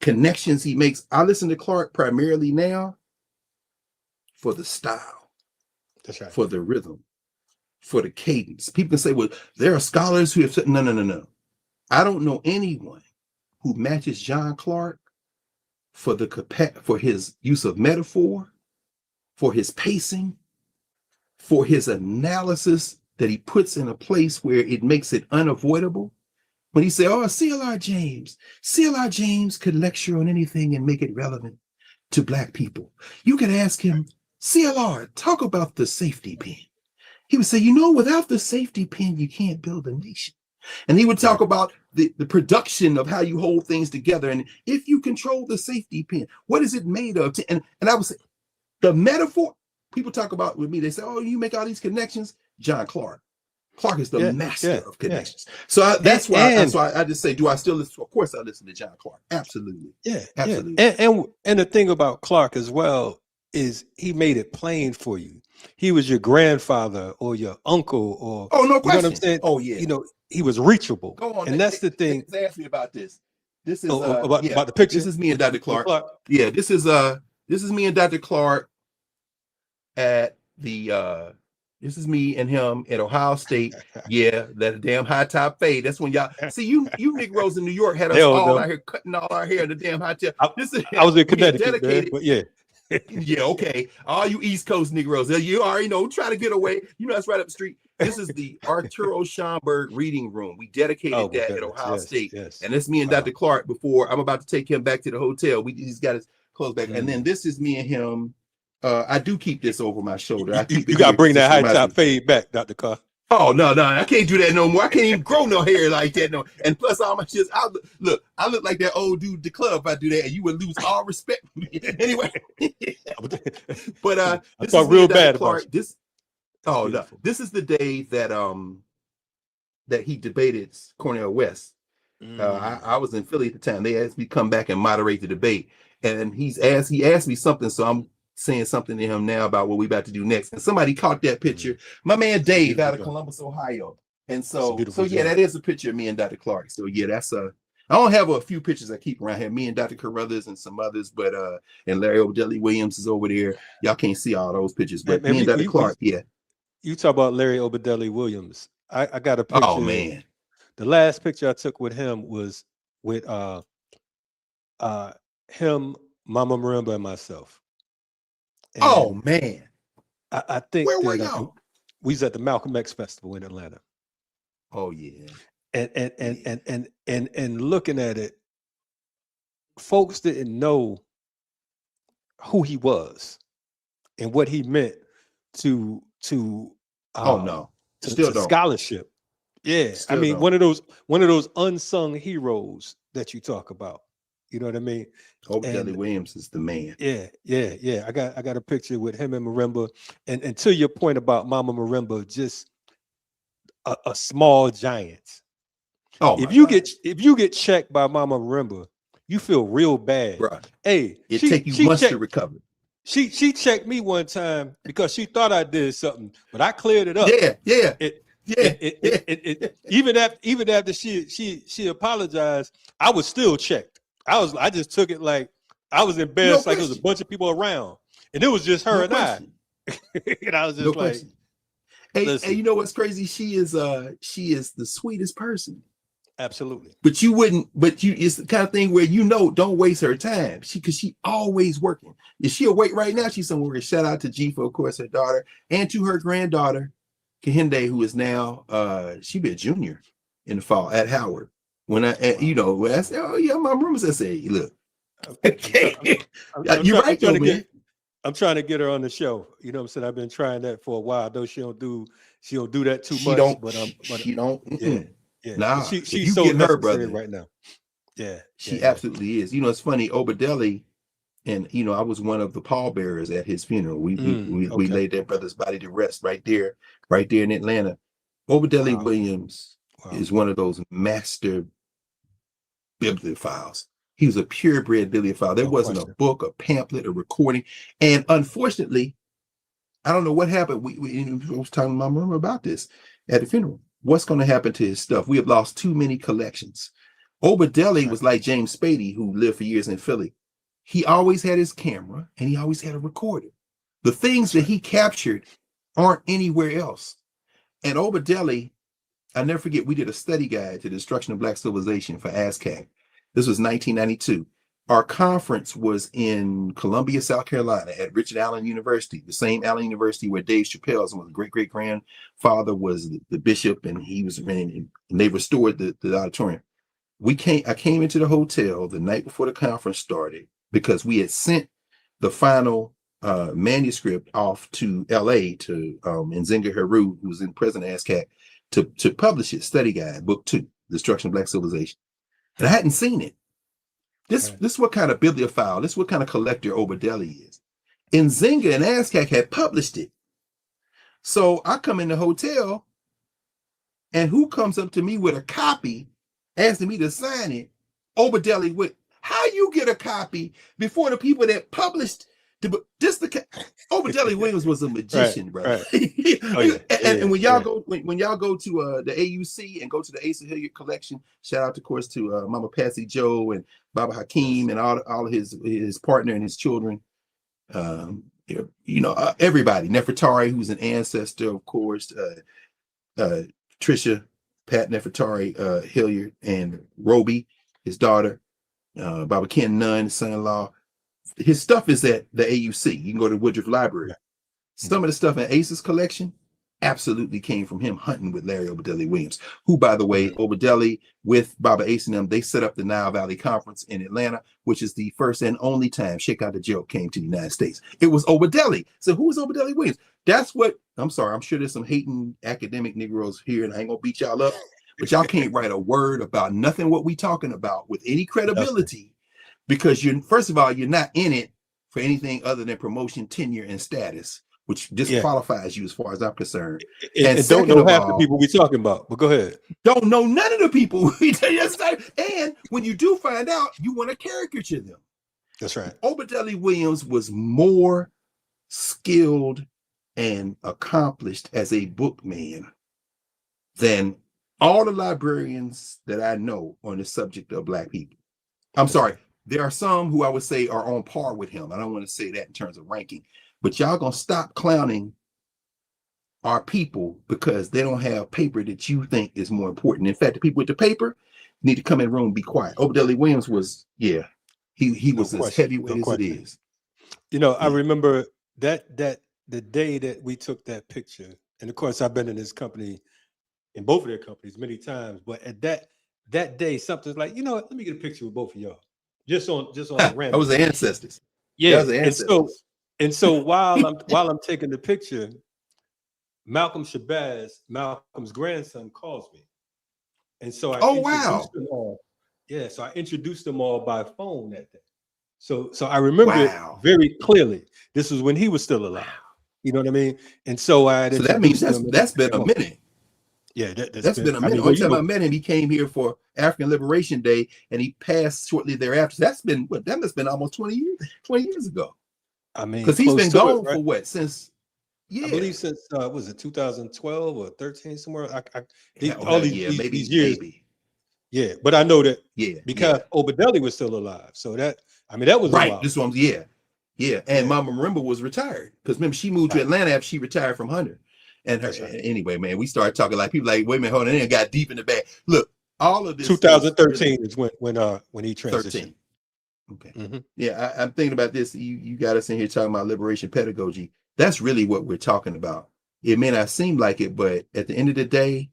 Connections he makes. I listen to Clark primarily now for the style, That's right. for the rhythm, for the cadence. People can say, well, there are scholars who have said, no. I don't know anyone who matches John Clark for his use of metaphor, for his pacing, for his analysis that he puts in a place where it makes it unavoidable. When he said, oh, C.L.R. James could lecture on anything and make it relevant to Black people. You could ask him, C.L.R., talk about the safety pin. He would say, without the safety pin, you can't build a nation. And he would talk about the production of how you hold things together. And if you control the safety pin, what is it made of? And I would say, the metaphor, people talk about with me, they say, oh, you make all these connections. John Clark. Clark is the master of connections. So that's why I just say, do I still listen? Of course I listen to John Clark. Absolutely. Yeah. Absolutely. Yeah. And the thing about Clark as well is he made it plain for you. He was your grandfather or your uncle or no question. You know what I'm saying? Oh yeah. He was reachable. Go on. And that's the thing. They asked me about this. This is about the picture. This is me and Dr. Clark. Yeah, this is me and Dr. Clark at the this is me and him at Ohio State. Yeah, that damn high top fade. That's when y'all see you Negroes in New York had us all out here cutting all our hair in the damn high top. I was in Connecticut, man, but yeah. Yeah, okay. All you East Coast Negroes, you already know, try to get away. That's right up the street. This is the Arturo Schomburg reading room. We dedicated that at Ohio State. Yes. And that's me and Dr. Clark before I'm about to take him back to the hotel. He's got his clothes back. And then this is me and him. I do keep this over my shoulder. You got to bring that high top fade back, Dr. Carr. Oh, no, I can't do that no more. I can't even grow no hair like that. No. And plus, all my shit, I look like that old dude, the club, if I do that, and you would lose all respect. Anyway. But I thought real bad Clark, about you. This is the day that that he debated Cornel West. I was in Philly at the time. They asked me to come back and moderate the debate. And he asked me something, so I'm saying something to him now about what we about to do next. And somebody caught that picture. My man Dave out of Columbus, Ohio. And so that is a picture of me and Dr. Clark. So yeah, I don't have a few pictures I keep around here. Me and Dr. Carruthers and some others, but and Larry Obdelli Williams is over there. Y'all can't see all those pictures, but me and Dr. Clark, yeah. You talk about Larry Obdelli Williams. I got a picture. Oh man. The last picture I took with him was with him, Mama Marimba, and myself. And oh man. I think where were y'all? We was at the Malcolm X Festival in Atlanta. Oh yeah. And looking at it, folks didn't know who he was and what he meant to scholarship. Yeah. Still I mean, don't. one of those unsung heroes that you talk about. You know what I mean? Obdelli Williams is the man. Yeah. I got a picture with him and Marimba. And to your point about Mama Marimba, just a small giant. Oh, if you get checked by Mama Marimba, you feel real bad. Right. Hey, it take you months to recover. She checked me one time because she thought I did something, but I cleared it up. Yeah. Even after she apologized, I was still checked. I just took it like I was embarrassed, like there was a bunch of people around, and it was just her and I. And I was just like, hey, you know what's crazy? She is the sweetest person. Absolutely. But it's the kind of thing where don't waste her time. Because she always working. If she awake right now, she's somewhere. Shout out to G for, of course, her daughter, and to her granddaughter, Kehinde, who is now she be a junior in the fall at Howard. When I said, oh yeah, my room I said, look, okay, you're right, man. I'm trying to get her on the show. You know what I'm saying? I've been trying that for a while, though she don't do that too much. She don't. Yeah. Nah, she's so necessary her brother right now. Yeah. She absolutely is. It's funny, Obdelli, and I was one of the pallbearers at his funeral. We laid that brother's body to rest right there in Atlanta. Obdelli Williams is one of those master bibliophiles. He was a purebred bibliophile. There wasn't a book, a pamphlet, a recording. And unfortunately, I don't know what happened. We was talking to my mom about this at the funeral. What's going to happen to his stuff? We have lost too many collections. Obadeli was like James Spady, who lived for years in Philly. He always had his camera and he always had a recorder. The things that he captured aren't anywhere else. And Obadeli, I never forget, we did a study guide to the destruction of Black civilization for ASCAC. This was 1992. Our conference was in Columbia, South Carolina at Richard Allen University, the same Allen University where Dave Chappelle's great-great-grandfather was the bishop, and he was and they restored the auditorium. I came into the hotel the night before the conference started because we had sent the final manuscript off to LA to Nzinga Heru, who was in President ASCAC, to publish it, study guide, book 2, Destruction of Black Civilization. And I hadn't seen it. This is what kind of bibliophile, this is what kind of collector Obadeli is. Nzinga and ASCAC had published it. So I come in the hotel, and who comes up to me with a copy, asking me to sign it? Obadeli with, how you get a copy before the people that published the book? Obadeli Williams was a magician, bro. And when y'all go, when y'all go to the AUC and go to the Asa Hilliard collection, shout out, of course, to Mama Patsy Joe and Baba Hakeem and all of his partner and his children. Everybody. Nefertari, who's an ancestor, of course. Trisha, Pat Nefertari Hilliard, and Roby, his daughter. Baba Ken Nunn, his son-in-law. His stuff is at the AUC. You can go to Woodruff Library. Some of the stuff in Ace's collection absolutely came from him hunting with Larry Obadeli Williams, who, by the way, Obadeli with Baba Ace and them, they set up the Nile Valley Conference in Atlanta, which is the first and only time Sheikh Anta Diop came to the United States. It was Obadeli. So who was Obadeli Williams? That's what, I'm sorry, I'm sure there's some hating academic Negroes here, and I ain't gonna beat y'all up, but y'all can't write a word about nothing what we talking about with any credibility, because first of all, you're not in it for anything other than promotion, tenure, and status, which disqualifies you as far as I'm concerned. And don't know half the people we talking about, but go ahead. Don't know none of the people. And when you do find out, you want to caricature them. That's right. Obadeli Williams was more skilled and accomplished as a bookman than all the librarians that I know on the subject of Black people. I'm sorry. There are some who I would say are on par with him. I don't want to say that in terms of ranking, but y'all gonna stop clowning our people because they don't have paper that you think is more important. In fact, the people with the paper need to come in the room and be quiet. Obadeli Williams was, he was as heavyweight as it is. I remember that the day that we took that picture, and of course I've been in this company, in both of their companies many times, but at that day, something's like, let me get a picture with both of y'all. Just on a random. That was the ancestors. Yeah. And so while I'm taking the picture, Malcolm Shabazz, Malcolm's grandson, calls me. And so I introduced them all. Yeah, so I introduced them all by phone that day. So I remember it very clearly. This was when he was still alive. You know what I mean? And so that means that's been a minute. Yeah, that's been a minute. One time I met him, he came here for African Liberation Day, and he passed shortly thereafter. That's been that must have been almost 20 years ago. I mean, because he's been gone for what, since I believe since was it 2012 or 13 somewhere? These years. Maybe. Yeah, but I know that because Obadeli was still alive. So that was right. This one, and Mama Marimba was retired because remember she moved to Atlanta after she retired from Hunter. And anyway, man, we started talking like people like, wait a minute, hold on, and got deep in the bag. Look, all of this. 2013 is when he transitioned. 13. Okay. Mm-hmm. Yeah, I'm thinking about this. You got us in here talking about liberation pedagogy. That's really what we're talking about. It may not seem like it, but at the end of the day,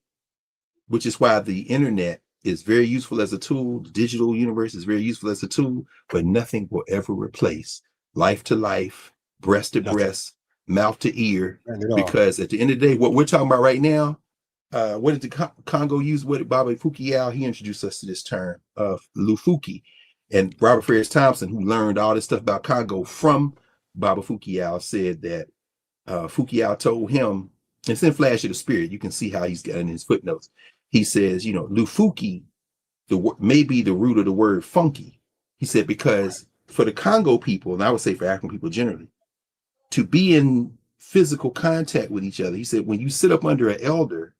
which is why the internet is very useful as a tool, the digital universe is very useful as a tool, but nothing will ever replace life to life, breast to breast, mouth to ear, because at the end of the day, what we're talking about right now, what did the Congo use? What did Baba Fukiyao? He introduced us to this term of Lufuki, and Robert Ferris Thompson, who learned all this stuff about Congo from Baba Fukiyao, said that Fukiyao told him, and it's in Flash of the Spirit. You can see how he's got in his footnotes. He says, Lufuki, may be the root of the word funky. He said because for the Congo people, and I would say for African people generally, to be in physical contact with each other. He said, when you sit up under an elder,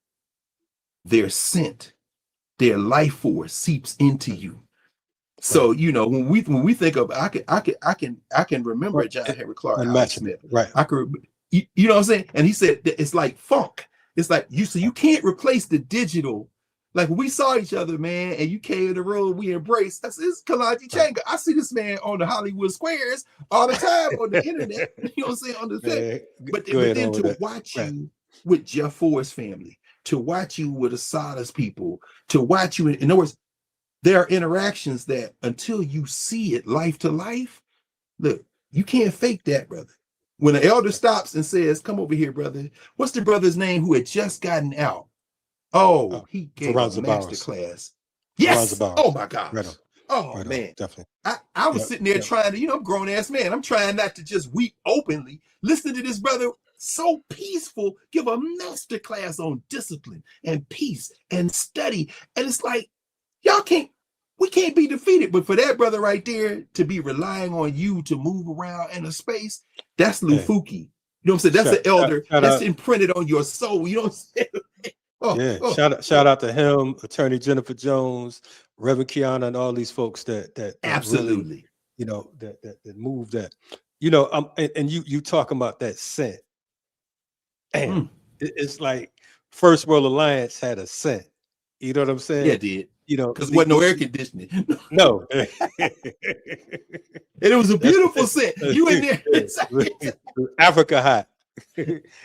their scent, their life force seeps into you. So, you know, when we think of, I can remember John Henry Clark Smith. Right. I could, you know what I'm saying? And he said, it's like funk. It's like you can't replace the digital. Like when we saw each other, man, and you came in the room, we embraced. This is Kalonji Changa. I see this man on the Hollywood squares all the time on the internet. You know what I'm saying? On the thing. But then to watch you with Jeff Ford's family, to watch you with Asada's people, to watch you, in other words, there are interactions that until you see it life to life, look, you can't fake that, brother. When an elder stops and says, come over here, brother. What's the brother's name who had just gotten out? Oh, he gave a master class. Yes. Oh my gosh. Man. Definitely. I was sitting there trying to, I'm a grown ass man. I'm trying not to just weep openly. Listening to this brother, so peaceful, give a master class on discipline and peace and study. And it's like, we can't be defeated. But for that brother right there to be relying on you to move around in a space, that's Lufuki. You know what I'm saying? That's the elder. That's imprinted on your soul. You know what I'm saying? Shout out to him, Attorney Jennifer Jones, Reverend Kiana, and all these folks that absolutely, really, that move that. And you talking about that scent. And it's like First World Alliance had a scent. You know what I'm saying? Yeah, it did. Because wasn't no air conditioning. No. And it was a beautiful scent. You in there. Africa hot.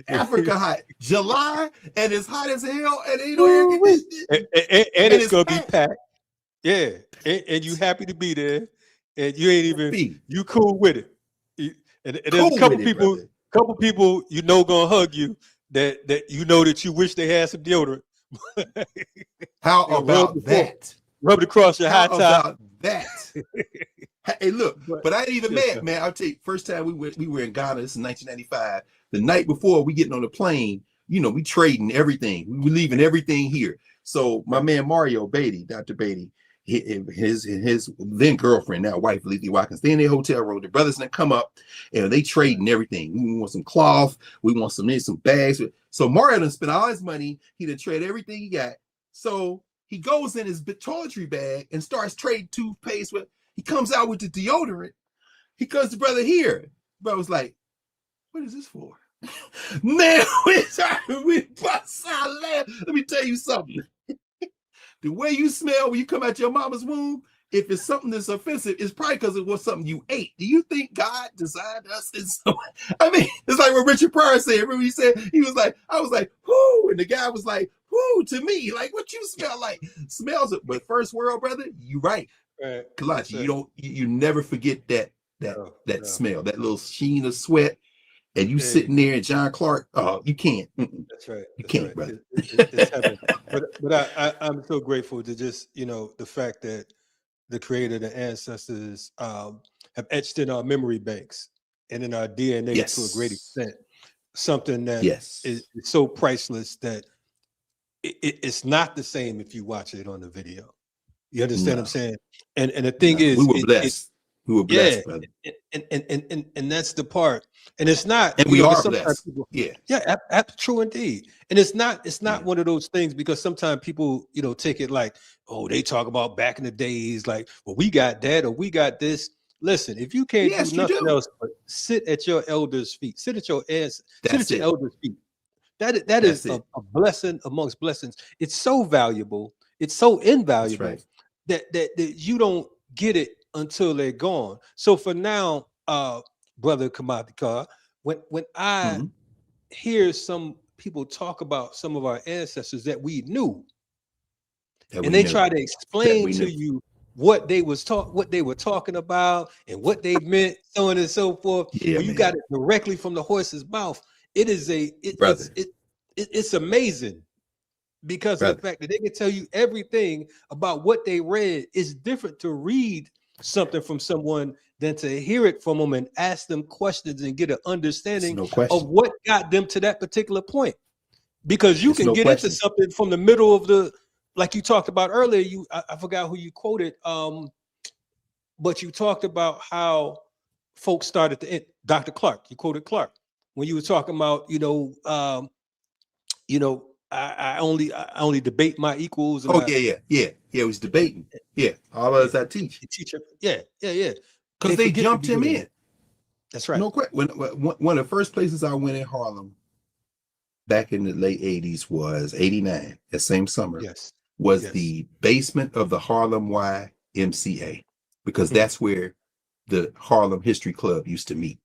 Africa hot. July, and it's hot as hell, and ain't no air conditioning. And it's gonna be packed. Yeah. And you happy to be there. And you ain't even you cool with it. And there's a couple people gonna hug you that that you wish they had some deodorant. How about that? Rub it across your high top. How about that? Hey, look, but I ain't even mad, man. I'll tell you, first time we were in Ghana, this is 1995. The night before we getting on the plane, we trading everything. We leaving everything here. So my man Mario Beatty, Dr. Beatty, his then girlfriend, now wife, Letha Watkins, they in their hotel room. The brothers then come up and they trading everything. We want some cloth, we want some bags. So Mario done spent all his money. He done trade everything he got. So he goes in his toiletry bag and starts trading toothpaste with. He comes out with the deodorant. He comes to brother here. Brother's like, what is this for? Man, we bust our laugh. Let me tell you something. The way you smell when you come out your mama's womb, if it's something that's offensive, it's probably because it was something you ate. Do you think God designed us in some way? I mean, it's like what Richard Pryor said. Remember he said, I was like, whoo, and the guy was like, whoo, to me, like what you smell like. Smells it. But first world, brother, you right. Kalonji, you never forget that smell, that little sheen of sweat, and you sitting there and John Clark. Oh, you can't. That's right. You can't, brother. It's heaven. But I'm so grateful to just the fact that the Creator, the ancestors have etched in our memory banks and in our DNA to a great extent. Something that is so priceless that it's not the same if you watch it on the video. You understand what I'm saying? And the thing is, we were blessed. We were blessed, brother. And that's the part. And it's not. And we are blessed. True indeed. And it's not one of those things because sometimes people, take it like, oh, they talk about back in the days, like, well, we got that or we got this. Listen, if you can't do nothing else but sit at your elders' feet, sit at your elders' feet. That is a blessing amongst blessings. It's so valuable. It's so invaluable that you don't get it until they're gone. So for now, brother Kamadi Carr, when I hear some people talk about some of our ancestors that we knew, and they try to explain to you what they were talking about and what they meant, so on and so forth. Yeah, when you got it directly from the horse's mouth, it's amazing. Because of the fact that they can tell you everything about what they read. Is different to read something from someone than to hear it from them and ask them questions and get an understanding of what got them to that particular point. Because you can get into something from the middle of like you talked about earlier. I forgot who you quoted, but you talked about how folks started to Dr. Clark. You quoted Clark. when you were talking about, I only debate my equals. And yeah. It was debating. Yeah, all of us I teach. Teacher. Yeah. Because they jumped him in. That's right. No question. One of the first places I went in Harlem back in the late 80s was 89, that same summer. Yes. Was the basement of the Harlem YMCA, because that's where the Harlem History Club used to meet.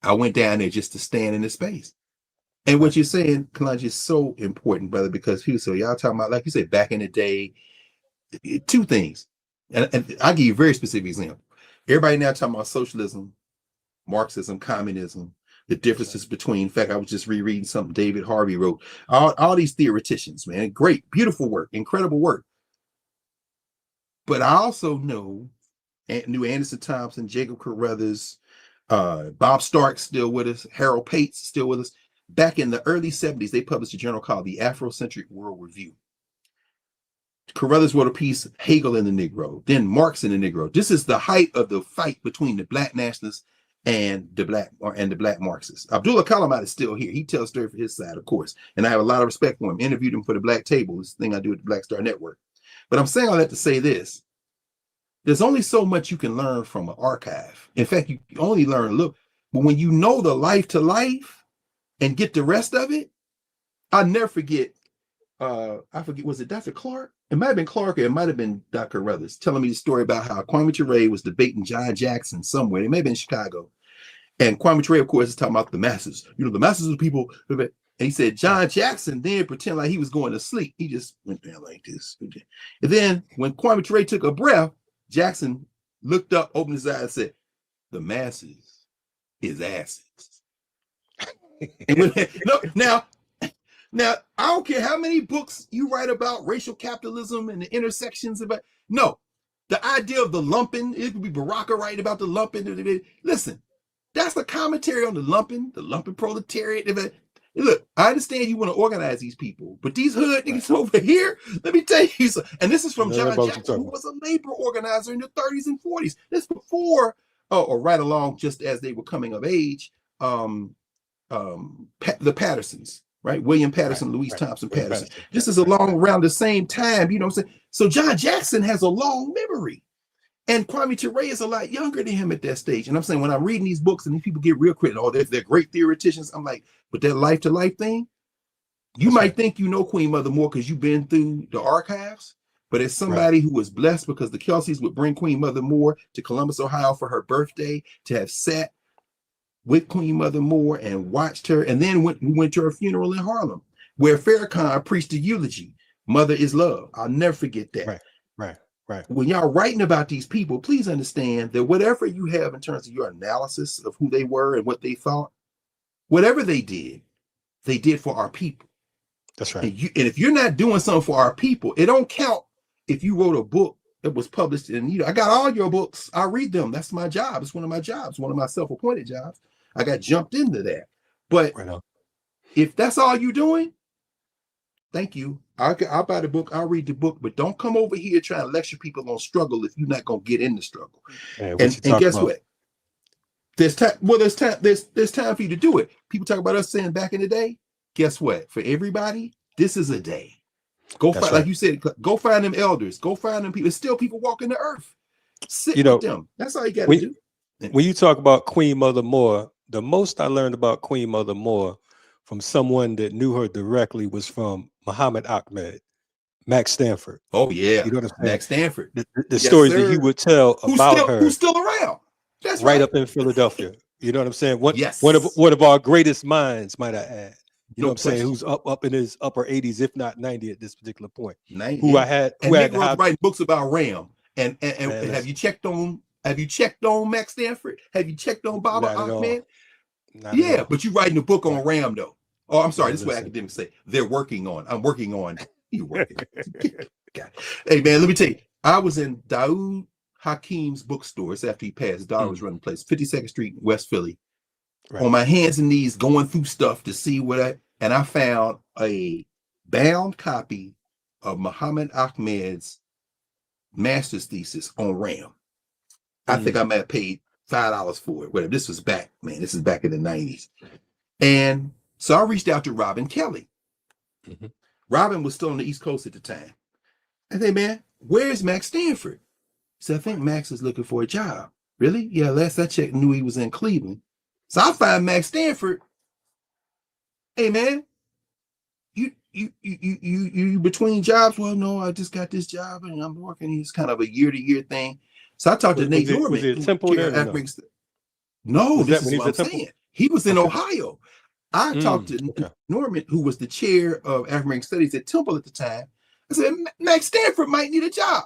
I went down there just to stand in the space. And what you're saying, Kalonji, is so important, brother, because so y'all talking about, like you said, back in the day, two things. And I'll give you a very specific example. Everybody now talking about socialism, Marxism, communism, the differences between, in fact, I was just rereading something David Harvey wrote. All these theoreticians, man, great, beautiful work, incredible work. But I also knew Anderson Thompson, Jacob Carruthers, Bob Stark still with us, Harold Pates still with us. Back in the early 70s, they published a journal called the Afrocentric World Review. Carruthers wrote a piece, Hegel and the Negro, then Marx and the Negro. This is the height of the fight between the black nationalists and the black Marxists. Abdullah Kalamat is still here. He tells story for his side, of course. And I have a lot of respect for him. Interviewed him for the Black Table, this thing I do at the Black Star Network. But I'm saying all that to say this. There's only so much you can learn from an archive. In fact, you only learn a little. But when you know the life to life and get the rest of it, I'll never forget. I forget, was it Dr. Clark? It might have been Clark, or it might have been Dr. Carruthers telling me the story about how Kwame Ture was debating John Jackson somewhere. It may have been Chicago. And Kwame Ture, of course, is talking about the masses. The masses of people. And he said John Jackson then pretend like he was going to sleep. He just went down like this. And then when Kwame Ture took a breath, Jackson looked up, opened his eyes, and said, "The masses is asses." And when, now, I don't care how many books you write about racial capitalism and the intersections of it. No, the idea of the lumping, it could be Baraka writing about the lumping. Listen, that's the commentary on the lumping proletariat. Look, I understand you want to organize these people, but these hood niggas over here, let me tell you something. And this is from John Jackson, who was a labor organizer in the 30s and 40s. This before, or right along, just as they were coming of age, the Pattersons, right? William Patterson, Louise Thompson Patterson. This is along around the same time, you know what I'm saying? So John Jackson has a long memory. And Kwame Ture is a lot younger than him at that stage. And I'm saying, when I'm reading these books and these people get real critical, they're great theoreticians. I'm like, but that life to life thing, you might think you know Queen Mother more because you've been through the archives. But as somebody who was blessed because the Kelseys would bring Queen Mother Moore to Columbus, Ohio for her birthday, to have sat with Queen Mother Moore and watched her. And then we went to her funeral in Harlem, where Farrakhan preached a eulogy. Mother is love. I'll never forget that. Right. When y'all writing about these people, please understand that whatever you have in terms of your analysis of who they were and what they thought, whatever they did for our people. That's right. And if you're not doing something for our people, it don't count if you wrote a book that was published. And I got all your books. I read them. That's my job. It's one of my jobs, one of my self-appointed jobs. I got jumped into that. But if that's all you're doing, thank you. I'll buy the book. I'll read the book, but don't come over here trying to lecture people on struggle if you're not going to get in the struggle. And guess what? There's time. Well, there's time for you to do it. People talk about us saying back in the day. Guess what? For everybody, this is a day. Go find, like you said, go find them elders. Go find them people. There's still people walking the earth. Sit with them. That's all you got to do. When you talk about Queen Mother Moore, the most I learned about Queen Mother Moore from someone that knew her directly was from Muhammad Ahmed, Max Stanford. Oh yeah, you know what I'm saying? Max Stanford. The stories that he would tell about her, who's still around. That's right up in Philadelphia. You know what I'm saying? One of our greatest minds, might I add. You know what I'm saying? Who's up in his upper 80s, if not 90 at this particular point. 90. Who had writing books about Ram. And have you checked on Max Stanford? Have you checked on Baba Ahmed? Yeah, but you're writing a book on Ram though. Oh, I'm sorry. This is what academics say. They're working on. I'm working on. You're working. Hey man, let me tell you. I was in Daoud Hakim's bookstore. It's after he passed. His daughter was running the place, 52nd Street, West Philly. On my hands and knees, going through stuff to see and I found a bound copy of Muhammad Ahmed's master's thesis on Ram. I think I might have paid $5 for it. Whatever. This was back in the 90s. And so I reached out to Robin Kelly. Mhm. Robin was still on the East Coast at the time. I said, man, where's Max Stanford? He said, I think Max is looking for a job. Really? Yeah, last I checked, knew he was in Cleveland. So I find Max Stanford. Hey, man, you between jobs? Well, no, I just got this job and I'm working. It's kind of a year-to-year thing. So I talked to Nate Norman. Was it Temple then? No, Was this that when is he what was I'm at Temple? saying. He was in Okay. Ohio. I talked to Norman, who was the chair of African Studies at Temple at the time. I said, Max Stanford might need a job.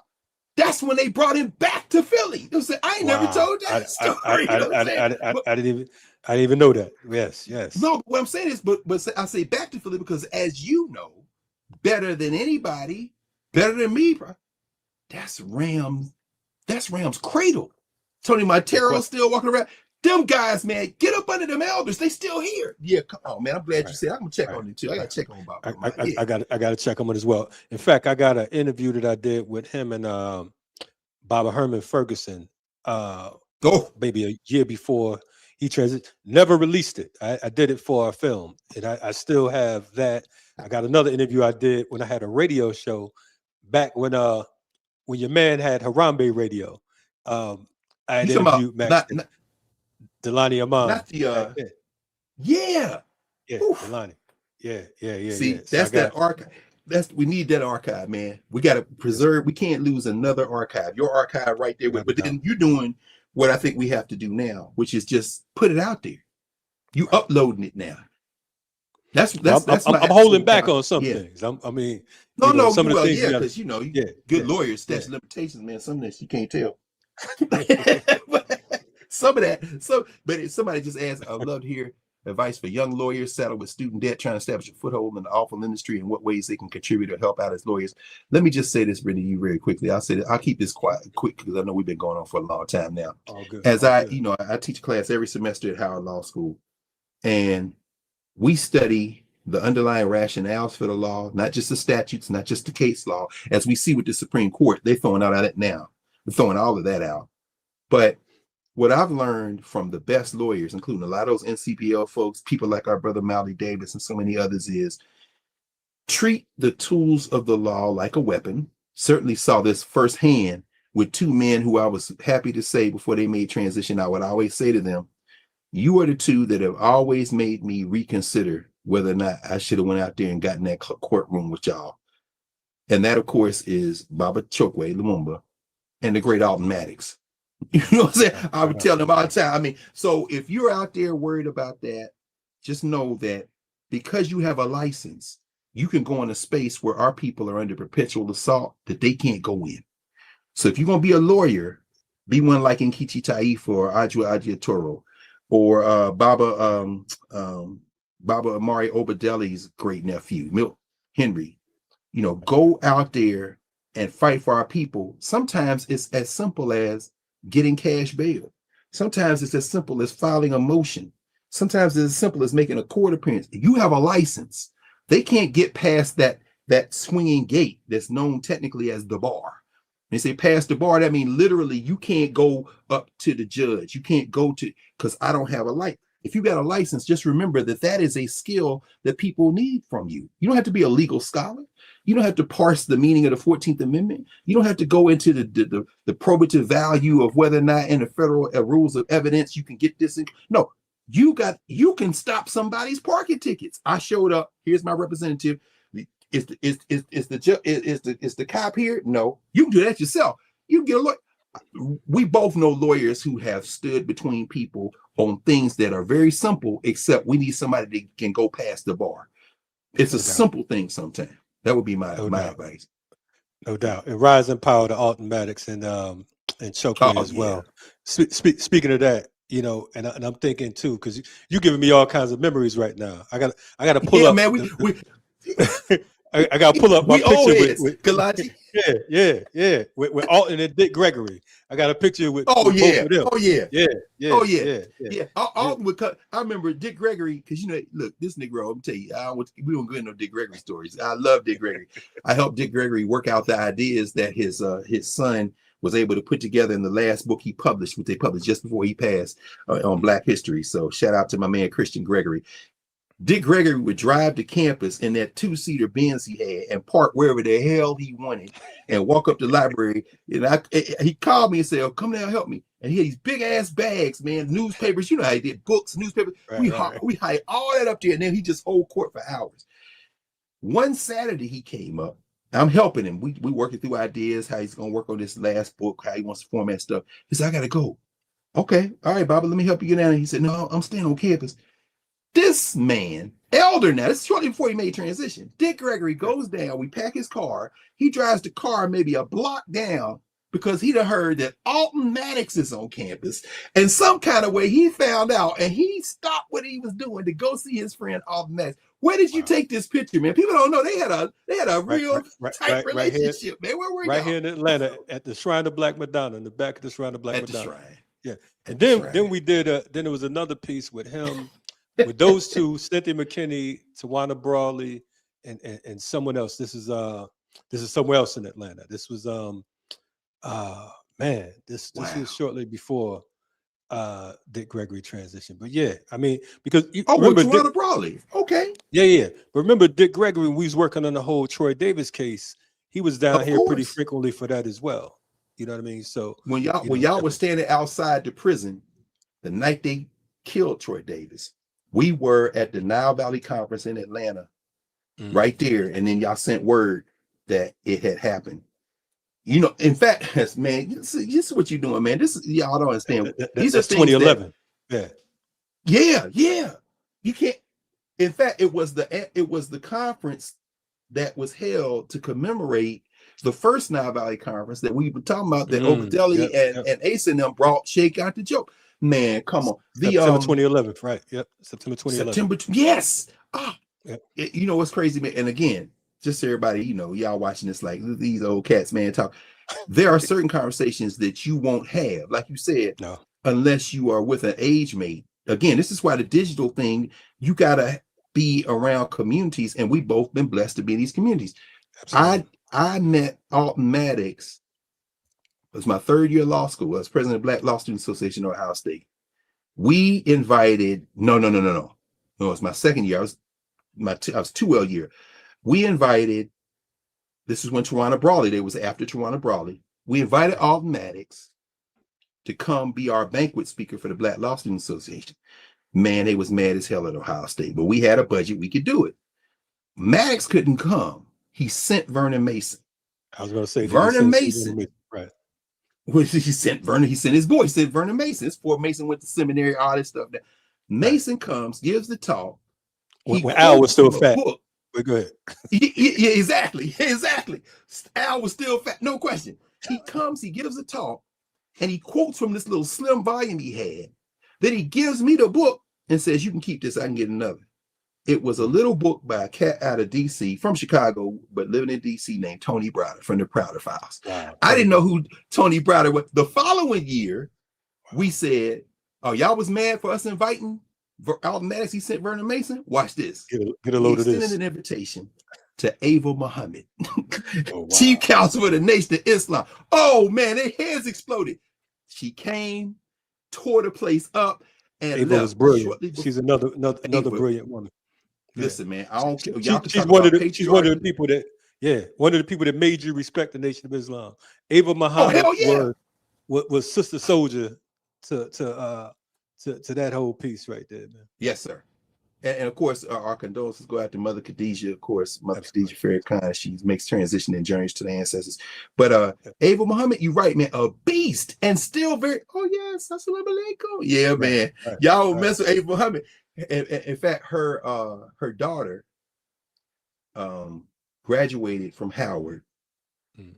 That's when they brought him back to Philly. I said, I ain't never told that story. I didn't even know that. Yes. No, what I'm saying is, but I say back to Philly because, as you know, better than anybody, better than me, bro. That's Rams cradle. Tony Montero's still walking around. Them guys, man, get up under them elders. They still here. Yeah, come on, man. I'm glad you said. I'm gonna check on it too. I gotta check on Bob. I got to check on it as well. In fact, I got an interview that I did with him and Baba Herman Ferguson. Maybe a year before he transitioned. Never released it. I did it for a film, and I still have that. I got another interview I did when I had a radio show back when your man had Harambe Radio. I had interviewed Max Delani Amon. Not the yeah. Delani. Yeah. See, yeah. that's that archive. We need that archive, man. We got to preserve. We can't lose another archive. Your archive right there. But then you're doing what I think we have to do now, which is just put it out there. You uploading it now. That's I'm holding back on some things. Some of the things because good lawyers, statute of limitations, man. Some of this you can't tell. Some of that. But if somebody just asked, I'd love to hear advice for young lawyers saddled with student debt, trying to establish a foothold in the awful industry and what ways they can contribute or help out as lawyers. Let me just say this, Brittany, you very quickly. I'll keep this quick because I know we've been going on for a long time now. I teach class every semester at Howard Law School, and we study the underlying rationales for the law, not just the statutes, not just the case law. As we see with the Supreme Court, they're throwing out that now. They're throwing all of that out. But what I've learned from the best lawyers, including a lot of those NCPL folks, people like our brother Mally Davis and so many others, is treat the tools of the law like a weapon. Certainly saw this firsthand with two men who I was happy to say before they made transition. I would always say to them, you are the two that have always made me reconsider whether or not I should have went out there and gotten that courtroom with y'all. And that, of course, is Baba Chokwe Lumumba and the great Alton Maddox. You know what I'm saying? I would tell them all the time. I mean, so if you're out there worried about that, just know that because you have a license, you can go in a space where our people are under perpetual assault that they can't go in. So if you're going to be a lawyer, be one like Nkichi Taif or Ajua Ajia Toro or Baba Amari Obadeli's great nephew, Milt Henry. Go out there and fight for our people. Sometimes it's as simple as getting cash bail. Sometimes it's as simple as filing a motion. Sometimes it's as simple as making a court appearance. If you have a license, they can't get past that swinging gate that's known technically as the bar. They say past the bar, that means literally you can't go up to the judge. You can't go to, because I don't have a license. If you got a license, just remember that is a skill that people need from you. You don't have to be a legal scholar. You don't have to parse the meaning of the 14th Amendment. You don't have to go into the probative value of whether or not in the federal rules of evidence you can get this in. No, you can stop somebody's parking tickets. I showed up. Here's my representative. Is the cop here? No, you can do that yourself. You can get a lawyer. We both know lawyers who have stood between people on things that are very simple, except we need somebody that can go past the bar. It's a simple thing sometimes. That would be my advice. No doubt. And rise and power to Alton Maddox and Chokwe as well. Speaking of that, and I'm thinking too, because you're giving me all kinds of memories right now. I got to pull up. Man, I got to pull up my picture with Kalonji. Yeah. With Alton and Dick Gregory. I got a picture with both of them. Yeah. Alton would cut. I remember Dick Gregory, because look, this Negro, I'm tell you, we don't go into Dick Gregory stories. I love Dick Gregory. I helped Dick Gregory work out the ideas that his son was able to put together in the last book he published, which they published just before he passed on Black history. So shout out to my man Christian Gregory. Dick Gregory would drive to campus in that 2-seater Benz he had and park wherever the hell he wanted and walk up to the library. And he called me and said, "Oh, come down, help me." And he had these big ass bags, man, newspapers. You know how he did, books, newspapers. We hide all that up there, and then he just hold court for hours. One Saturday he came up. I'm helping him. We working through ideas, how he's gonna work on this last book, how he wants to format stuff. He said, "I gotta go." Okay, all right, Bobby, let me help you get down. And he said, "No, I'm staying on campus." This man, elder now, this is shortly before he made transition. Dick Gregory goes down, we pack his car. He drives the car maybe a block down because he'd have heard that Alton Maddox is on campus. And some kind of way he found out and he stopped what he was doing to go see his friend Alton Maddox. Where did you take this picture, man? People don't know they had a real tight relationship, man. Where were you? Right here in Atlanta at the Shrine of Black Madonna, in the back of the Shrine of Black Madonna. Shrine. Yeah. And then we did then there was another piece with him. With those two, Cynthia McKinney, Tawana Brawley, and someone else. This is somewhere else in Atlanta. This was this was shortly before Dick Gregory transition. But yeah, I mean, because remember Tawana Brawley. Okay. Yeah. But remember Dick Gregory, when we was working on the whole Troy Davis case, he was down here pretty frequently for that as well. You know what I mean? So when y'all were standing outside the prison the night they killed Troy Davis, we were at the Nile Valley Conference in Atlanta, right there. And then y'all sent word that it had happened. You know, in fact, man, this is what you're doing, man. This is, y'all don't understand. These are 2011. Yeah. You can't. In fact, it was the conference that was held to commemorate the first Nile Valley Conference that we were talking about, that Oakdale and Ace and them brought Shake Out the Joke. Man, come on. September 2011, right? Yep, September 2011. Yes. You know what's crazy, man? And again, just so everybody, you know, y'all watching this like these old cats, man, talk. There are certain conversations that you won't have, like you said, unless you are with an age mate. Again, this is why the digital thing, you gotta be around communities, and we both been blessed to be in these communities. Absolutely. I met Alton Maddox. It was my third year of law school. I was president of Black Law Student Association of Ohio State. We invited, no, it was my second year. I was 2L year. We invited, this is when Tawana Brawley, they was after Tawana Brawley. We invited Alton Maddox to come be our banquet speaker for the Black Law Student Association. Man, they was mad as hell at Ohio State, but we had a budget, we could do it. Maddox couldn't come. He sent Vernon Mason. I was going to say Vernon Mason. Right. He sent his boy, sent Vernon Mason. This poor Mason went to seminary, all this stuff. Mason comes, gives the talk. When Al was still fat. But go ahead. Yeah, exactly. Al was still fat, no question. He comes, he gives a talk, and he quotes from this little slim volume he had. Then he gives me the book and says, "You can keep this, I can get another." It was a little book by a cat out of DC, from Chicago, but living in DC, named Tony Browder from the Browder Files. Wow. I didn't know who Tony Browder was. The following year, we said, "Oh, y'all was mad for us inviting Alton Maddox. He sent Vernon Mason. Watch this. Get a load of this." He extended an invitation to Ava Muhammad, Chief Counsel of the Nation of Islam. Oh man, their heads exploded. She came, tore the place up, and Ava was brilliant. She's another brilliant woman. Listen, man, I don't care. She's one of the people that made you respect the Nation of Islam. Ava Muhammad was Sister Soldier to that whole piece right there, man. Yes, sir. And of course, our condolences go out to Mother Khadijah. Of course, Mother Khadijah Farrakhan. She makes transition and journeys to the ancestors. But Ava Muhammad, you're right, man. A beast and still very. Oh yes, assalamu alaikum. Yeah, man. Y'all mess with Ava Muhammad. And in fact, her daughter graduated from Howard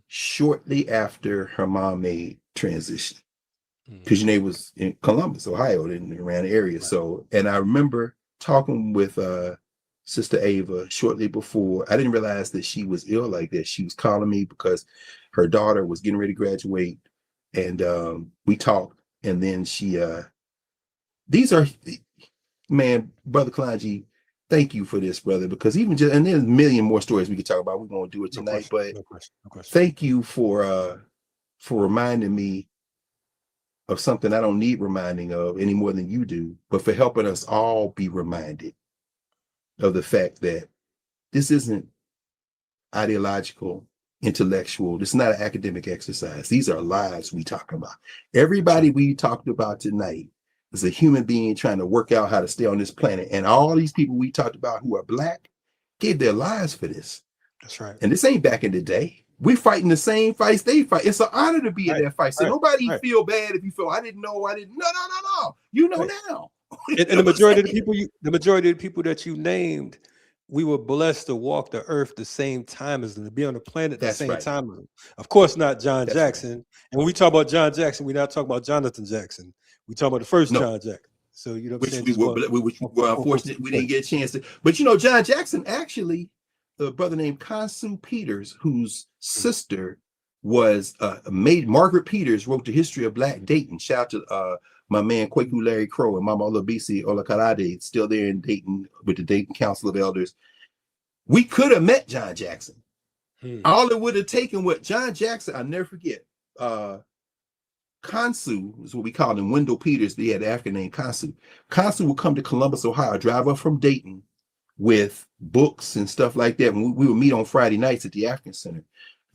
shortly after her mom made transition, because Janae was in Columbus, Ohio, and around the area. Right. So, and I remember talking with Sister Ava shortly before. I didn't realize that she was ill like that. She was calling me because her daughter was getting ready to graduate, and we talked. And then she, these are. Man, Brother Kalonji, thank you for this, brother, because even just, and there's a million more stories we could talk about. We're going to do it tonight, but no question. Thank you for reminding me of something I don't need reminding of any more than you do, but for helping us all be reminded of the fact that this isn't ideological, intellectual. This is not an academic exercise. These are lives we talk about. Everybody we talked about tonight is a human being trying to work out how to stay on this planet. And all these people we talked about who are Black gave their lives for this. That's right. And this ain't back in the day. We fighting the same fights they fight. It's an honor to be in that fight. So nobody feel bad if you feel I didn't know. No. You know now. And the majority of the people that you named, we were blessed to walk the earth the same time as them, to be on the planet the same time as them. Of course, not John Jackson. Right. And when we talk about John Jackson, we're not talking about Jonathan Jackson. We talk about the first John Jackson. So you know, we were unfortunate we didn't get a chance to. But you know, John Jackson actually, a brother named Kansu Peters, whose sister was Margaret Peters, wrote the history of Black Dayton. Shout out to my man Kwaku Larry Crow and Mama Olabisi Olakalade, still there in Dayton with the Dayton Council of Elders. We could have met John Jackson. All it would have taken what John Jackson, I'll never forget. Kansu is what we called him, Wendell Peters, but he had an African name Kansu. Kansu would come to Columbus, Ohio, drive up from Dayton with books and stuff like that. And we would meet on Friday nights at the African Center.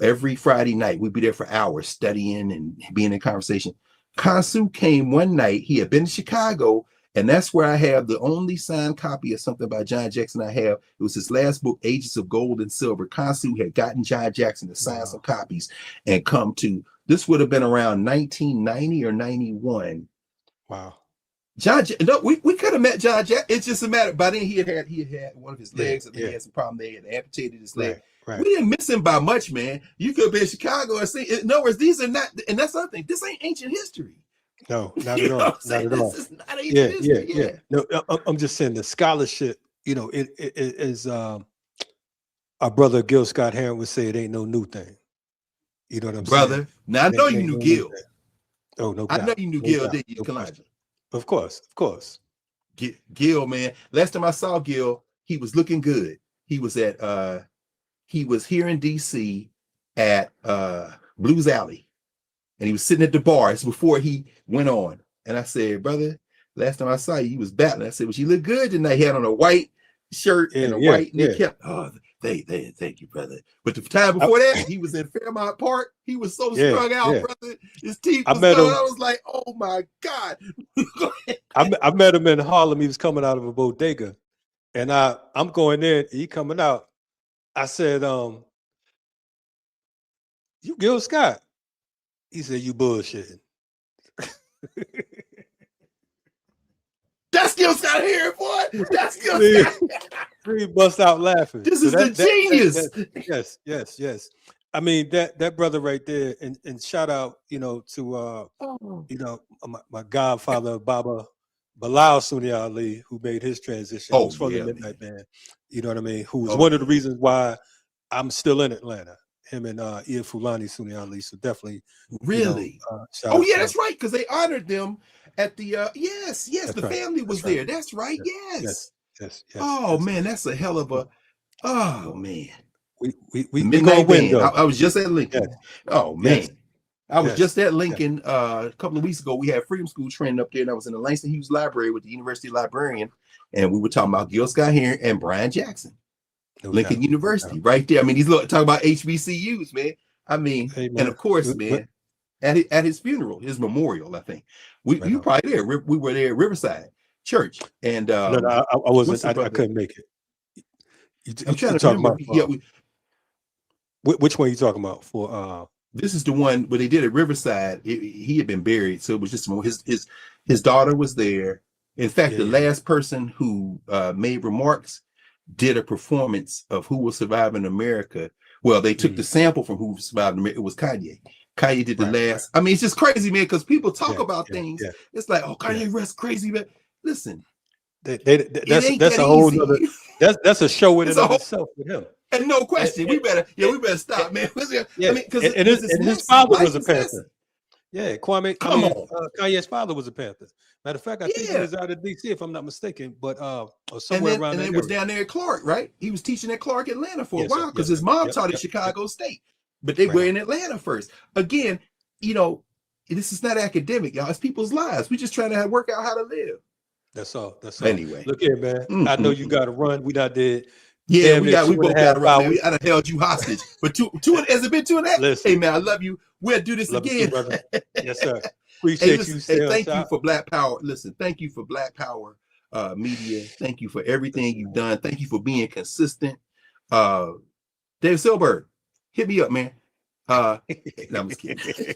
Every Friday night, we'd be there for hours studying and being in conversation. Kansu came one night. He had been to Chicago, and that's where I have the only signed copy of something by John Jackson I have. It was his last book, Ages of Gold and Silver. Kansu had gotten John Jackson to sign some copies and come to, this would have been around 1990 or 91. Wow. No, we could have met John Jackson. It's just a matter. By then he had one of his legs, and he had some problem. They had amputated his leg. Right. We didn't miss him by much, man. You could be in Chicago and see. In other words, these are not, and that's another thing. This ain't ancient history. No, not at all. Not at all. This is not ancient history. Yeah. No, I'm just saying the scholarship. You know, it is. Our brother Gil Scott Heron would say it ain't no new thing. You know what I'm saying, brother? Now I know you knew Gil. Oh no, I know you knew Gil, didn't you, Kalonji? Of course. Gil, man. Last time I saw Gil, he was looking good. He was at he was here in DC at Blues Alley, and he was sitting at the bar. It's before he went on. And I said, brother, last time I saw you, he was battling. I said, well, you look good tonight. He had on a white shirt and a white knickknap. Oh, thank you, brother. But the time before that, he was in Fairmount Park. He was so strung out, brother. His teeth was done. I was like, oh my God. I met him in Harlem. He was coming out of a bodega. And I'm going in, he coming out. I said, you Gil Scott. He said, you bullshitting. That's Gil Scott here, boy. That's Gil Scott. He bust out laughing. This is the genius. Yes. I mean, that brother right there, and shout out, to my godfather, Baba Bilal Sunni Ali, who made his transition. Who's from the Midnight Band. You know what I mean? Who was one of the reasons why I'm still in Atlanta. Him and Ia Fulani Sunni Ali. So definitely. Really? That's right. Because they honored them at the the family was there. That's right. Yes. Oh man, that's a hell of a. Oh man. We gonna win. I was just at Lincoln. Yes. Oh man. I was just at Lincoln a couple of weeks ago. We had Freedom School training up there, and I was in the Langston Hughes Library with the University librarian, and we were talking about Gil Scott Heron and Brian Jackson, Lincoln University, right there. I mean, he's talking about HBCUs, man. I mean, and of course, man, at his funeral, his memorial, I think you probably there. We were there at Riverside Church, and I wasn't. I couldn't make it. I'm trying to remember. Which one are you talking about for? This is the one where they did at Riverside. He had been buried, so it was just his daughter was there. In fact, the last person who made remarks did a performance of Who Will Survive in America. Well, they took the sample from Who Will Survive in America. It was Kanye. Kanye did the last. I mean, it's just crazy, man, because people talk about things. Yeah. It's like, oh, Kanye West crazy, man. Listen, that's a whole other. That's a show in itself with him. And no question, we better stop, man. Yeah. I mean, because his father was a Panther. Yeah, Kanye's father was a Panther. Matter of fact, I think he was out of DC, if I'm not mistaken, but or somewhere around there. And it was down there at Clark, right? He was teaching at Clark, Atlanta for a while because his mom taught at Chicago State, but they were in Atlanta first. Again, this is not academic, y'all. It's people's lives. We're just trying to work out how to live. That's all. That's all. Anyway, look here, man. I know you got to run. We not dead. Yeah, Damn, we both got to run. Man. I done held you hostage for two. Has it been 2.5? Listen, hey man, I love you. We'll do this again, you, brother. Yes, sir. Appreciate you. Thank you for Black Power. Listen, thank you for Black Power Media. Thank you for everything you've done. Thank you for being consistent. Dave Silberg, hit me up, man. No, I'm just kidding.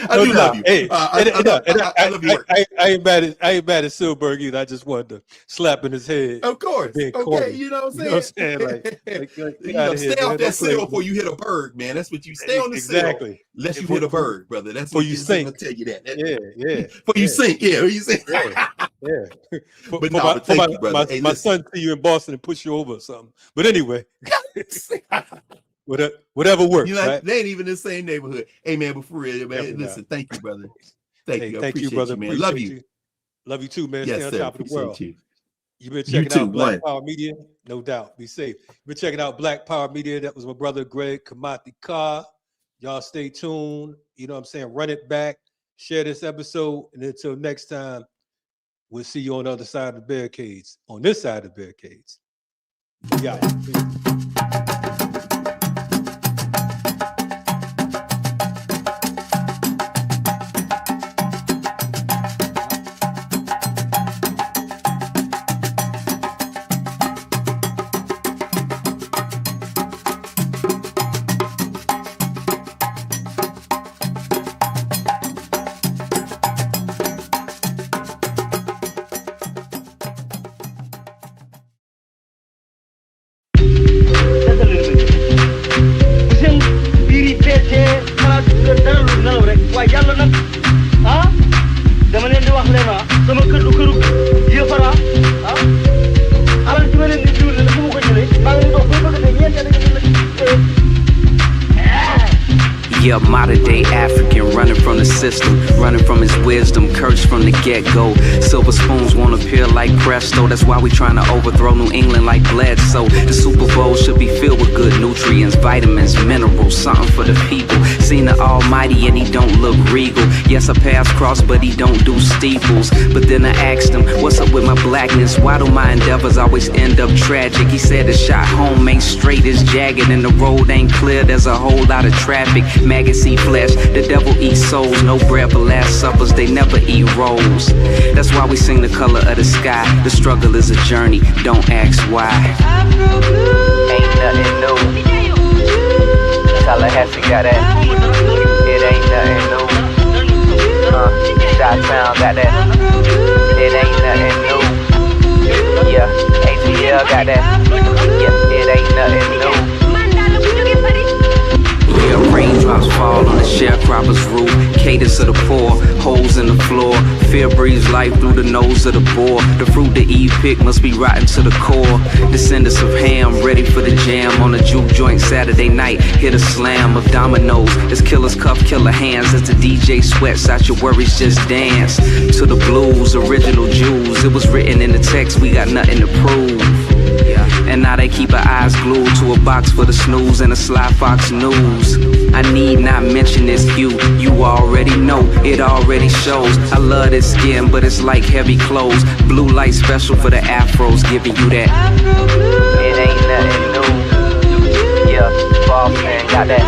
I do love you. Hey, I love your work. I ain't mad at Silberg either. I just wanted to slap in his head. Of course. Okay, corny. You know what I'm saying? Stay off that sill before you hit a bird, man. That's what you stay on the sill. Unless you hit a bird, brother. That's what you sink. I'll tell you that. Yeah. Before you sink, Before you sink. Yeah. But thank you, brother. My son see you in Boston and push you over or something. But anyway. Whatever works. You know, right? They ain't even in the same neighborhood. Hey man, but for real, man. Listen, thank you, brother. Thank you. Thank you, brother. Man. Love you. Love you too, man. Yes, Stay on sir. top of the world. You. You've been checking out Black Power Media, no doubt. Be safe. You've been checking out Black Power Media. That was my brother Greg Kamati Carr. Y'all stay tuned. You know what I'm saying? Run it back. Share this episode. And until next time, we'll see you on the other side of the barricades. On this side of the barricades. Yeah. Yeah, modern day African, running from the system, running from his wisdom, cursed from the get-go. Silver spoons won't appear like presto. That's why we trying to overthrow New England like Bledsoe. The Super Bowl should be filled with good nutrients, vitamins, minerals, something for the people. Seen the Almighty and he don't look regal. Yes, I pass cross, but he don't do steeples. But then I asked him, what's up with my blackness? Why do my endeavors always end up tragic? He said the shot home ain't straight, it's jagged, and the road ain't clear, there's a whole lot of traffic. Maggots eat flesh, the devil eats souls. No bread for last suppers, they never eat rolls. That's why we sing the color of the sky. The struggle is a journey, don't ask why. Ain't nothing new. Tallahassee got that. It ain't nothing new. Chi-Town got that. It ain't nothing new. Yeah, ATL got that. Yeah, it ain't nothing new. Yeah, raindrops fall on the sharecropper's roof. Cadence of the poor, holes in the floor. Fear breathes life through the nose of the boar. The fruit that Eve picked must be rotten to the core. Descendants of Ham, ready for the jam. On a juke joint Saturday night, hit a slam of dominoes. As killers cuff killer hands. As the DJ sweats out your worries, just dance. To the blues, original Jews. It was written in the text, we got nothing to prove. And now they keep our eyes glued to a box for the snooze and a Sly Fox News. I need not mention this you already know, it already shows. I love this skin, but it's like heavy clothes. Blue light special for the afros, giving you that. It ain't nothing new. Yeah, Boston got that.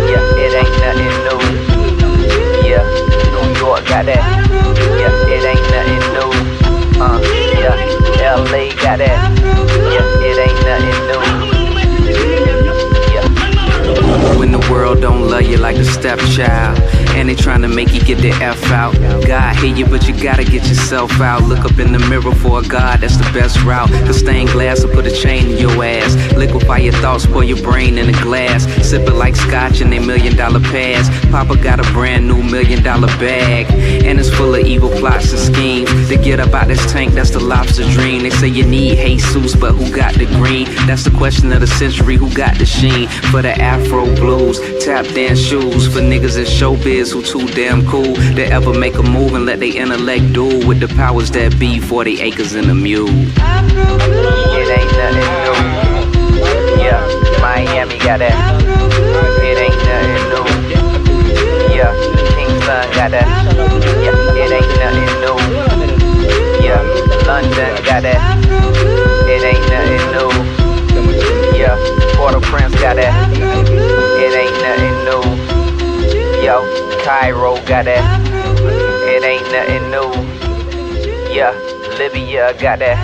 Yeah, it ain't nothing new. Yeah, New York got that. Yeah, it ain't nothing new. Yeah, LA got that. Yeah, it ain't nothing new. Yeah. When the world don't love you like a stepchild, and they trying to make you get the F out. God hear you, but you gotta get yourself out. Look up in the mirror for a God, that's the best route. The stained glass will put a chain in your ass. Liquefy your thoughts, pour your brain in a glass. Sip it like scotch in a $1 million pass. Papa got a brand new $1 million bag, and it's full of evil plots and schemes. To get up out this tank, that's the lobster dream. They say you need Jesus, but who got the green? That's the question of the century, who got the sheen? For the Afro blues, tap dance shoes. For niggas in showbiz who too damn cool to ever make a move and let they intellect duel with the powers that be. 40 acres in a mule. It ain't nothing new. Yeah, Miami got that. It ain't nothing new. Yeah, Kingston got that. Yeah, it ain't nothing new. London got that. It ain't nothing new. Yeah, Port-au-Prince got that. It ain't nothing new. Yo, Cairo got that. It ain't nothing new. Yeah, Libya got that.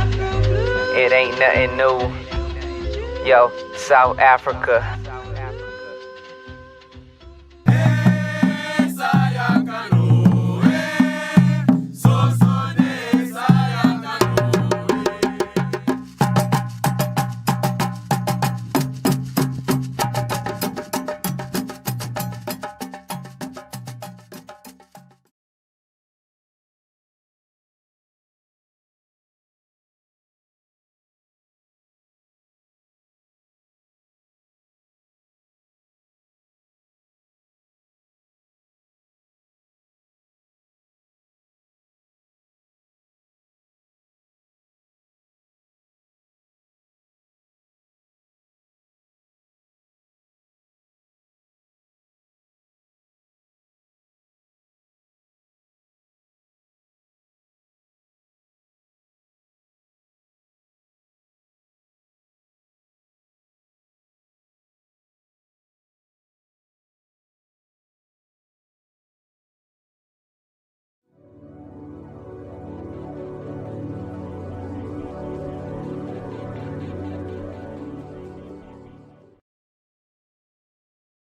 It ain't nothing new. Yo, South Africa.